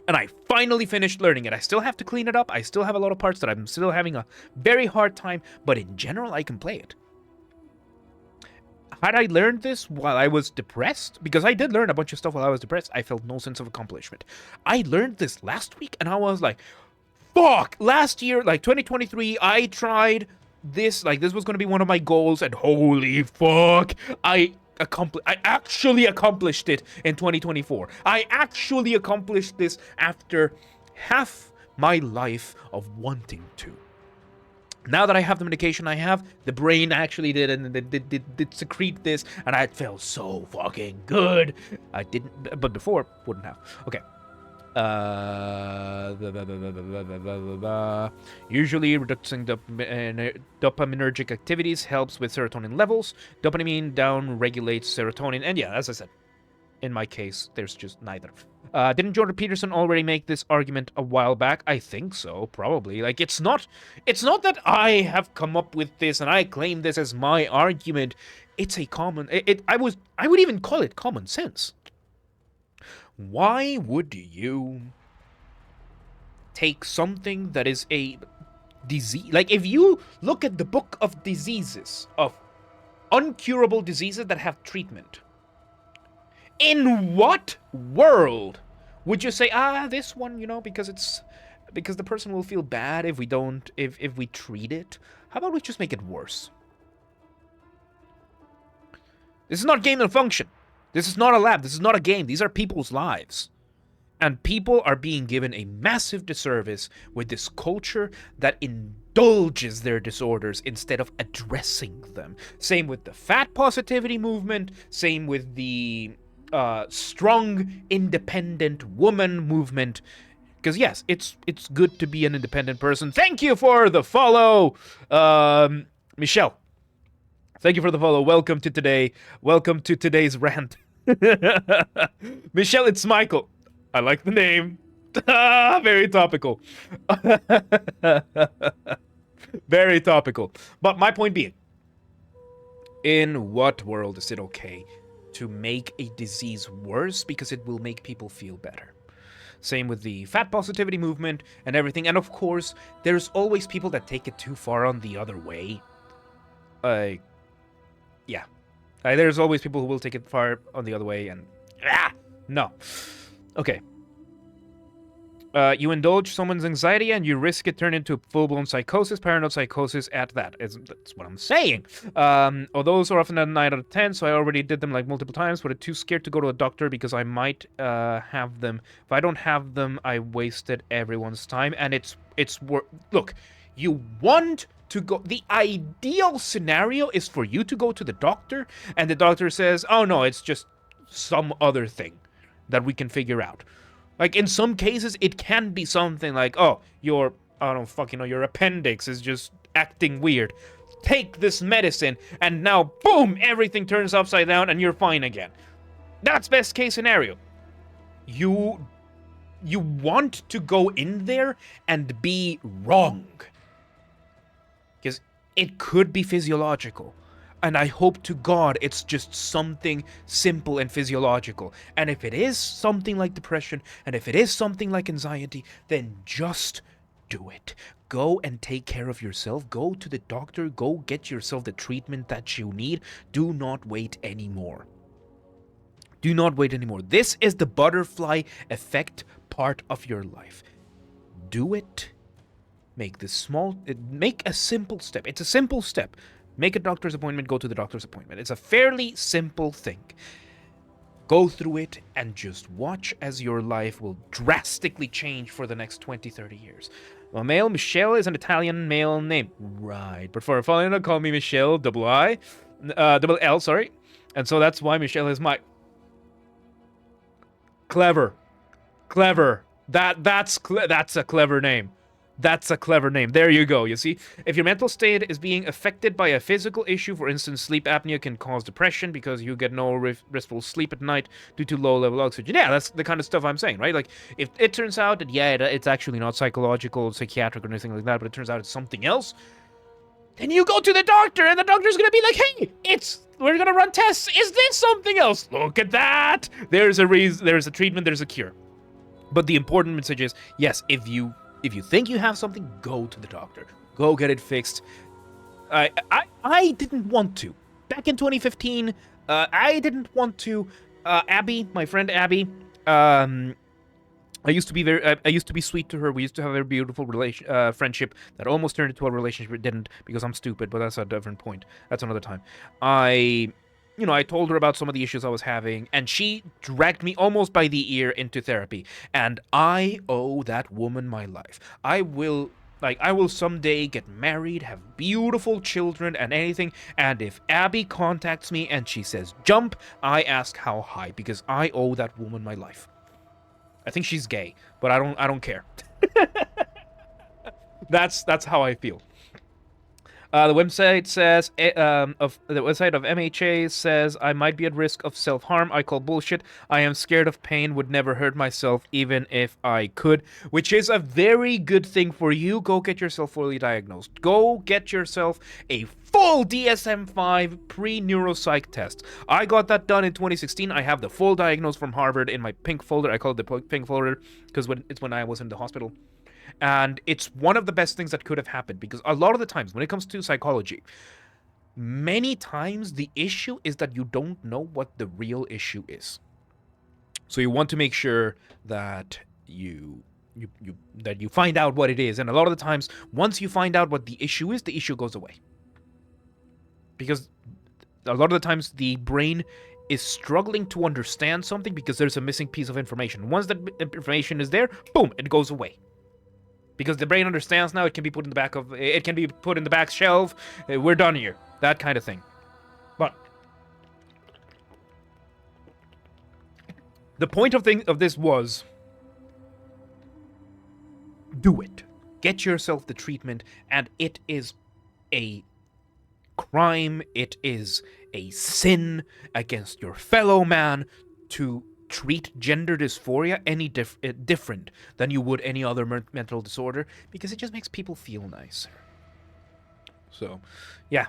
And I finally finished learning it. I still have to clean it up. I still have a lot of parts that I'm still having a very hard time, but in general, I can play it. Had I learned this while I was depressed, because I did learn a bunch of stuff while I was depressed, I felt no sense of accomplishment. I learned this last week, and I was like, fuck! Last year, like 2023, I tried this, like this was going to be one of my goals, and holy fuck, I actually accomplished it in 2024. I actually accomplished this after half my life of wanting to. Now that I have the medication I have, the brain actually did, and it did secrete this, and I felt so fucking good. I didn't, but before, wouldn't have. Okay. Usually reducing dopaminergic activities helps with serotonin levels. Dopamine down regulates serotonin, and yeah, as I said, in my case, there's just neither. Didn't Jordan Peterson already make this argument a while back? I think so, probably. Like, it's not that I have come up with this and I claim this as my argument. It's a common. I would even call it common sense. Why would you take something that is a disease? Like, if you look at the book of diseases, of uncurable diseases that have treatment, in what world would you say, this one, because the person will feel bad if we don't, if we treat it? How about we just make it worse? This is not gain and function. This is not a lab. This is not a game. These are people's lives. And people are being given a massive disservice with this culture that indulges their disorders instead of addressing them. Same with the fat positivity movement, same with the strong, independent woman movement. Because yes, it's good to be an independent person. Thank you for the follow, Michelle. Thank you for the follow. Welcome to today's rant. Michelle, it's Michael. I like the name. Very topical. Very topical. But my point being, in what world is it okay to make a disease worse because it will make people feel better? Same with the fat positivity movement and everything. And of course, there's always people that take it too far on the other way. Yeah. There's always people who will take it far on the other way, and no. Okay. You indulge someone's anxiety and you risk it turn into full-blown psychosis, paranoid psychosis at that. That's what I'm saying. Although those are often a 9 out of 10, so I already did them like multiple times, but I'm too scared to go to a doctor because I might have them. If I don't have them, I wasted everyone's time, and it's look, you want to go. The ideal scenario is for you to go to the doctor, and the doctor says, "Oh no, it's just some other thing that we can figure out." Like, in some cases, it can be something like, oh, I don't fucking know, your appendix is just acting weird. Take this medicine, and now, boom, everything turns upside down, and you're fine again. That's best case scenario. You want to go in there and be wrong. Because it could be physiological. And I hope to God it's just something simple and physiological. And if it is something like depression, and if it is something like anxiety, then just do it. Go and take care of yourself. Go to the doctor. Go get yourself the treatment that you need. Do not wait anymore. Do not wait anymore. This is the butterfly effect part of your life. Do it. Make a simple step. It's a simple step. Make a doctor's appointment, go to the doctor's appointment. It's a fairly simple thing. Go through it and just watch as your life will drastically change for the next 20, 30 years. Well, Michelle is an Italian male name. Right. But for a following, call me Michelle, double L, sorry. And so that's why Michelle is my... Clever. That's a clever name. That's a clever name. There you go, you see? If your mental state is being affected by a physical issue, for instance, sleep apnea can cause depression because you get no restful sleep at night due to low-level oxygen. Yeah, that's the kind of stuff I'm saying, right? Like, if it turns out that, it's actually not psychological, psychiatric, or anything like that, but it turns out it's something else, then you go to the doctor, and the doctor's gonna be like, hey, we're gonna run tests. Is this something else? Look at that! There's a treatment, there's a cure. But the important message is, yes, if you think you have something, go to the doctor. Go get it fixed. I didn't want to. Back in 2015, I didn't want to. Abby, my friend Abby, I used to be sweet to her. We used to have a very beautiful friendship that almost turned into a relationship. It didn't because I'm stupid, but that's a different point. That's another time. I told her about some of the issues I was having, and she dragged me almost by the ear into therapy. And I owe that woman my life. I will someday get married, have beautiful children and anything, and if Abby contacts me and she says jump, I ask how high, because I owe that woman my life. I think she's gay, but I don't care. That's how I feel. The website says of MHA says I might be at risk of self-harm. I call bullshit. I am scared of pain. Would never hurt myself even if I could, which is a very good thing for you. Go get yourself fully diagnosed. Go get yourself a full DSM-5 pre-neuropsych test. I got that done in 2016. I have the full diagnosis from Harvard in my pink folder. I call it the pink folder because it's when I was in the hospital. And it's one of the best things that could have happened, because a lot of the times when it comes to psychology, many times the issue is that you don't know what the real issue is. So you want to make sure that you find out what it is. And a lot of the times, once you find out what the issue is, the issue goes away. Because a lot of the times the brain is struggling to understand something because there's a missing piece of information. Once that information is there, boom, it goes away. Because the brain understands now, it can be put in the back shelf. We're done here. That kind of thing. But the point of this was, do it. Get yourself the treatment, and it is a crime, it is a sin against your fellow man to treat gender dysphoria any different than you would any other mental disorder, because it just makes people feel nicer. So, yeah,